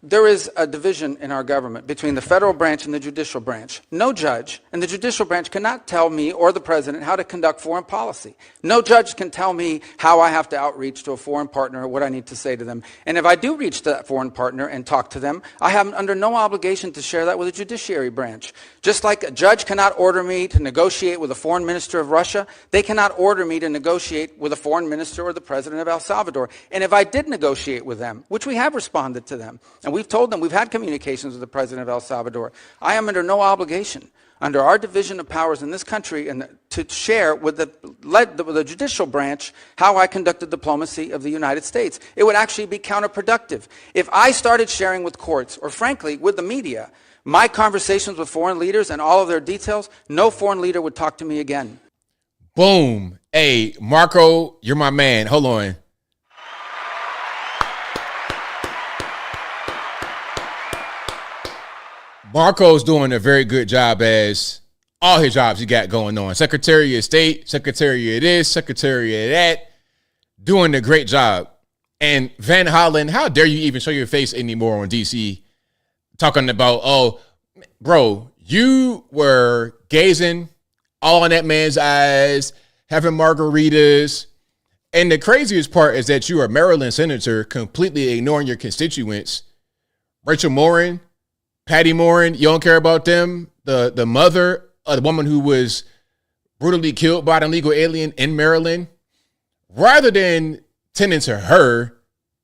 There is a division in our government between the federal branch and the judicial branch. No judge in the judicial branch cannot tell me or the president how to conduct foreign policy. No judge can tell me how I have to outreach to a foreign partner or what I need to say to them. And if I do reach to that foreign partner and talk to them, I have under no obligation to share that with the judiciary branch. Just like a judge cannot order me to negotiate with a foreign minister of Russia, they cannot order me to negotiate with a foreign minister or the president of El Salvador. And if I did negotiate with them, which we have responded to them, and we've told them, we've had communications with the president of El Salvador, I am under no obligation, under our division of powers in this country, and to share with the judicial branch how I conducted diplomacy of the United States. It would actually be counterproductive. If I started sharing with courts, or frankly, with the media, my conversations with foreign leaders and all of their details, no foreign leader would talk to me again. Boom. Hey, Marco, you're my man. Hold on. Marco's doing a very good job as all his jobs he got going on. Secretary of State, Secretary of this, Secretary of that, doing a great job. And Van Hollen, how dare you even show your face anymore on DC, talking about, oh, bro, you were gazing all in that man's eyes, having margaritas. And the craziest part is that you are a Maryland senator completely ignoring your constituents. Rachel Morin, Patty Morin, you don't care about them. The mother of the woman who was brutally killed by an illegal alien in Maryland. Rather than tending to her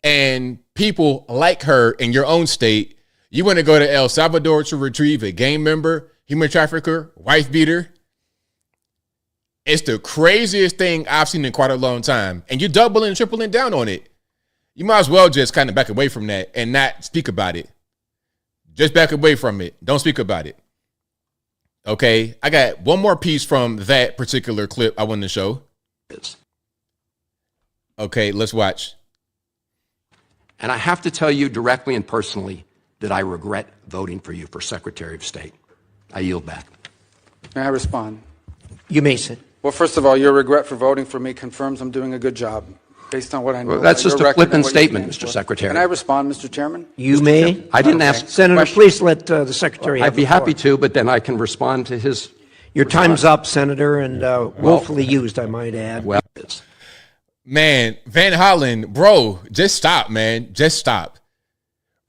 and people like her in your own state, you want to go to El Salvador to retrieve a gang member, human trafficker, wife beater. It's the craziest thing I've seen in quite a long time. And you're doubling and tripling down on it. You might as well just kind of back away from that and not speak about it. Just back away from it. Don't speak about it. Okay, I got one more piece from that particular clip I wanted to show. Okay, let's watch. And I have to tell you directly and personally that I regret voting for you for Secretary of State. I yield back. May I respond? You may sit. Well, first of all, your regret for voting for me confirms I'm doing a good job based on what I know. Well, that's about just your a record flippant and what you statement, stand Mr. for. Secretary. Can I respond, Mr. Chairman? You Mr. may. Chairman? I didn't ask. Senator, question. please let the Secretary have I'd be the floor. happy to, but then I can respond to his. Your time's up, Senator, and willfully used, I might add. Well, Man, Van Hollen, bro, just stop, man. Just stop.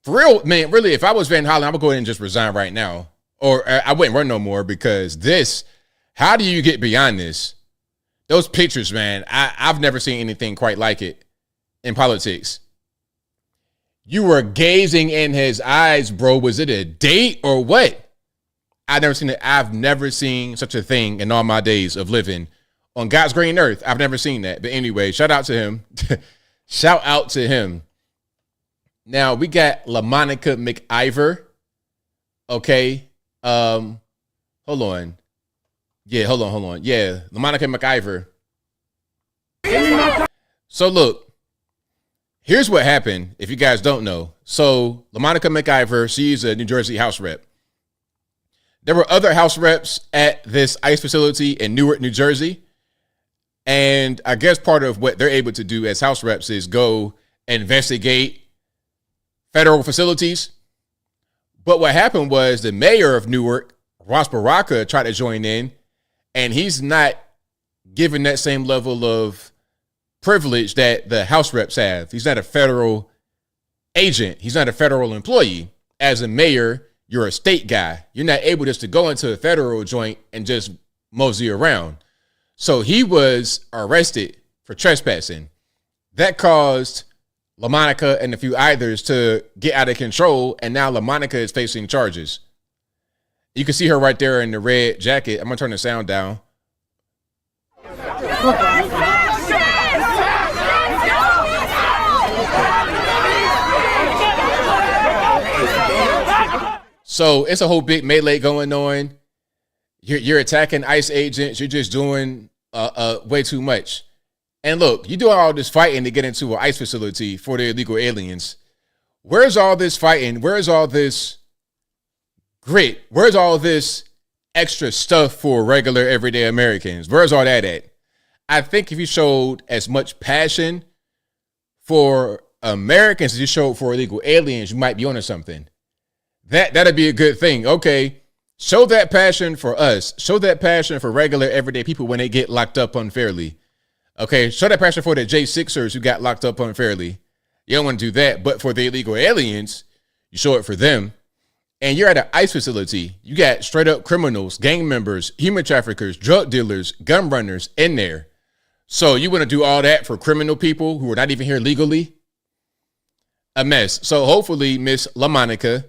For real, man, really, if I was Van Hollen, I would go ahead and just resign right now. Or I wouldn't run no more because this, how do you get beyond this? Those pictures, man, I've never seen anything quite like it in politics. You were gazing in his eyes, bro. Was it a date or what? I've never seen it. I've never seen such a thing in all my days of living on God's green earth. I've never seen that. But anyway, shout out to him. Shout out to him. Now we got LaMonica McIver. Okay. Hold on. Yeah, hold on. Yeah, LaMonica McIver. So look, here's what happened, if you guys don't know. So LaMonica McIver, she's a New Jersey House rep. There were other House reps at this ICE facility in Newark, New Jersey. And I guess part of what they're able to do as House reps is go investigate federal facilities. But what happened was the mayor of Newark, Ross Baraka, tried to join in, and he's not given that same level of privilege that the House reps have. He's not a federal agent. He's not a federal employee. As a mayor, you're a state guy. You're not able just to go into a federal joint and just mosey around. So he was arrested for trespassing. That caused LaMonica and a few others to get out of control, and now LaMonica is facing charges. You can see her right there in the red jacket. I'm going to turn the sound down. So it's a whole big melee going on. You're attacking ICE agents. You're just doing way too much. And look, you do all this fighting to get into an ICE facility for the illegal aliens. Where's all this fighting? Where's all this grit? Where's all this extra stuff for regular everyday Americans? Where's all that at? I think if you showed as much passion for Americans as you showed for illegal aliens, you might be onto something. That'd be a good thing. Okay, show that passion for us. Show that passion for regular everyday people when they get locked up unfairly. Okay, show that passion for the J6ers who got locked up unfairly. You don't want to do that, but for the illegal aliens, you show it for them. And you're at an ICE facility. You got straight up criminals, gang members, human traffickers, drug dealers, gun runners in there. So you want to do all that for criminal people who are not even here legally? A mess. So hopefully Miss LaMonica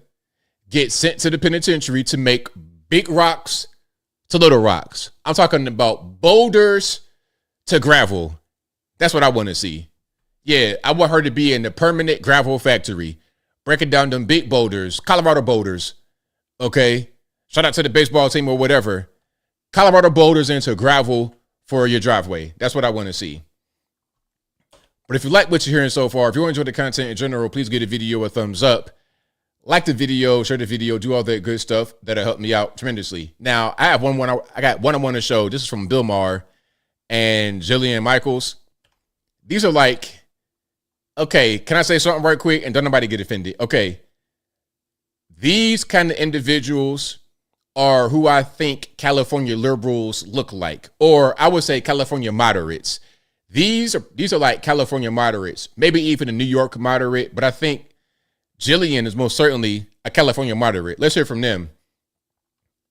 gets sent to the penitentiary to make big rocks to little rocks. I'm talking about boulders to gravel. That's what I want to see. Yeah, I want her to be in the permanent gravel factory, breaking down them big boulders, Colorado boulders. Okay. Shout out to the baseball team or whatever. Colorado boulders into gravel for your driveway. That's what I want to see. But if you like what you're hearing so far, if you enjoy the content in general, please give the video a thumbs up. Like the video, share the video, do all that good stuff. That'll help me out tremendously. Now, I got one I want to show. This is from Bill Maher and Jillian Michaels. These are like, okay, can I say something right quick and don't nobody get offended? Okay. These kind of individuals are who I think California liberals look like, or I would say California moderates. These are like California moderates, maybe even a New York moderate, but I think Jillian is most certainly a California moderate. Let's hear from them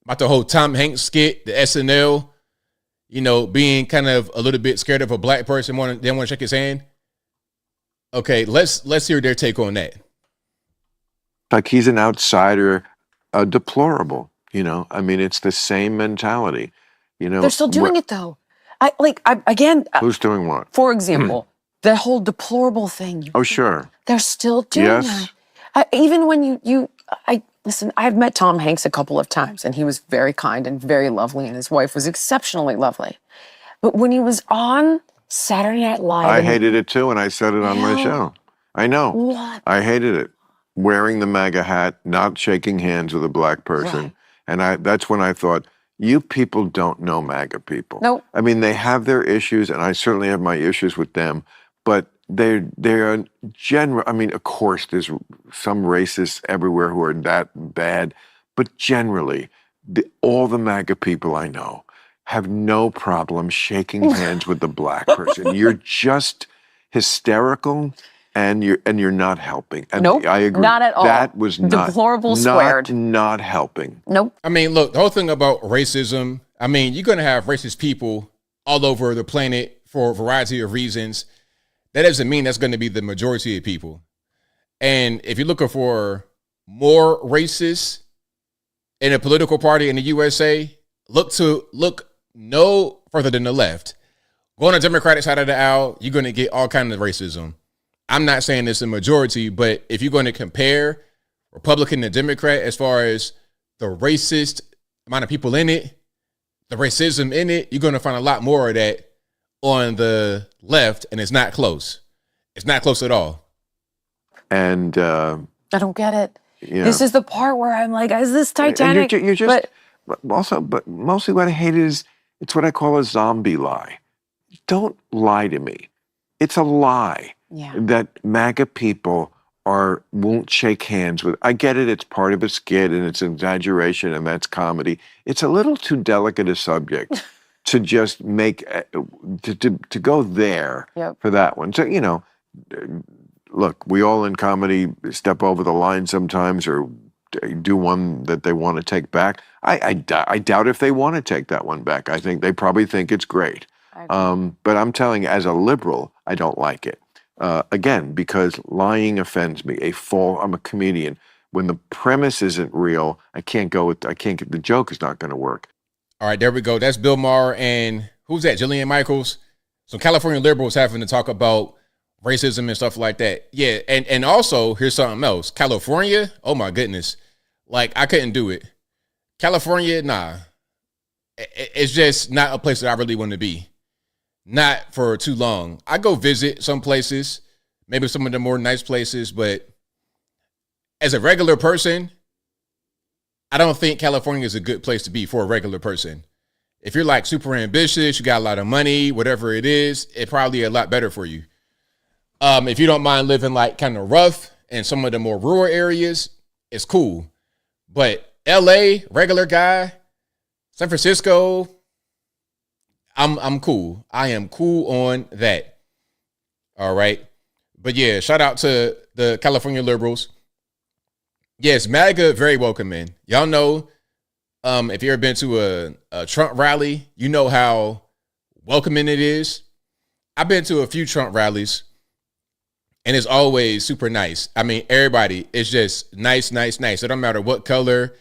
about the whole Tom Hanks skit, the SNL, being kind of a little bit scared of a black person, they want to shake his hand. Okay, let's hear their take on that. Like he's an outsider, deplorable. I mean, it's the same mentality. They're still doing it though. Who's doing what? For example, the whole deplorable thing. Oh, sure. They're still doing that. Even when listen, I've met Tom Hanks a couple of times and he was very kind and very lovely and his wife was exceptionally lovely. But when he was on Saturday Night Live. I hated it too, and I said it on my show. I know. What? I hated it. Wearing the MAGA hat, not shaking hands with a black person. Right. And that's when I thought, you people don't know MAGA people. Nope. I mean, they have their issues, and I certainly have my issues with them, but they're general. I mean, of course, there's some racists everywhere who are that bad, but generally, all the MAGA people I know have no problem shaking hands with the black person. You're just hysterical, and you're not helping. And nope, I agree. Not at all. That was deplorable squared. Not helping. Nope. I mean, look, the whole thing about racism. I mean, you're gonna have racist people all over the planet for a variety of reasons. That doesn't mean that's going to be the majority of people. And if you're looking for more racists in a political party in the USA, look no further than the left. Go on the Democratic side of the aisle, you're going to get all kinds of racism. I'm not saying it's a majority, but if you're going to compare Republican and Democrat as far as the racist amount of people in it, the racism in it, you're going to find a lot more of that on the left, and it's not close. It's not close at all. And I don't get it. Yeah. This is the part where I'm like, is this Titanic? You're just, but mostly what I hate is, it's what I call a zombie lie. Don't lie to me. It's a lie that MAGA people won't shake hands with. I get it. It's part of a skit and it's an exaggeration and that's comedy. It's a little too delicate a subject to just make, to go there for that one. So, you know, look, we all in comedy step over the line sometimes or do one that they want to take back. I doubt if they want to take that one back. I think they probably think it's great. But I'm telling you, as a liberal, I don't like it. Again, because lying offends me. I'm a comedian. When the premise isn't real, the joke is not going to work. All right, there we go. That's Bill Maher and who's that? Jillian Michaels. So California liberals having to talk about racism and stuff like that. Yeah, and also here's something else. California, oh my goodness. Like, I couldn't do it. California, nah. It's just not a place that I really want to be. Not for too long. I go visit some places, maybe some of the more nice places, but as a regular person, I don't think California is a good place to be for a regular person. If you're like super ambitious, you got a lot of money, whatever it is, it probably a lot better for you. If you don't mind living like kind of rough in some of the more rural areas, it's cool. But LA, regular guy, San Francisco, I'm cool. I am cool on that. All right. But yeah, shout out to the California liberals. Yes, MAGA, very welcoming. Y'all know, if you ever been to a Trump rally, you know how welcoming it is. I've been to a few Trump rallies, and it's always super nice. I mean, everybody is just nice, nice, nice. It don't matter what color,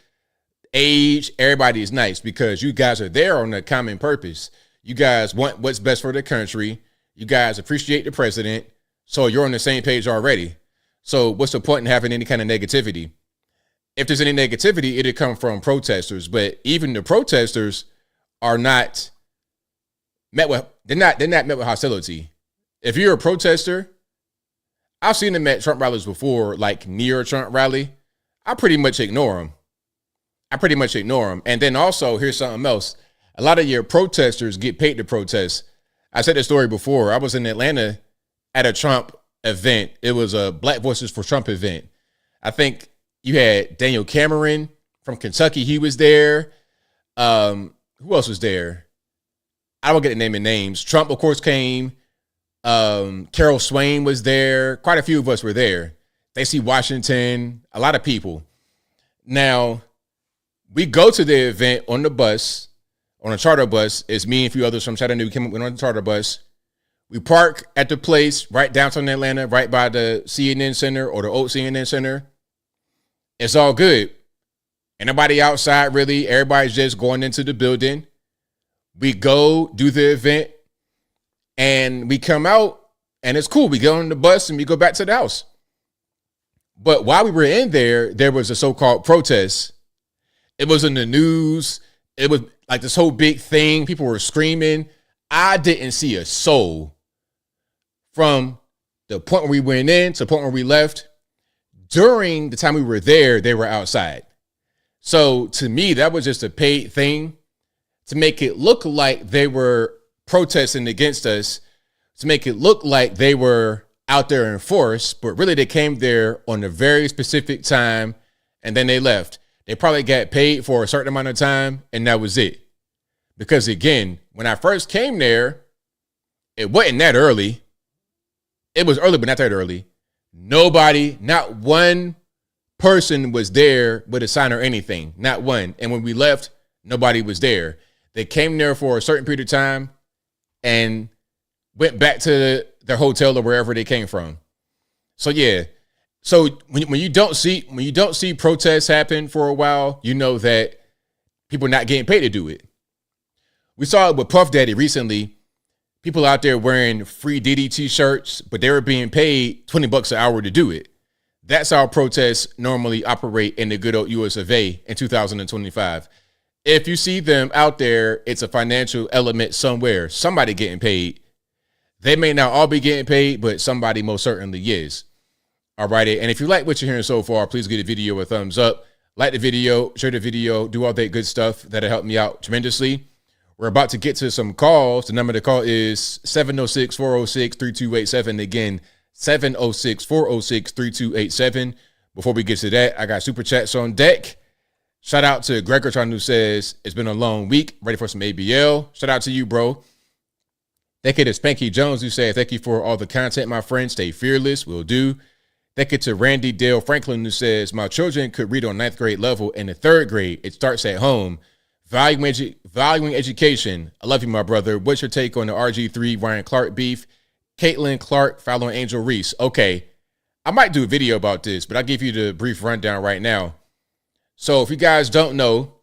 age, everybody is nice because you guys are there on a common purpose. You guys want what's best for the country. You guys appreciate the president. So you're on the same page already. So what's the point in having any kind of negativity? If there's any negativity, it'd come from protesters. But even the protesters are not met with, they're not met with hostility. If you're a protester, I've seen them at Trump rallies before, like near a Trump rally. I pretty much ignore them. And then also, here's something else. A lot of your protesters get paid to protest. I said this story before. I was in Atlanta at a Trump event. It was a Black Voices for Trump event. I think you had Daniel Cameron from Kentucky. He was there. Who else was there? I don't get the name and names. Trump, of course, came. Carol Swain was there. Quite a few of us were there. Stacey Washington, a lot of people. Now, we go to the event on the bus, on a charter bus. It's me and a few others from Chattanooga came up on the charter bus. We park at the place right downtown Atlanta, right by the CNN Center or the old CNN Center. It's all good. Ain't nobody outside really. Everybody's just going into the building. We go do the event and we come out and it's cool. We go on the bus and we go back to the house. But while we were in there, there was a so-called protest. It was in the news. It was like this whole big thing. People were screaming. I didn't see a soul from the point where we went in to the point where we left. During the time we were there, they were outside. So to me, that was just a paid thing to make it look like they were protesting against us, to make it look like they were out there in force, but really they came there on a very specific time and then they left. They probably got paid for a certain amount of time and that was it. Because again, when I first came there, it wasn't that early. It was early, but not that early. Nobody, not one person was there with a sign or anything. Not one. And when we left, nobody was there. They came there for a certain period of time and went back to their hotel or wherever they came from. So yeah, So when you don't see protests happen for a while, you know that people are not getting paid to do it. We saw it with Puff Daddy recently. People out there wearing free Diddy t-shirts, but they were being paid $20 an hour to do it. That's how protests normally operate in the good old US of A in 2025. If you see them out there, it's a financial element somewhere. Somebody getting paid. They may not all be getting paid, but somebody most certainly is. All righty. And if you like what you're hearing so far, please give the video a thumbs up. Like the video, share the video, do all that good stuff. That'll help me out tremendously. We're about to get to some calls. The number to call is 706-406-3287. Again, 706-406-3287. Before we get to that, I got super chats on deck. Shout out to Gregortron who says, it's been a long week. Ready for some ABL. Shout out to you, bro. Thank you to Spanky Jones who said, thank you for all the content, my friend. Stay fearless. Will do. Thank you to Randy Dale Franklin who says, my children could read on 9th grade level in the 3rd grade. It starts at home. Valuing education. I love you, my brother. What's your take on the RG3 Ryan Clark beef? Caitlin Clark following Angel Reese. Okay, I might do a video about this, but I'll give you the brief rundown right now. So if you guys don't know,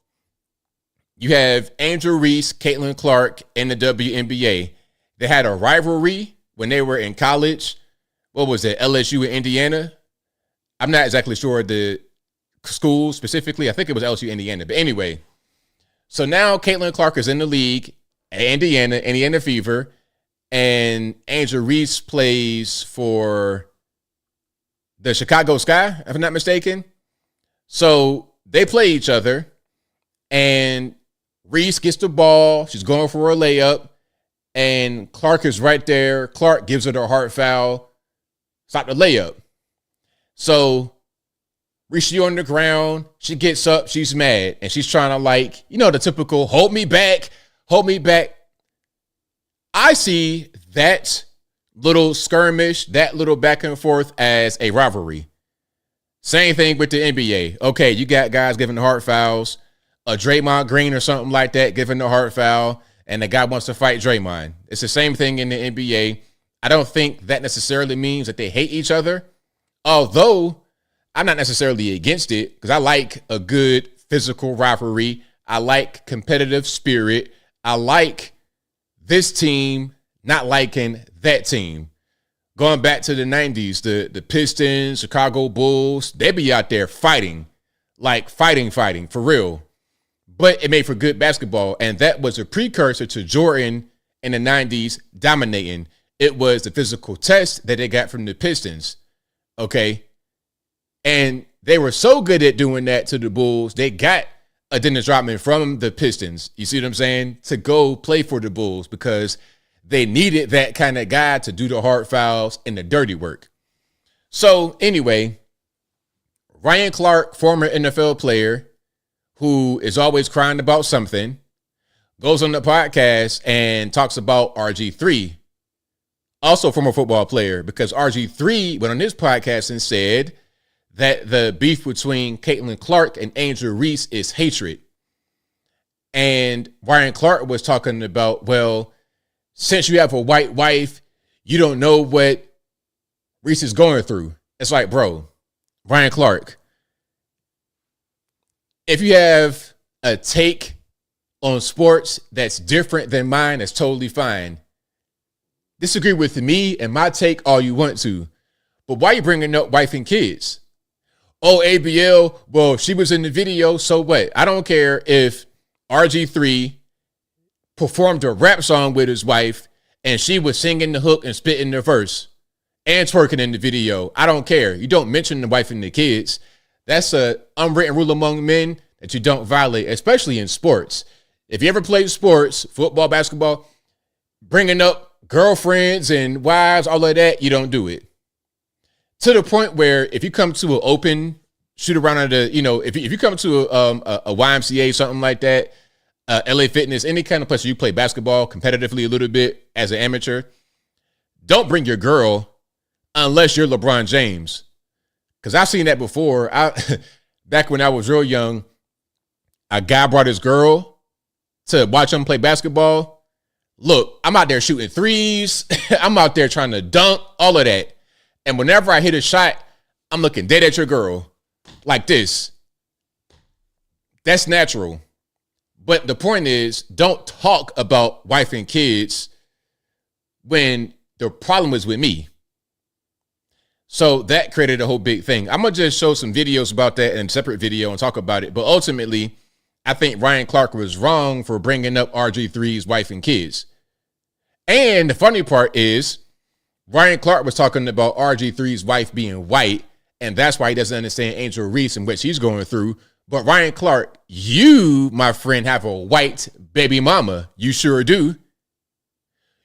you have Angel Reese, Caitlin Clark in the WNBA. They had a rivalry when they were in college. What was it, LSU in Indiana? I'm not exactly sure the school specifically. I think it was LSU Indiana. But anyway, so now Caitlin Clark is in the league at Indiana Fever, and Angel Reese plays for the Chicago Sky, if I'm not mistaken. So they play each other, and Reese gets the ball. She's going for a layup, and Clark is right there. Clark gives her the hard foul. Stop the layup. So Reese, you on the ground. She gets up. She's mad. And she's trying to, like, you know, the typical hold me back. Hold me back. I see that little skirmish, that little back and forth as a rivalry. Same thing with the NBA. Okay, you got guys giving the hard fouls. A Draymond Green or something like that giving the hard foul. And the guy wants to fight Draymond. It's the same thing in the NBA. I don't think that necessarily means that they hate each other. Although I'm not necessarily against it because I like a good physical rivalry. I like competitive spirit. I like this team not liking that team. Going back to the 90s, the Pistons, Chicago Bulls, they be out there fighting, like fighting for real. But it made for good basketball. And that was a precursor to Jordan in the 90s dominating. It was the physical test that they got from the Pistons. Okay. And they were so good at doing that to the Bulls, they got a Dennis Rodman from the Pistons. You see what I'm saying? To go play for the Bulls because they needed that kind of guy to do the hard fouls and the dirty work. So anyway, Ryan Clark, former NFL player who is always crying about something, goes on the podcast and talks about RG3. Also former football player, because RG3 went on this podcast and said that the beef between Caitlin Clark and Angel Reese is hatred. And Ryan Clark was talking about, well, since you have a white wife, you don't know what Reese is going through. It's like, bro, Ryan Clark, if you have a take on sports that's different than mine, that's totally fine. Disagree with me and my take all you want to. But why are you bringing up wife and kids? Oh, ABL, well, she was in the video, so what? I don't care if RG3 performed a rap song with his wife and she was singing the hook and spitting the verse and twerking in the video. I don't care. You don't mention the wife and the kids. That's an unwritten rule among men that you don't violate, especially in sports. If you ever played sports, football, basketball, bringing up girlfriends and wives, all of that, you don't do it. To the point where if you come to an open shoot around at a, you know, if you come to a YMCA, something like that, LA Fitness, any kind of place where you play basketball competitively a little bit as an amateur, don't bring your girl unless you're LeBron James. Because I've seen that before. Back when I was real young, a guy brought his girl to watch him play basketball. Look, I'm out there shooting threes. I'm out there trying to dunk, all of that. And whenever I hit a shot, I'm looking dead at your girl like this. That's natural. But the point is, don't talk about wife and kids when the problem is with me. So that created a whole big thing. I'm going to just show some videos about that in a separate video and talk about it. But ultimately, I think Ryan Clark was wrong for bringing up RG3's wife and kids. And the funny part is, Ryan Clark was talking about RG3's wife being white, and that's why he doesn't understand Angel Reese and what she's going through. But Ryan Clark, you, my friend, have a white baby mama. You sure do.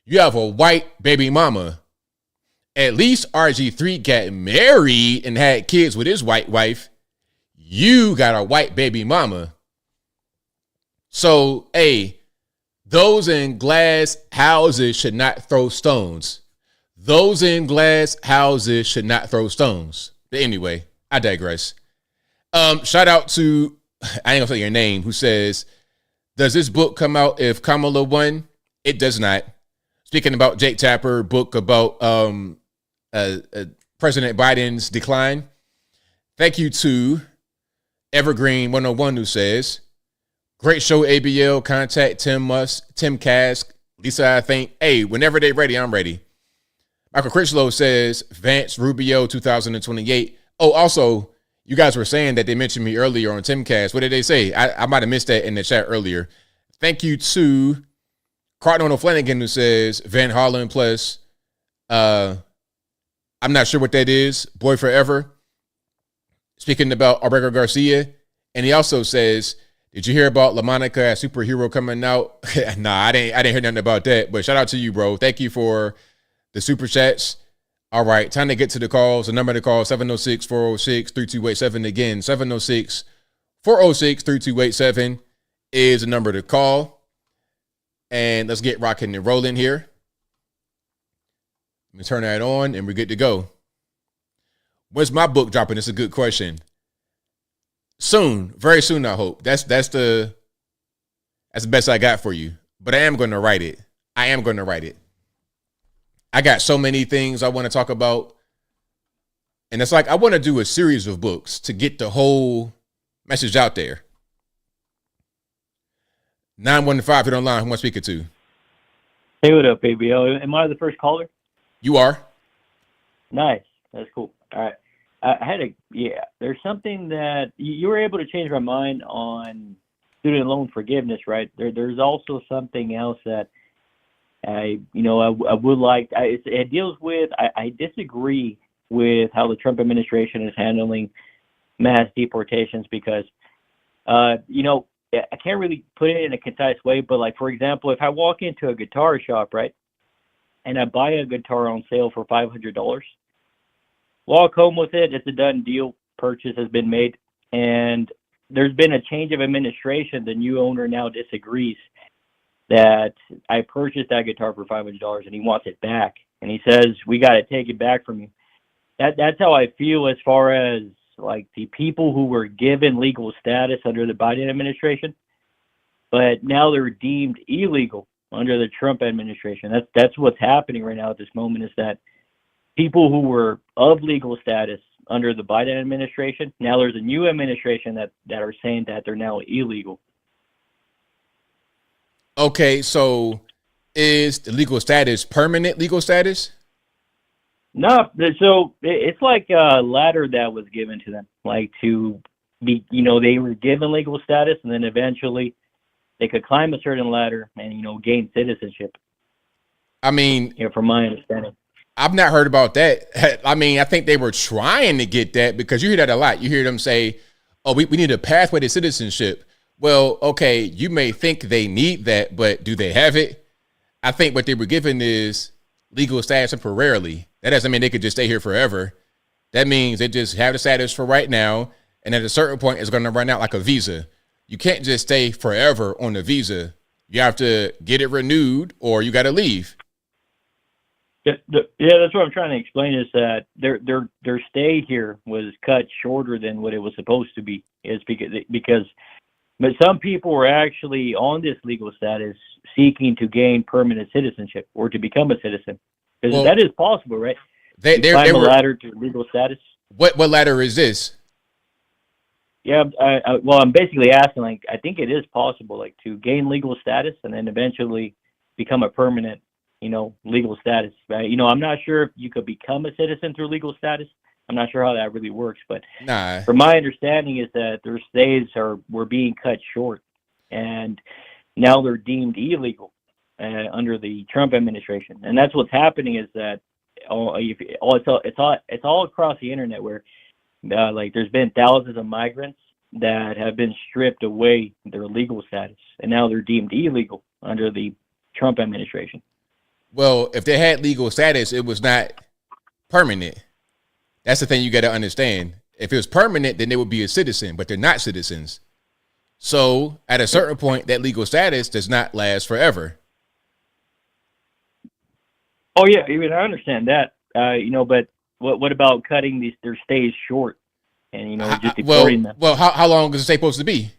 You have a white baby mama. At least RG3 got married and had kids with his white wife. You got a white baby mama. So, hey, those in glass houses should not throw stones. Those in glass houses should not throw stones. But anyway, I digress. Shout out to, I ain't gonna say your name, who says, does this book come out if Kamala won? It does not. Speaking about Jake Tapper, book about President Biden's decline. Thank you to Evergreen 101 who says, great show, ABL. Contact Tim Musk, Tim Kask, Lisa, I think. Hey, whenever they're ready, I'm ready. Michael Critchlow says, Vance Rubio 2028. Oh, also, you guys were saying that they mentioned me earlier on Timcast. What did they say? I might have missed that in the chat earlier. Thank you to Cardinal Flanagan who says, Van Hollen plus, I'm not sure what that is, Boy Forever. Speaking about Aurelio Garcia. And he also says, did you hear about LaMonica, a superhero coming out? Nah, I didn't hear nothing about that. But shout out to you, bro. Thank you for the super chats. All right, time to get to the calls. The number to call, 706-406-3287. Again, 706-406-3287 is the number to call. And let's get rocking and rolling here. Let me turn that on and we're good to go. When's my book dropping? It's a good question. Soon, very soon, I hope. That's the best I got for you. But I am going to write it. I got so many things I want to talk about. And it's like, I want to do a series of books to get the whole message out there. 915, hit online. Who am I speaking to? Hey, what up, ABL? Am I the first caller? You are. Nice. That's cool. All right. There's something that you were able to change my mind on student loan forgiveness, right? There's also something else that I would like. It deals with. I disagree with how the Trump administration is handling mass deportations because, I can't really put it in a concise way. But like, for example, if I walk into a guitar shop, right, and I buy a guitar on sale for $500, walk home with it. It's a done deal. Purchase has been made, and there's been a change of administration. The new owner now disagrees that I purchased that guitar for $500 and he wants it back. And he says, we got to take it back from you. That's how I feel as far as like the people who were given legal status under the Biden administration, but now they're deemed illegal under the Trump administration. That's what's happening right now at this moment, is that people who were of legal status under the Biden administration, now there's a new administration that are saying that they're now illegal. Okay, so is the legal status permanent legal status? No, so it's like a ladder that was given to them, like to be, they were given legal status and then eventually they could climb a certain ladder and, gain citizenship. I mean, from my understanding. I've not heard about that. I mean, I think they were trying to get that because you hear that a lot. You hear them say, oh, we need a pathway to citizenship. Well, okay, you may think they need that, but do they have it? I think what they were given is legal status temporarily. That doesn't mean they could just stay here forever. That means they just have the status for right now, and at a certain point, it's going to run out like a visa. You can't just stay forever on the visa. You have to get it renewed, or you got to leave. Yeah, that's what I'm trying to explain, is that their stay here was cut shorter than what it was supposed to be. Is because but some people were actually on this legal status seeking to gain permanent citizenship or to become a citizen. Because that is possible, right? They climb were, a ladder to legal status. What ladder is this? Yeah, well, I'm basically asking, like, I think it is possible, like, to gain legal status and then eventually become a permanent, legal status. Right? I'm not sure if you could become a citizen through legal status. I'm not sure how that really works, but from my understanding is that their stays were being cut short, and now they're deemed illegal under the Trump administration. And that's what's happening is that it's all across the internet where like there's been thousands of migrants that have been stripped away their legal status, and now they're deemed illegal under the Trump administration. Well, if they had legal status, it was not permanent. That's the thing you got to understand. If it was permanent, then they would be a citizen, but they're not citizens. So at a certain point, that legal status does not last forever. Oh yeah, I mean I understand that, but what about cutting their stays short and just deporting them? Well, how long is the stay supposed to be?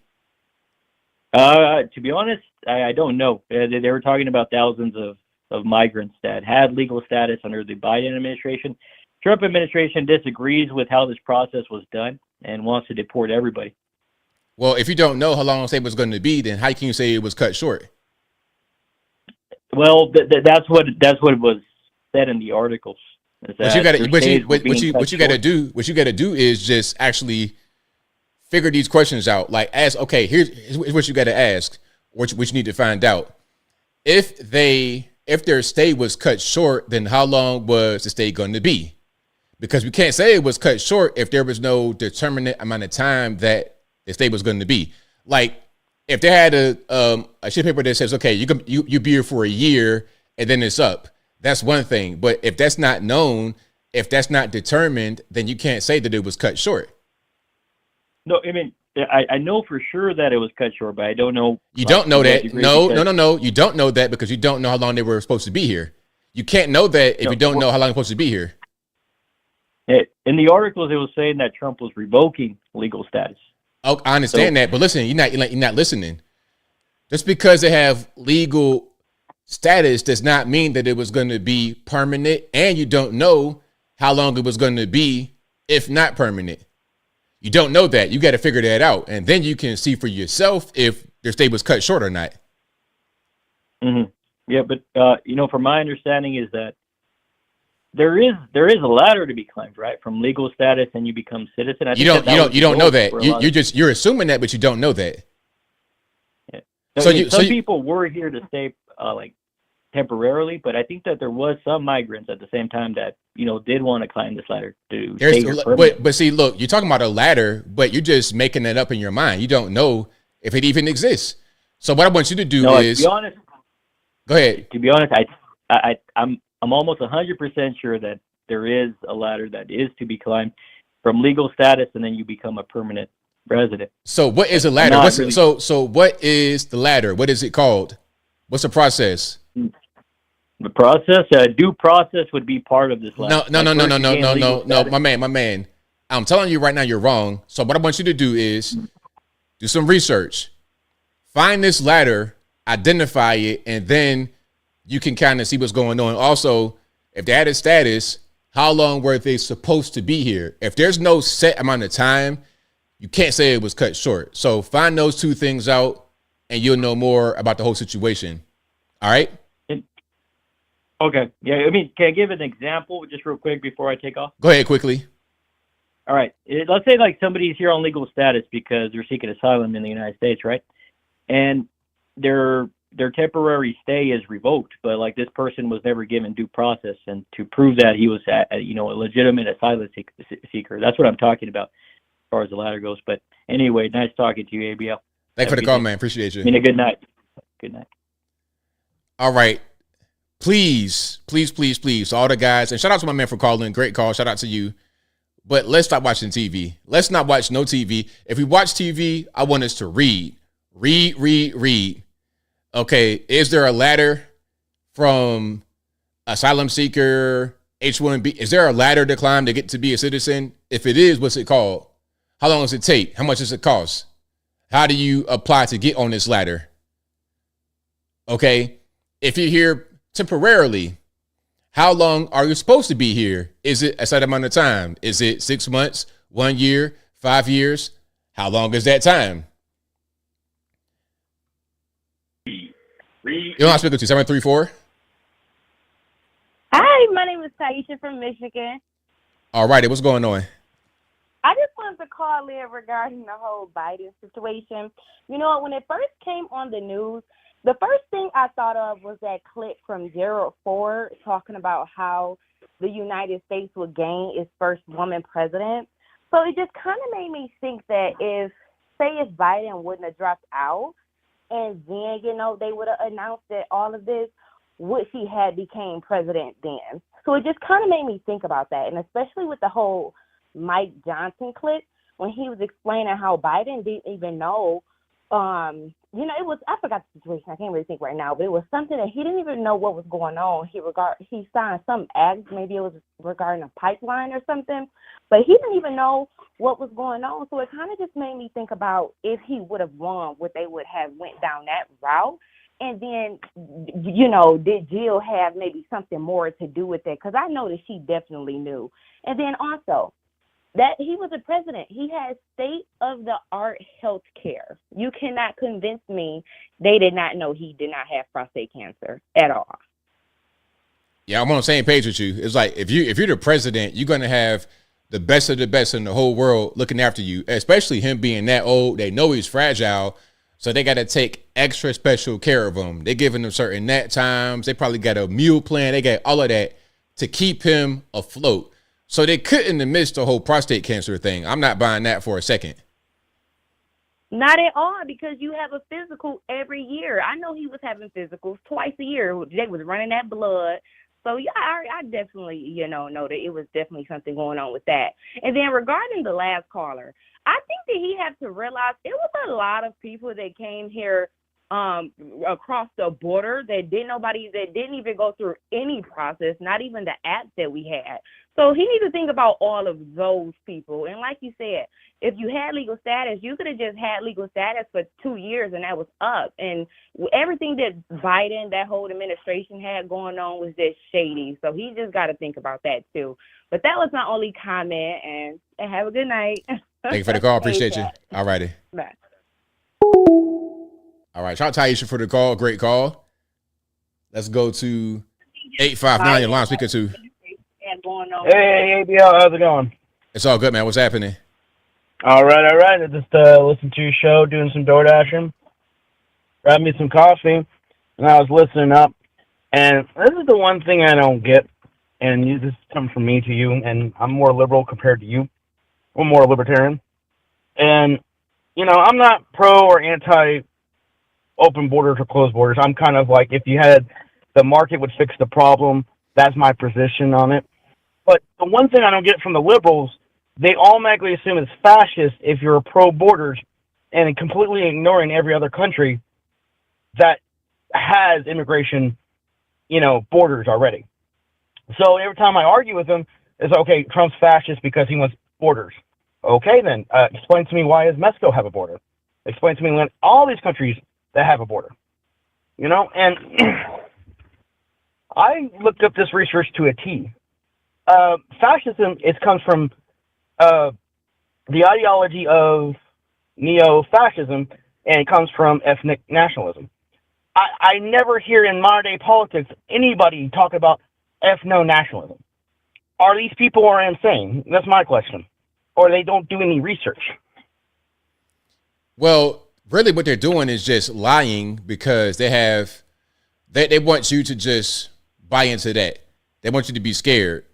To be honest, I don't know. They were talking about thousands of migrants that had legal status under the Biden administration. Trump administration disagrees with how this process was done and wants to deport everybody. Well, if you don't know how long the stay was going to be, then how can you say it was cut short? Well, that's what was said in the articles. What you got to do is just actually figure these questions out. Like, ask, okay, here's what you got to ask, which you need to find out. If their stay was cut short, then how long was the stay going to be? Because we can't say it was cut short if there was no determinate amount of time that the stay was going to be. Like, if they had a sheet of paper that says, okay, you be here for a year and then it's up, that's one thing. But if that's not known, if that's not determined, then you can't say that it was cut short. No, I mean, I know for sure that it was cut short, but I don't know. You don't know that. No. You don't know that because you don't know how long they were supposed to be here. You can't know that if you don't know how long they're supposed to be here. In the articles, it was saying that Trump was revoking legal status. Oh, I understand that, but listen, you're not listening. Just because they have legal status does not mean that it was going to be permanent, and you don't know how long it was going to be if not permanent. You don't know that. You got to figure that out, and then you can see for yourself if their stay was cut short or not. Mm-hmm. Yeah, but from my understanding is that there is a ladder to be climbed, right? From legal status and you become citizen. You don't know that. You're assuming that, but you don't know that. Yeah. Some people were here to stay temporarily, but I think that there was some migrants at the same time that did want to climb this ladder to stay here permanently. But see, look, you're talking about a ladder, but you're just making it up in your mind. You don't know if it even exists. So what I want you to do is, to be honest, go ahead. To be honest, I'm almost 100% sure that there is a ladder that is to be climbed from legal status, and then you become a permanent resident. So what is a ladder? So what is the ladder? What is it called? What's the process? The process, due process would be part of this ladder. No, my man. I'm telling you right now, you're wrong. So what I want you to do is do some research, find this ladder, identify it, and then you can kind of see what's going on. Also, if they had a status, how long were they supposed to be here? If there's no set amount of time, you can't say it was cut short. So find those two things out and you'll know more about the whole situation. All right? Okay. Yeah, I mean, can I give an example just real quick before I take off? Go ahead quickly. All right. Let's say like somebody's here on legal status because they're seeking asylum in the United States, right? And their temporary stay is revoked, but like this person was never given due process, and to prove that he was a legitimate asylum seeker. That's what I'm talking about as far as the ladder goes. But anyway, nice talking to you, ABL. Thanks for the call, man. Appreciate you. I mean, a good night. Good night. All right. Please, all the guys, and shout out to my man for calling. Great call. Shout out to you. But let's stop watching TV. Let's not watch no TV. If we watch TV, I want us to read. Read. Okay, is there a ladder from asylum seeker, H-1B? Is there a ladder to climb to get to be a citizen? If it is, what's it called? How long does it take? How much does it cost? How do you apply to get on this ladder? Okay, if you're here temporarily, How long are you supposed to be here? Is it a set amount of time? Is it 6 months, 1 year, 5 years? How long is that time? You know I'm speaking to 734. Hi, my name is Taisha from Michigan. All righty, what's going on? I just wanted to call in regarding the whole Biden situation. You know, when it first came on the news, the first thing I thought of was that clip from Gerald Ford talking about how the United States would gain its first woman president. So it just kind of made me think that if Biden wouldn't have dropped out and then, you know, they would have announced that all of this, would she have became president then? So it just kind of made me think about that. And especially with the whole Mike Johnson clip, when he was explaining how Biden didn't even know, you know, it was, I forgot the situation, I can't really think right now, but it was something that he didn't even know what was going on. He signed some act, maybe it was regarding a pipeline or something, but he didn't even know what was going on. So it kind of just made me think about if he would have won, would they would have went down that route. And then, you know, did Jill have maybe something more to do with it? Because I know that she definitely knew. And then also, that he was a president. He had state-of-the-art health care. You cannot convince me they did not know he did not have prostate cancer at all. Yeah, I'm on the same page with you. It's like if you're the president, you're gonna have the best of the best in the whole world looking after you, especially him being that old. They know he's fragile, so they got to take extra special care of him. They're giving him certain nap times. They probably got a meal plan. They got all of that to keep him afloat. So they couldn't have missed the whole prostate cancer thing. I'm not buying that for a second. Not at all, because you have a physical every year. I know he was having physicals twice a year. They was running that blood. So, yeah, I definitely, you know that it was definitely something going on with that. And then regarding the last caller, I think that he had to realize it was a lot of people that came here across the border that didn't even go through any process, not even the apps that we had. So he needs to think about all of those people. And like you said, if you had legal status, you could have just had legal status for 2 years and that was up. And everything that Biden, that whole administration had going on was just shady. So he just got to think about that too. But that was my only comment, and have a good night. Thank you for the call. Appreciate you. All righty. Bye. All right. Shout out to Aisha for the call. Great call. Let's go to 859. Your line speaker to. Hey, ABL, how's it going? It's all good, man. What's happening? All right. I just listened to your show, doing some door dashing. Grabbed me some coffee, and I was listening up. And this is the one thing I don't get, and this comes from me to you, and I'm more liberal compared to you. I'm more libertarian. And, you know, I'm not pro or anti open borders or closed borders. I'm kind of like, if you had the market would fix the problem, that's my position on it. But the one thing I don't get from the liberals, they automatically assume it's fascist if you're pro-borders and completely ignoring every other country that has immigration, you know, borders already. So every time I argue with them, it's okay, Trump's fascist because he wants borders. Okay, then, explain to me why does Mexico have a border? Explain to me when all these countries that have a border. You know, and I looked up this research to a T. Fascism, it comes from the ideology of neo-fascism, and it comes from ethnic nationalism. I never hear in modern-day politics anybody talk about ethno-nationalism. Are these people are insane? That's my question. Or they don't do any research. Well, really what they're doing is just lying because they want you to just buy into that. They want you to be scared.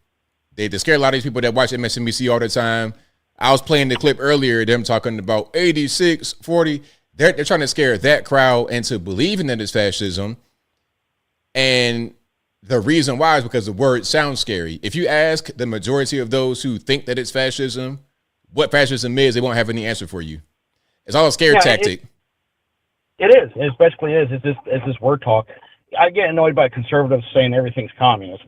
They scare a lot of these people that watch MSNBC all the time. I was playing the clip earlier, them talking about 86, 40. They're trying to scare that crowd into believing that it's fascism. And the reason why is because the word sounds scary. If you ask the majority of those who think that it's fascism, what fascism is, they won't have any answer for you. It's all a scare tactic. It is. It especially is. It's just word talk. I get annoyed by conservatives saying everything's communist,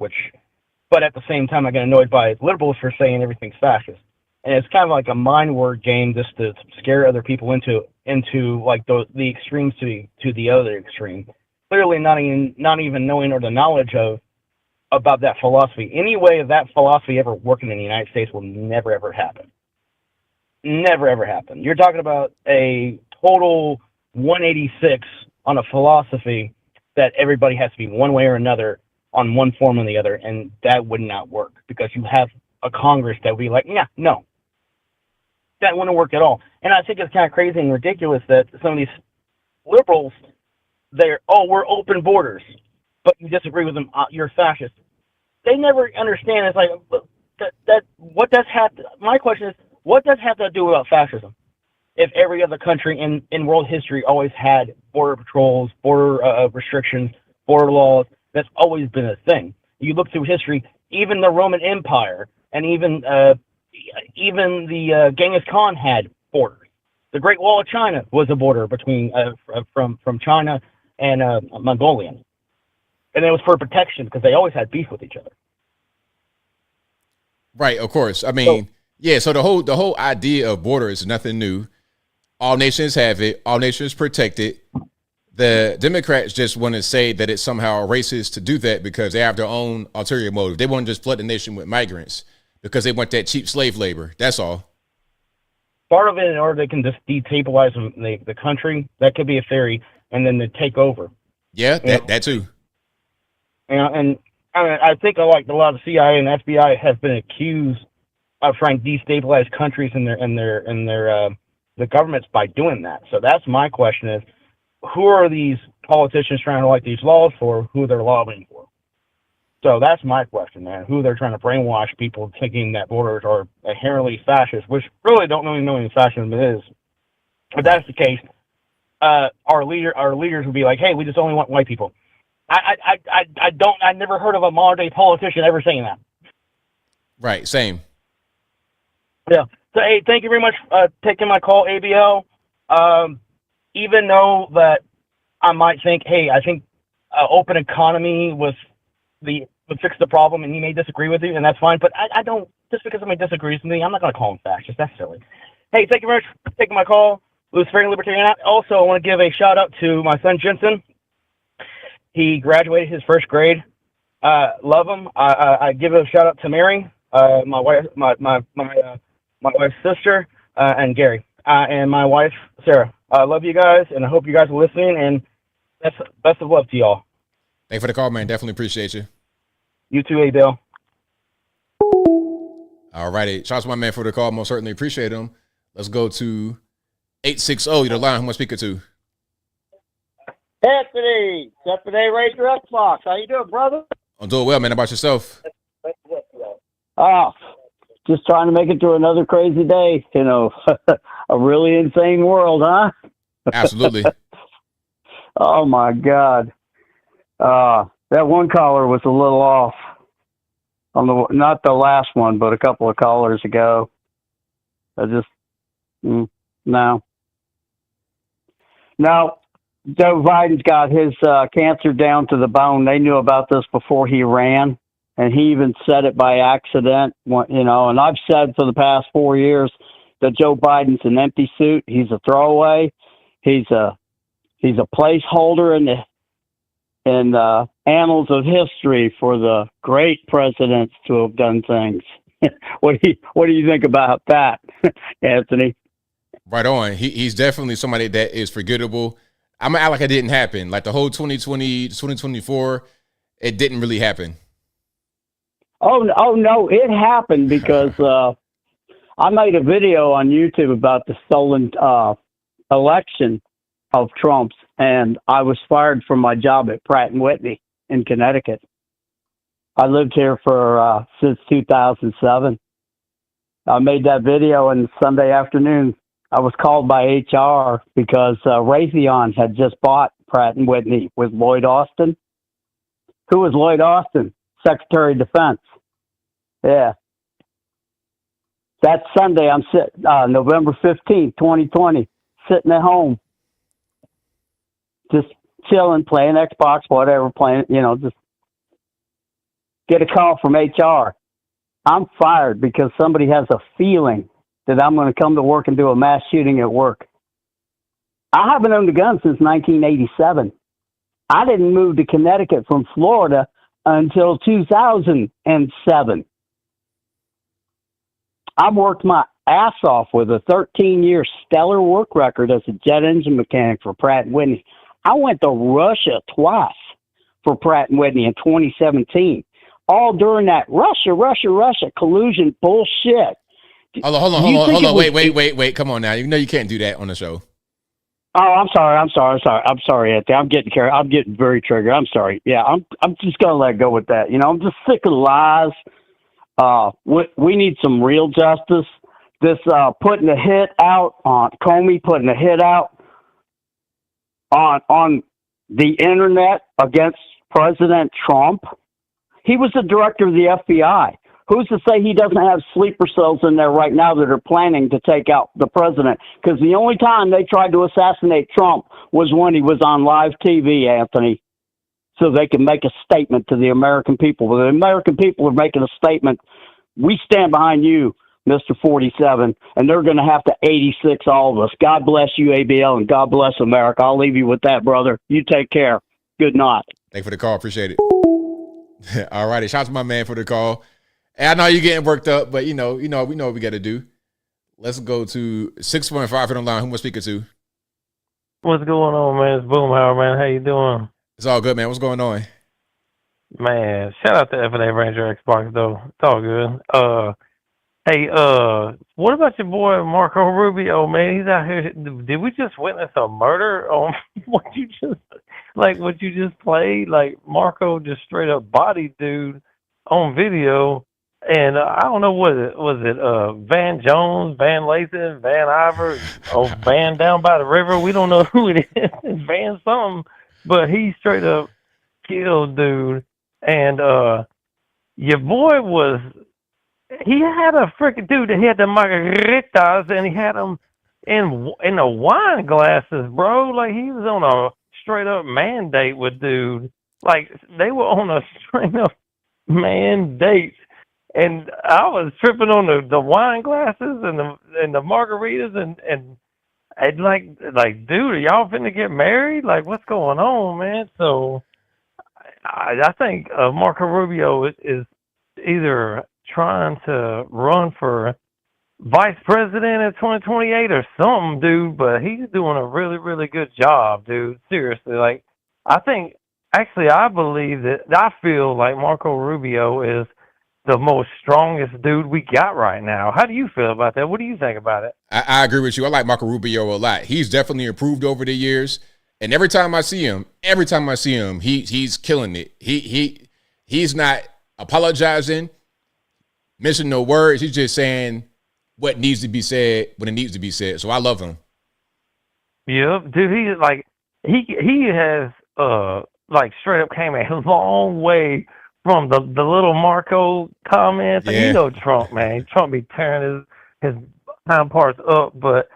but at the same time, I get annoyed by liberals for saying everything's fascist. And it's kind of like a mind word game just to scare other people into like the extremes to the other extreme. Clearly not even knowing or the knowledge of about that philosophy. Any way of that philosophy ever working in the United States will never, ever happen. Never, ever happen. You're talking about a total 186 on a philosophy that everybody has to be one way or another on one form or the other, and that would not work because you have a Congress that would be like, yeah, no. That wouldn't work at all. And I think it's kind of crazy and ridiculous that some of these liberals, we're open borders, but you disagree with them, you're fascist. They never understand. It's like, what does have to, my question is, what does have to do about fascism? If every other country in world history always had border patrols, border restrictions, border laws, that's always been a thing. You look through history, even the Roman Empire and even the Genghis Khan had borders. The Great Wall of China was a border between from China and Mongolian, and it was for protection because they always had beef with each other. Right, of course. I mean, so the whole idea of borders is nothing new. All nations have it. All nations protect it. The Democrats just want to say that it's somehow racist to do that because they have their own ulterior motive. They want to just flood the nation with migrants because they want that cheap slave labor. That's all. Part of it, in order they can just destabilize the country, that could be a theory, and then they take over. Yeah, that too. And I think like a lot of the CIA and FBI has been accused of trying to destabilize countries and the governments by doing that. So that's my question: is who are these politicians trying to write these laws for? Who they're lobbying for? So that's my question, man. Who they're trying to brainwash people thinking that borders are inherently fascist, which really don't really know what fascism is. If that's the case, our leaders would be like, "Hey, we just only want white people." I never heard of a modern day politician ever saying that. Right. Same. Yeah. So, hey, thank you very much for taking my call, ABL. Even though that I might think, hey, I think open economy would fix the problem, and he may disagree with you, and that's fine. But I don't, just because somebody disagrees with me, I'm not going to call him fascist. That's silly. Hey, thank you very much for taking my call. Luciferian Libertarian. Also, I want to give a shout out to my son, Jensen. He graduated his first grade. Love him. I give a shout out to Mary, my wife, my wife's sister, and Gary, and my wife, Sarah. I love you guys, and I hope you guys are listening, and best of luck to y'all. Thanks for the call, man. Definitely appreciate you. You too, Bill. All righty. Shout out to my man for the call. Most certainly appreciate him. Let's go to 860. You're the line. Who am I speaking to? Anthony, raise your Xbox. How you doing, brother? I'm doing well, man. How about yourself? Just trying to make it through another crazy day. You know, a really insane world, huh? Absolutely. Oh my God. That one caller was a little off on not the last one, but a couple of callers ago. No. Now, Joe Biden's got his cancer down to the bone. They knew about this before he ran, and he even said it by accident. You know, and I've said for the past 4 years that Joe Biden's an empty suit. He's a throwaway. He's a placeholder in the annals of history for the great presidents to have done things. What do you think about that, Anthony? Right on. He's definitely somebody that is forgettable. I'm gonna act like it didn't happen. Like the whole 2020, 2024, it didn't really happen. Oh no, it happened because I made a video on YouTube about the stolen election of Trump's, and I was fired from my job at Pratt & Whitney in Connecticut. I lived here for since 2007. I made that video on Sunday afternoon. I was called by HR because Raytheon had just bought Pratt & Whitney with Lloyd Austin. Who was Lloyd Austin? Secretary of Defense. Yeah. That Sunday, I'm sitting, November 15th, 2020, sitting at home, just chilling, playing Xbox, whatever, playing, just get a call from HR. I'm fired because somebody has a feeling that I'm going to come to work and do a mass shooting at work. I haven't owned a gun since 1987. I didn't move to Connecticut from Florida until 2007. I worked my ass off with a 13-year stellar work record as a jet engine mechanic for Pratt & Whitney. I went to Russia twice for Pratt & Whitney in 2017, all during that Russia collusion bullshit. Hold on. Wait. Come on now. You know you can't do that on the show. Oh, I'm sorry, Anthony. I'm getting very triggered. I'm sorry. Yeah, I'm just gonna let go with that. You know, I'm just sick of the lies. We need some real justice. This putting a hit out on Comey, putting a hit out on the internet against President Trump. He was the director of the FBI. Who's to say he doesn't have sleeper cells in there right now that are planning to take out the president? Because the only time they tried to assassinate Trump was when he was on live TV, Anthony, so they can make a statement to the American people. But the American people are making a statement. We stand behind you, Mr. 47, and they're going to have to 86 all of us. God bless you, ABL, and God bless America. I'll leave you with that, brother. You take care. Good night. Thanks for the call. Appreciate it. All righty. Shout out to my man for the call. And I know you're getting worked up, but we know what we got to do. Let's go to 615 on the line. Who am I speaking to? What's going on, man? It's Boomhauer, man. How you doing? It's all good, man. What's going on? Man, shout out to F&A Ranger Xbox, though. It's all good. Hey, what about your boy Marco Rubio, man? He's out here. Did we just witness a murder on what you just played? Like, Marco just straight up bodied dude on video. And I don't know, was it Van Jones, Van Lathan, Van Iver, or Van down by the river? We don't know who it is. It's Van something. But he straight up killed dude. And your boy he had a freaking dude. He had the margaritas, and he had them in the wine glasses, bro. Like, he was on a straight up mandate with dude. Like, they were on a straight up mandate. And I was tripping on the wine glasses and the margaritas and like, dude, are y'all finna get married? Like, what's going on, man? So I think Marco Rubio is either trying to run for vice president in 2028 or something, dude. But he's doing a really, really good job, dude. Seriously, like, I feel like Marco Rubio is the most strongest dude we got right now. How do you feel about that? What do you think about it? I agree with you. I like Marco Rubio a lot. He's definitely improved over the years. And every time I see him, he's killing it. He's not apologizing, missing no words. He's just saying what needs to be said when it needs to be said. So I love him. Yep, dude. He has straight up came a long way from the little Marco comments. Yeah. And you know Trump, man. Trump be tearing his hind parts up, but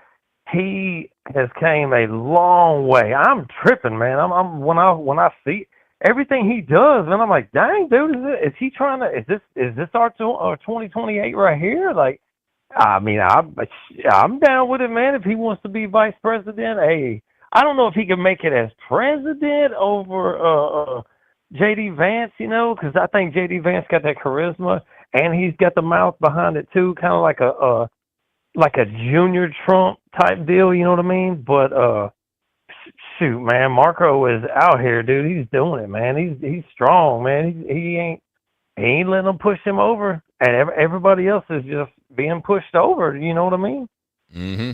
he has came a long way. I'm tripping, man. I'm when I see everything he does, man, I'm like, dang, dude, is he trying to? Is this our 2028 right here? Like, I mean, I'm down with it, man. If he wants to be vice president, hey, I don't know if he can make it as president over J.D. Vance, because I think J.D. Vance got that charisma, and he's got the mouth behind it too, kind of like a junior Trump type deal, you know what I mean? But shoot, man, Marco is out here, dude. He's doing it, man. He's strong, man. He ain't letting them push him over, and everybody else is just being pushed over. You know what I mean? Mm-hmm.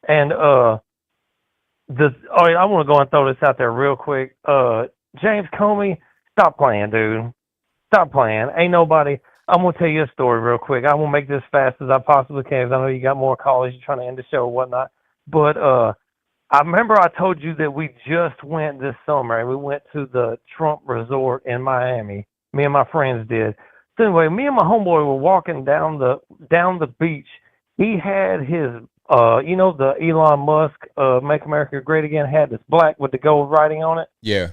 And I want to go and throw this out there real quick. James Comey, stop playing, dude. Stop playing. Ain't nobody. I'm going to tell you a story real quick. I will make this fast as I possibly can because I know you got more callers. You're trying to end the show or whatnot. But I remember I told you that we just went this summer and we went to the Trump Resort in Miami. Me and my friends did. So anyway, me and my homeboy were walking down the beach. He had his, the Elon Musk Make America Great Again hat that's black with the gold writing on it. Yeah.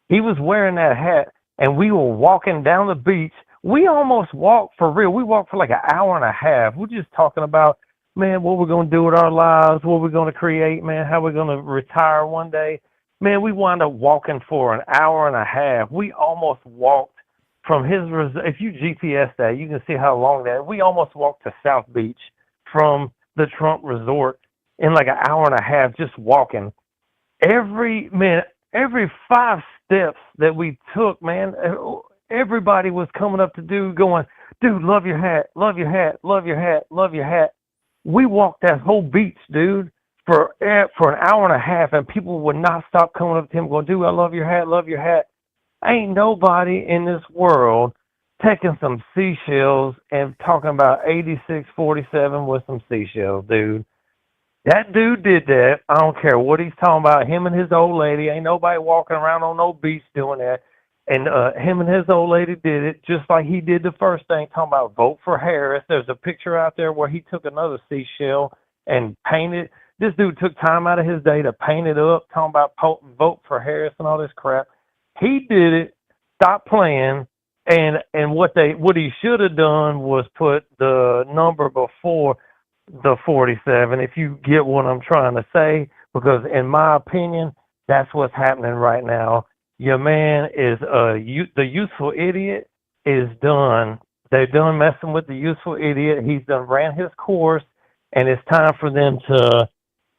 He was wearing that hat, and we were walking down the beach. We almost walked for real. We walked for like an hour and a half. We're just talking about, man, what we're going to do with our lives, what we're going to create, man, how we're going to retire one day. Man, we wound up walking for an hour and a half. We almost walked from if you GPS that, you can see how long that. We almost walked to South Beach from the Trump resort in like an hour and a half just walking. Every 5 steps that we took, man, everybody was coming up to dude going, dude, love your hat, love your hat, love your hat, love your hat. We walked that whole beach, dude, for an hour and a half, and people would not stop coming up to him going, dude, I love your hat, love your hat. Ain't nobody in this world taking some seashells and talking about 8647 with some seashells, dude. That dude did that. I don't care what he's talking about. Him and his old lady. Ain't nobody walking around on no beach doing that. And him and his old lady did it just like he did the first thing, talking about vote for Harris. There's a picture out there where he took another seashell and painted. This dude took time out of his day to paint it up, talking about vote for Harris and all this crap. He did it, stopped playing, and what he should have done was put the number before the 47, if you get what I'm trying to say, because in my opinion, that's what's happening right now. Your man is the useful idiot is done. They're done messing with the useful idiot. He's done ran his course, and it's time for them to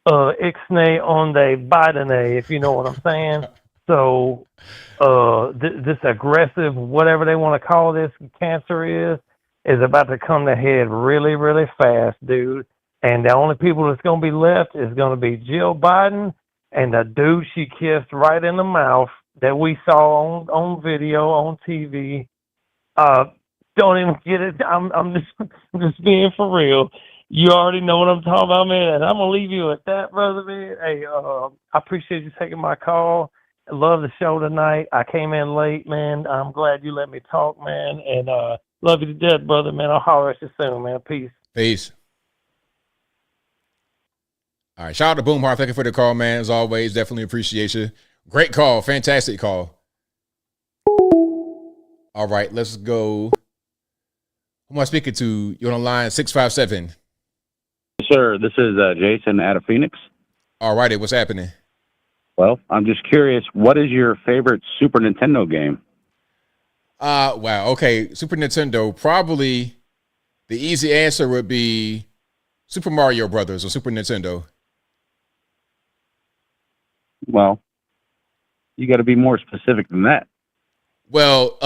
ixnay on the Biden, if you know what I'm saying. So this aggressive, whatever they want to call this cancer is about to come to head really, really fast, dude. And the only people that's going to be left is going to be Jill Biden and the dude she kissed right in the mouth that we saw on video, on TV. Don't even get it. I'm just being for real. You already know what I'm talking about, man. And I'm going to leave you at that, brother, man. Hey, I appreciate you taking my call. I love the show tonight. I came in late, man. I'm glad you let me talk, man. And love you to death, brother, man. I'll holler at you soon, man. Peace. Peace. All right. Shout out to Boomhart. Thank you for the call, man. As always, definitely appreciate you. Great call. Fantastic call. All right. Let's go. Who am I speaking to? You're on the line 657. Sir, this is Jason out of Phoenix. All righty. What's happening? Well, I'm just curious, what is your favorite Super Nintendo game? Wow. Okay. Super Nintendo. Probably the easy answer would be Super Mario Brothers on Super Nintendo. Well, you got to be more specific than that. Well,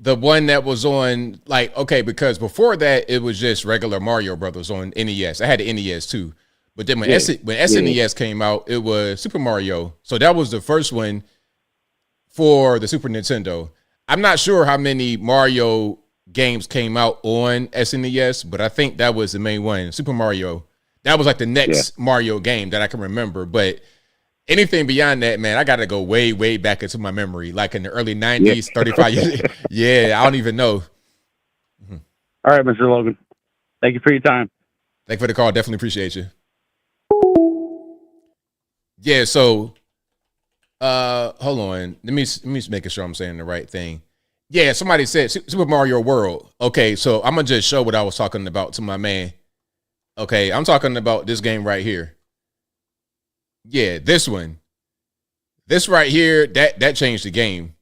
the one that was on, like, okay, because before that, it was just regular Mario Brothers on NES. I had the NES too. But then when SNES came out, it was Super Mario. So that was the first one for the Super Nintendo. I'm not sure how many Mario games came out on SNES, but I think that was the main one, Super Mario. That was like the next Mario game that I can remember. But anything beyond that, man, I got to go way, way back into my memory, like in the early 90s, 35 years. Yeah, I don't even know. All right, Mr. Logan. Thank you for your time. Thank you for the call. Definitely appreciate you. Yeah, so hold on. Let me make sure I'm saying the right thing. Yeah, somebody said Super Mario World. Okay, so I'm gonna just show what I was talking about to my man. Okay, I'm talking about this game right here. Yeah, this one. This right here, that changed the game.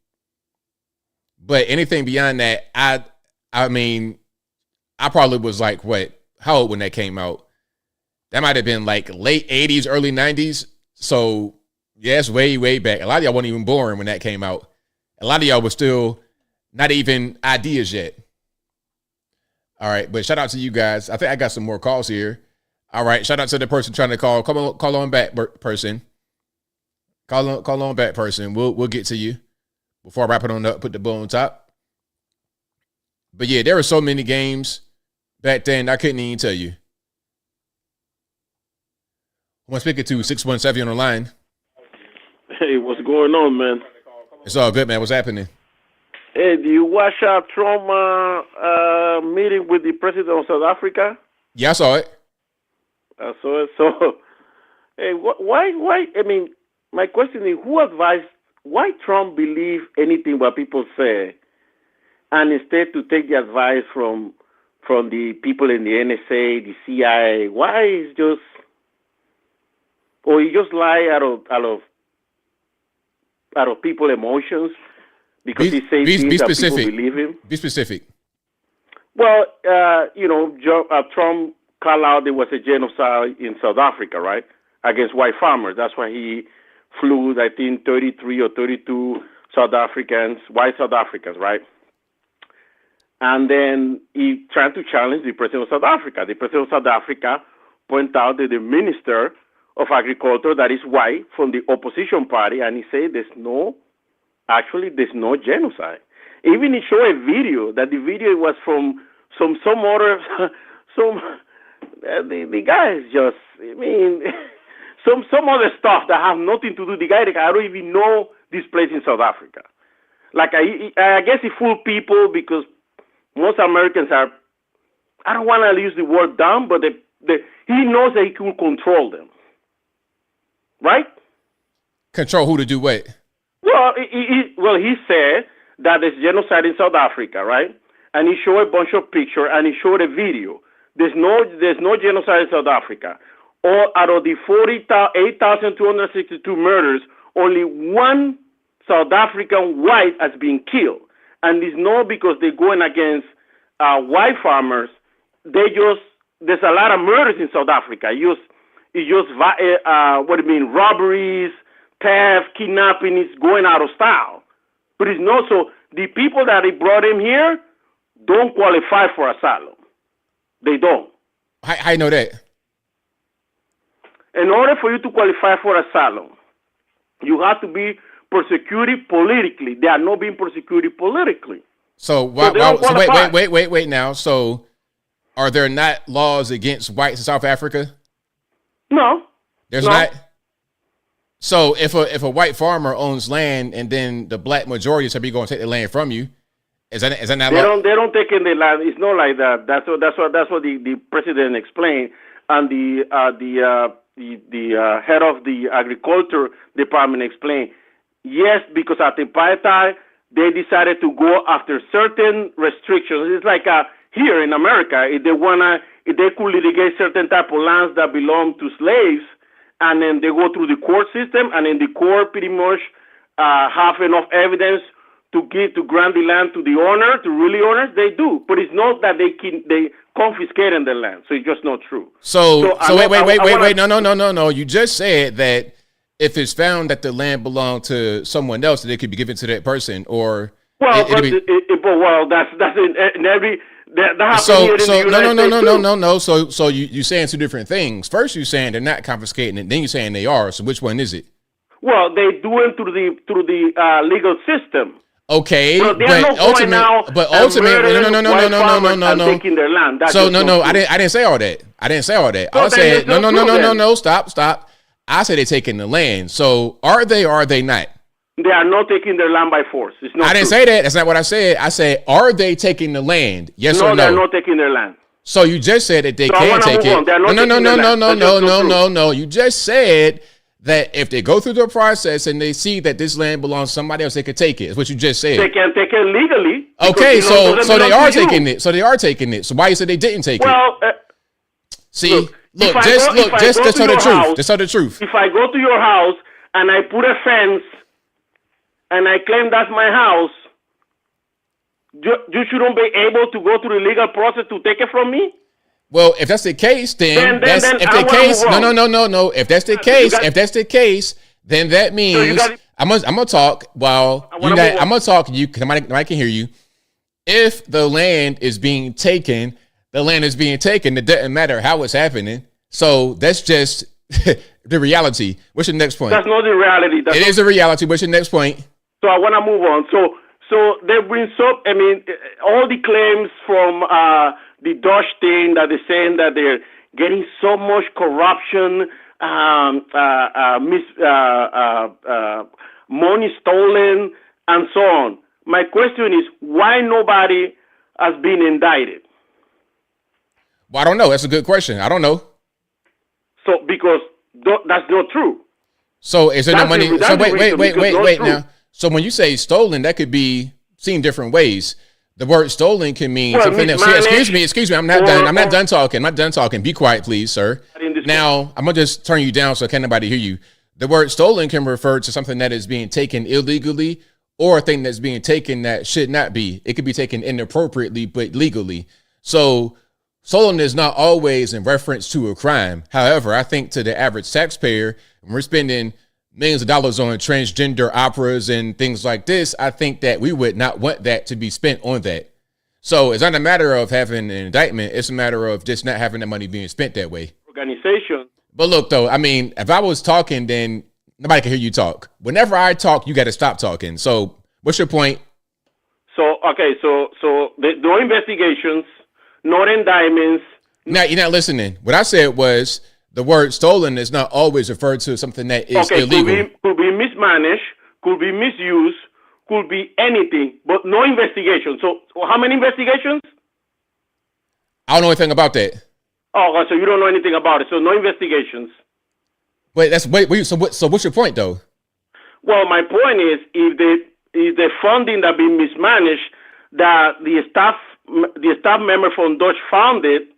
But anything beyond that, I mean, I probably was like, how old when that came out? That might have been like late 80s, early 90s. So, yeah, it's way, way back. A lot of y'all weren't even born when that came out. A lot of y'all were still not even ideas yet. All right, but shout out to you guys. I think I got some more calls here. All right, shout out to the person trying to call. Call on back, person. Call on back, person. We'll get to you before I wrap it on up. Put the bow on top. But yeah, there were so many games back then I couldn't even tell you. Who am I speaking to? 617 on the line. Hey, what's going on, man? It's all good, man. What's happening? Hey, do you watch Trump meeting with the president of South Africa? Yeah, I saw it. I saw it. So, hey, why? I mean, my question is, why Trump believe anything what people say, and instead to take the advice from the people in the NSA, the CIA? Why is just, or he just lie out of people's emotions because he says be things that people specific. believe him. Be specific. Well, Trump called out there was a genocide in South Africa, right, against white farmers. That's why he flew, I think, 33 or 32 white South Africans, right? And then he tried to challenge the president of South Africa. The president of South Africa pointed out that the minister of agriculture that is white from the opposition party, and he said there's no genocide. Even he showed a video that the video was from the guy is just, I mean, some other stuff that have nothing to do. The guy, I don't even know this place in South Africa. Like I guess he fooled people because most Americans are, I don't want to use the word dumb, but he knows that he can control them. Right? Control who to do what? Well, he said that there's genocide in South Africa, right? And he showed a bunch of pictures and he showed a video. There's no genocide in South Africa. Or out of the 8,262 murders, only one South African white has been killed. And it's not because they're going against white farmers. There's a lot of murders in South Africa. Robberies, theft, kidnapping is going out of style. But it's not so. The people that they brought him here don't qualify for asylum. They don't. How you know that? In order for you to qualify for asylum, you have to be persecuted politically. They are not being persecuted politically. So wait now. So are there not laws against whites in South Africa? No. There's not. So if a white farmer owns land and then the black majority said, "We're going to take the land from you," is that not? They don't take in the land. It's not like that. That's what the president explained, and the head of the agriculture department explained. Yes, because at the apartheid they decided to go after certain restrictions. It's like here in America, if they could litigate certain type of lands that belong to slaves. And then they go through the court system, and then the court pretty much have enough evidence to grant the land to the owner, to really owners. They do, but it's not that they confiscating the land. So it's just not true. So wait. No. You just said that if it's found that the land belonged to someone else, that it could be given to that person, or that's in every. No. So you saying two different things. First, you're saying they're not confiscating it. Then you're saying they are. So which one is it? Well, they do it through the legal system. Okay, but ultimately, no. Taking their land. So no. I didn't say all that. I said no. Stop. I said they're taking the land. So are they or are they not? They are not taking their land by force. It's not. I didn't say that. That's not what I said. I said, are they taking the land? Yes or no? No, they're not taking their land. So you just said that they can take it. No. You just said that if they go through the process and they see that this land belongs to somebody else, they could take it. That's what you just said. They can take it legally. Okay, so they are taking it. So they are taking it. So why you said they didn't take it? See, just tell the truth. Just tell the truth. If I go to your house and I put a fence and I claim that's my house, you shouldn't be able to go through the legal process to take it from me? Well, if that's the case, then If that's the case, then that means I'm gonna talk while I'm gonna talk to you because I can hear you. If the land is being taken, the land is being taken. It doesn't matter how it's happening. So that's just the reality. What's your next point? That's not the reality. It is a reality. What's your next point? So I want to move on. So they've been all the claims from the Dutch thing that they're saying that they're getting so much corruption, money stolen, and so on. My question is, why nobody has been indicted? Well, I don't know. That's a good question. I don't know. So because that's not true. So is there no money? So wait now. So when you say stolen, that could be seen different ways. The word stolen can mean something else. Excuse me. I'm not done talking. Be quiet, please, sir. Now, I'm going to just turn you down so can't nobody hear you. The word stolen can refer to something that is being taken illegally or a thing that's being taken that should not be. It could be taken inappropriately, but legally. So stolen is not always in reference to a crime. However, I think to the average taxpayer, when we're spending millions of dollars on transgender operas and things like this, I think that we would not want that to be spent on that. So it's not a matter of having an indictment. It's a matter of just not having the money being spent that way. Organization. But look, though, I mean, if I was talking, then nobody can hear you talk. Whenever I talk, you got to stop talking. So what's your point? So, okay, so no investigations, no indictments. Now, you're not listening. What I said was the word stolen is not always referred to something that is illegal. Could be mismanaged, could be misused, could be anything, but no investigation. So how many investigations? I don't know anything about that. Oh, so you don't know anything about it. So no investigations. Wait, so what's your point, though? Well, my point is, if the funding that been mismanaged, that the staff member from Dodge found it,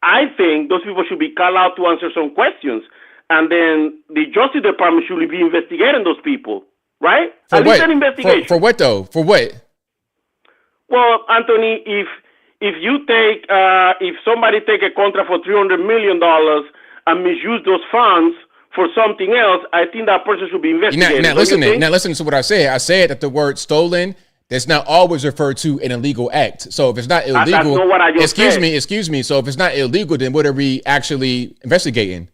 I think those people should be called out to answer some questions, and then the Justice Department should be investigating those people, right? For At what? least an investigation. For what, though? For what? Well, Anthony, if you take if somebody take a contract for $300 million and misuse those funds for something else, I think that person should be investigated. Now listen to what I said. I said that the word stolen does not always refer to an illegal act. So if it's not illegal, that's not what I just said. Excuse me. So if it's not illegal, then what are we actually investigating?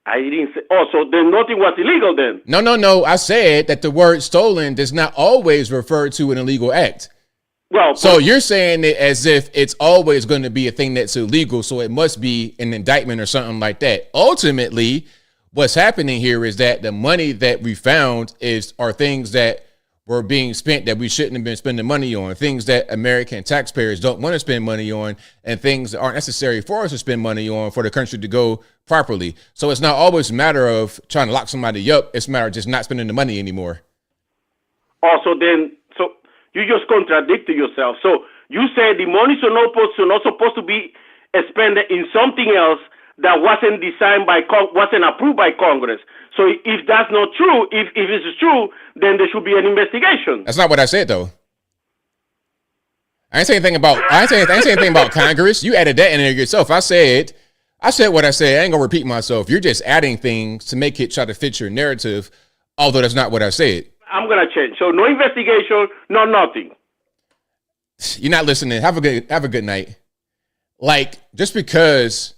I didn't say. Oh, so then nothing was illegal then? No. I said that the word stolen does not always refer to an illegal act. Well, so you're saying it as if it's always going to be a thing that's illegal, so it must be an indictment or something like that. Ultimately, what's happening here is that the money that we found are things that were being spent that we shouldn't have been spending money on, things that American taxpayers don't want to spend money on, and things that aren't necessary for us to spend money on for the country to go properly. So it's not always a matter of trying to lock somebody up. It's a matter of just not spending the money anymore. Also, then, so you just contradicted yourself. So you said the money is not supposed to be expended in something else that wasn't designed wasn't approved by Congress. So if that's not true, if it's true, then there should be an investigation. That's not what I said, though. I ain't saying anything about Congress. You added that in there yourself. I said what I said. I ain't gonna repeat myself. You're just adding things to make it try to fit your narrative, although that's not what I said. I'm gonna change. So no investigation, no nothing. You're not listening. Have a good night. Like, just because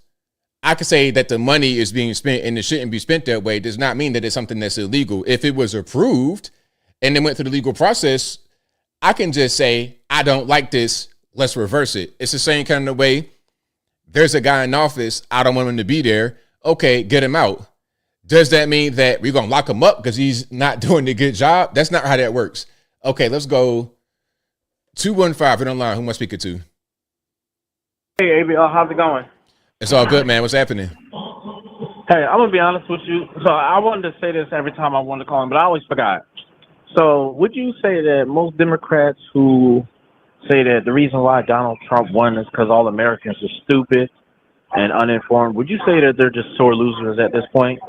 I could say that the money is being spent and it shouldn't be spent that way does not mean that it's something that's illegal. If it was approved and then went through the legal process, I can just say, I don't like this. Let's reverse it. It's the same kind of way. There's a guy in office. I don't want him to be there. Okay, get him out. Does that mean that we're going to lock him up because he's not doing a good job? That's not how that works. Okay, let's go 215 online. Who am I speaking to? Hey, ABL, how's it going? It's all good, man. What's happening? Hey, I'm going to be honest with you. So I wanted to say this every time I wanted to call him, but I always forgot. So would you say that most Democrats who say that the reason why Donald Trump won is because all Americans are stupid and uninformed, would you say that they're just sore losers at this point?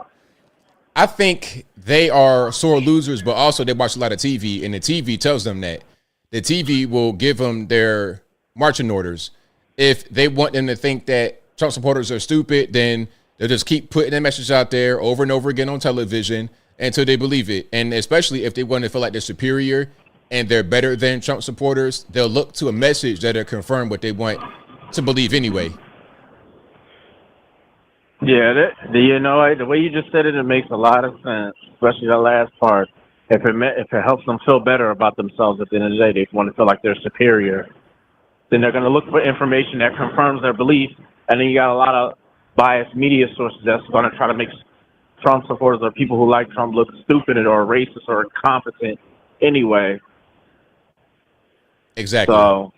I think they are sore losers, but also they watch a lot of TV, and the TV tells them that. The TV will give them their marching orders. If they want them to think that Trump supporters are stupid, then they'll just keep putting that message out there over and over again on television until they believe it. And especially if they want to feel like they're superior and they're better than Trump supporters, they'll look to a message that'll confirm what they want to believe anyway. Yeah, the way you just said it, it makes a lot of sense, especially the last part. If it helps them feel better about themselves at the end of the day, they want to feel like they're superior, then they're going to look for information that confirms their belief. And then you got a lot of biased media sources that's going to try to make Trump supporters or people who like Trump look stupid or racist or incompetent anyway. Exactly. So,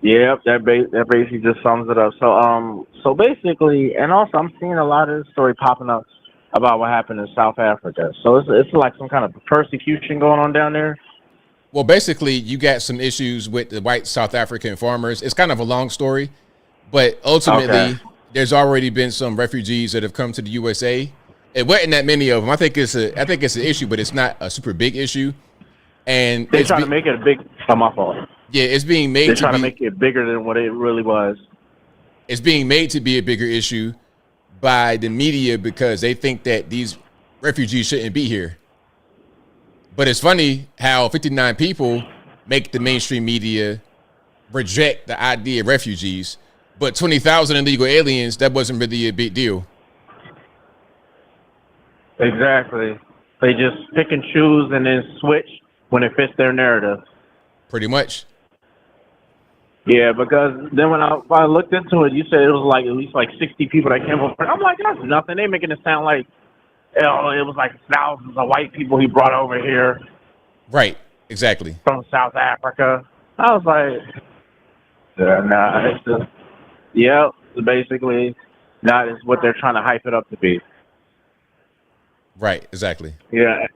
yeah, that basically just sums it up. So basically, and also I'm seeing a lot of this story popping up about what happened in South Africa. So it's like some kind of persecution going on down there. Well, basically, you got some issues with the white South African farmers. It's kind of a long story, but ultimately, there's already been some refugees that have come to the USA, It wasn't that many of them. I think it's an issue, but it's not a super big issue. And They try to make it a big. My fault. Yeah, it's being made. They're trying to make it bigger than what it really was. It's being made to be a bigger issue by the media because they think that these refugees shouldn't be here. But it's funny how 59 people make the mainstream media reject the idea of refugees, but 20,000 illegal aliens, that wasn't really a big deal. Exactly. They just pick and choose and then switch when it fits their narrative. Pretty much. Yeah, because then when I looked into it, you said it was like at least like 60 people that came over. I'm like, that's nothing. They making it sound like it was like thousands of white people he brought over here. Right. Exactly. From South Africa. I was like, nah, it's just, basically not is what they're trying to hype it up to be. Right. Exactly. Yeah.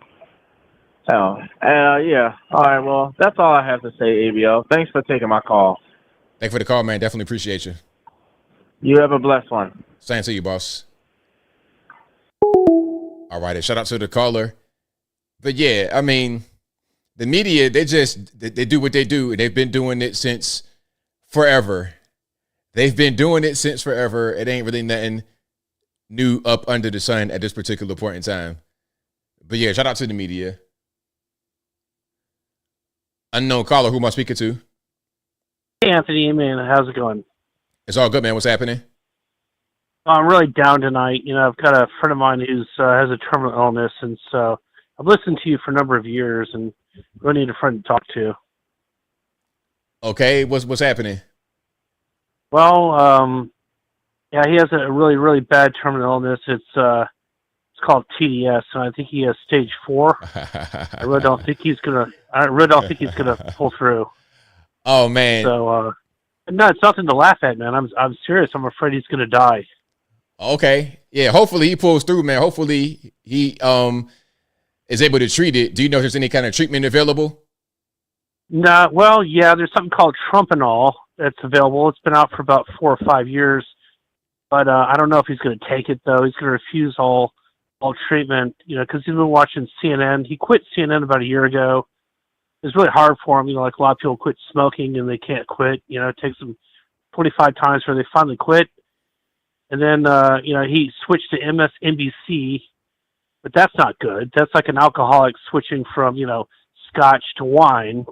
Oh, yeah. All right. Well, that's all I have to say, ABL. Thanks for taking my call. Thanks for the call, man. Definitely appreciate you. You have a blessed one. Same to you, boss. All right. Shout out to the caller. But yeah, I mean, the media, they do what they do. And they've been doing it since forever. They've been doing it since forever. It ain't really nothing new up under the sun at this particular point in time. But yeah, shout out to the media. Unknown caller, who am I speaking to? Hey, Anthony, man, how's it going? It's all good, man. What's happening? I'm really down tonight. You know, I've got a friend of mine who's has a terminal illness, and so I've listened to you for a number of years, and really need a friend to talk to. Okay, what's happening? Well, yeah, he has a really, really bad terminal illness. It's called TDS, and I think he has stage 4. I really don't think he's gonna pull through. Oh man! So, no, it's nothing to laugh at, man. I'm serious. I'm afraid he's gonna die. Okay, yeah. Hopefully he pulls through, man. Hopefully he is able to treat it. Do you know if there's any kind of treatment available? No, well, yeah, there's something called Trumpanol that's available. It's been out for about 4 or 5 years, but I don't know if he's going to take it though. He's going to refuse all treatment, you know, because he's been watching CNN. He quit CNN about a year ago. It's really hard for him, you know, like a lot of people quit smoking and they can't quit. You know, it takes them 25 times where they finally quit. And then, you know, he switched to MSNBC, but that's not good. That's like an alcoholic switching from, you know, scotch to wine.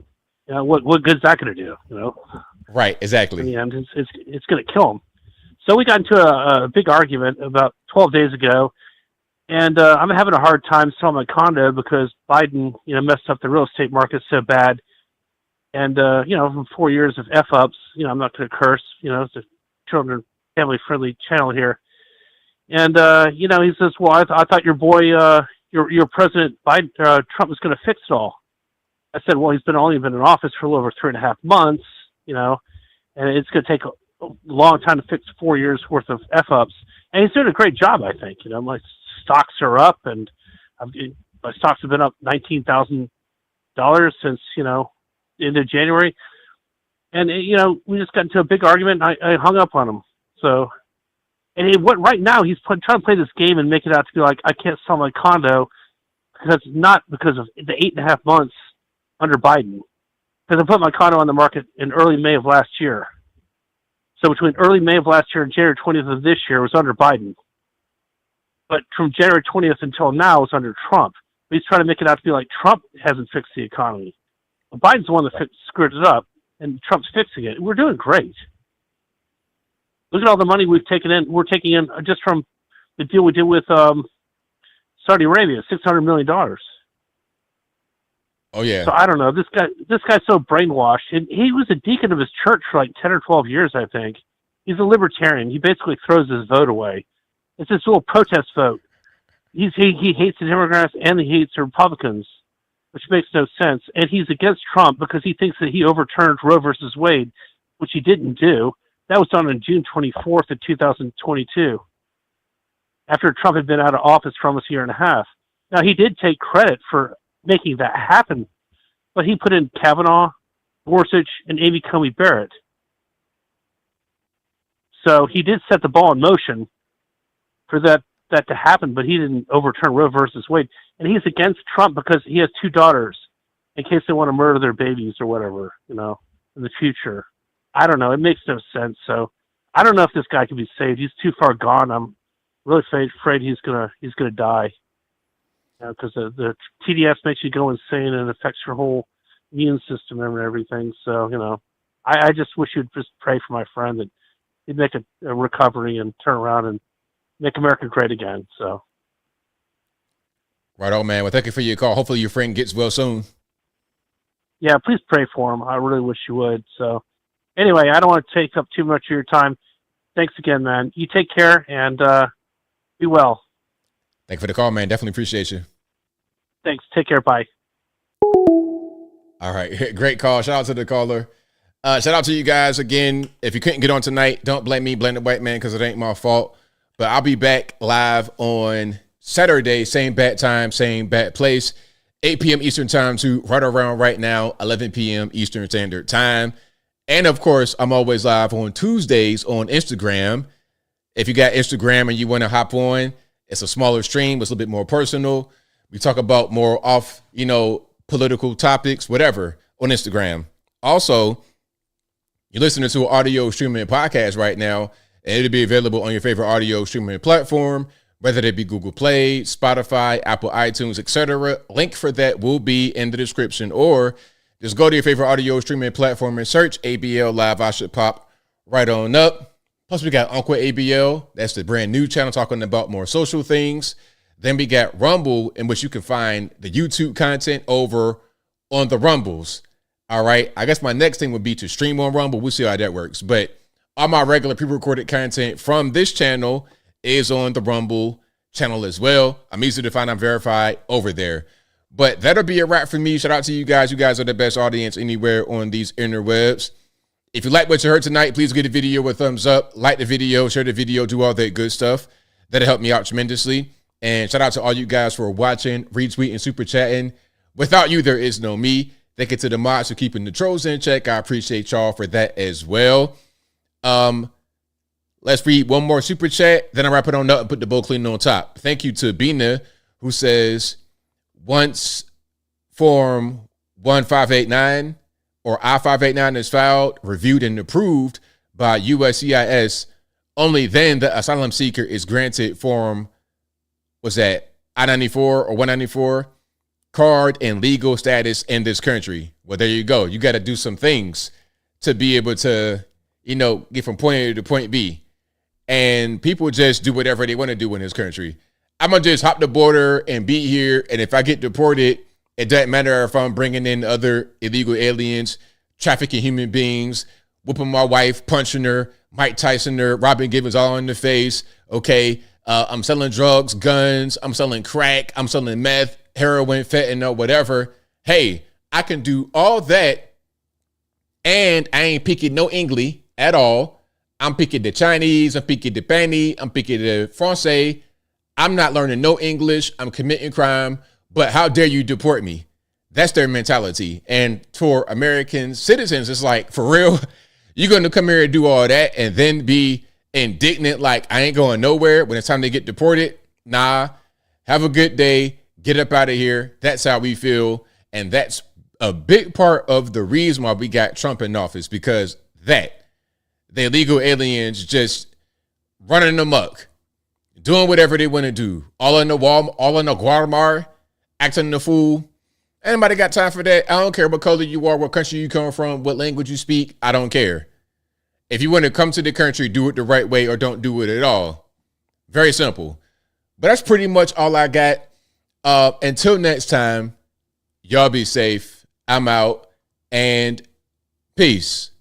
You know, what good's that going to do, you know? Right, exactly. In the end, it's going to kill him. So we got into a big argument about 12 days ago, and I'm having a hard time selling my condo because Biden, you know, messed up the real estate market so bad. And, you know, from 4 years of F-ups, you know, I'm not going to curse, you know, it's a children, family-friendly channel here. And, you know, he says, well, I thought your boy, your President Biden, Trump was going to fix it all. I said, well, he's only been in office for a little over 3.5 months, you know, and it's going to take a long time to fix 4 years worth of F-ups. And he's doing a great job, I think. You know, my stocks are up, and my stocks have been up $19,000 since, you know, into January. And, you know, we just got into a big argument, and I hung up on him. So, and right now he's trying to play this game and make it out to be like, I can't sell my condo because not because of the 8.5 months under Biden. Because I put my condo on the market in early May of last year. So between early May of last year and January 20th of this year was under Biden. But from January 20th until now it was under Trump. But he's trying to make it out to be like Trump hasn't fixed the economy. Well, Biden's the one that screwed it up, and Trump's fixing it. We're doing great. Look at all the money we're taking in just from the deal we did with Saudi Arabia, $600 million. Oh yeah. So I don't know. This guy's so brainwashed. And he was a deacon of his church for like 10 or 12 years, I think. He's a libertarian. He basically throws his vote away. It's this little protest vote. He hates the Democrats and he hates the Republicans, which makes no sense. And he's against Trump because he thinks that he overturned Roe versus Wade, which he didn't do. That was done on June 24th of 2022, after Trump had been out of office for almost a year and a half. Now, he did take credit for making that happen, but he put in Kavanaugh, Gorsuch, and Amy Comey Barrett. So he did set the ball in motion for that that to happen, but he didn't overturn Roe versus Wade. And he's against Trump because he has 2 daughters in case they want to murder their babies or whatever, in the future. I don't know. It makes no sense. So I don't know if this guy can be saved. He's too far gone. I'm really afraid he's gonna die. Because the TDS makes you go insane and affects your whole immune system and everything. So, I just wish you'd just pray for my friend that he'd make a recovery and turn around and make America great again. So. Right on, man. Well, thank you for your call. Hopefully your friend gets well soon. Yeah, please pray for him. I really wish you would. So anyway, I don't want to take up too much of your time. Thanks again, man. You take care and be well. Thank you for the call, man. Definitely appreciate you. Thanks. Take care. Bye. All right. Great call. Shout out to the caller. Shout out to you guys again. If you couldn't get on tonight, don't blame me. Blame the white man because it ain't my fault. But I'll be back live on Saturday, same bat time, same bat place, 8 p.m. Eastern time to right around right now, 11 p.m. Eastern Standard Time. And of course, I'm always live on Tuesdays on Instagram. If you got Instagram and you want to hop on, it's a smaller stream. It's a little bit more personal. We talk about more off, political topics, whatever, on Instagram. Also, you're listening to an audio streaming podcast right now, and it'll be available on your favorite audio streaming platform, whether it be Google Play, Spotify, Apple iTunes, etc. Link for that will be in the description, or just go to your favorite audio streaming platform and search ABL Live. I should pop right on up. Plus, we got Uncle ABL. That's the brand new channel talking about more social things. Then we got Rumble, in which you can find the YouTube content over on the Rumbles. All right. I guess my next thing would be to stream on Rumble. We'll see how that works. But all my regular pre-recorded content from this channel is on the Rumble channel as well. I'm easy to find. I'm verified over there. But that'll be a wrap for me. Shout out to you guys. You guys are the best audience anywhere on these interwebs. If you like what you heard tonight, please give the video a thumbs up. Like the video, share the video, do all that good stuff. That'll help me out tremendously. And shout out to all you guys for watching, retweeting, super chatting. Without you, there is no me. Thank you to the mods for keeping the trolls in check. I appreciate y'all for that as well. Let's read one more super chat. Then I wrap it on up and put the bowl clean on top. Thank you to Bina, who says, once Form 1589 or I-589 is filed, reviewed, and approved by USCIS, only then the asylum seeker is granted Form, was that I-94 or 194 card and legal status in this country. Well, there you go. You got to do some things to be able to, get from point A to point B. And people just do whatever they want to do in this country. I'm going to just hop the border and be here. And if I get deported, it doesn't matter if I'm bringing in other illegal aliens, trafficking human beings, whooping my wife, punching her, Mike Tyson her, Robin Givens all in the face. Okay. I'm selling drugs, guns. I'm selling crack. I'm selling meth, heroin, fentanyl, whatever. Hey, I can do all that. And I ain't picking no English at all. I'm picking the Chinese. I'm picking the Spanish. I'm picking the Francais. I'm not learning no English. I'm committing crime. But how dare you deport me? That's their mentality. And for American citizens, it's like, for real, you're going to come here and do all that and then be indignant like I ain't going nowhere when it's time to get deported? Nah. Have a good day. Get up out of here. That's how we feel. And that's a big part of the reason why we got Trump in office, because the illegal aliens just running amok, doing whatever they want to do, all in the Guatemala, acting the fool. Anybody got time for that? I don't care what color you are, what country you come from, what language you speak. I don't care. If you want to come to the country, do it the right way or don't do it at all. Very simple. But that's pretty much all I got. Until next time, y'all be safe. I'm out, and peace.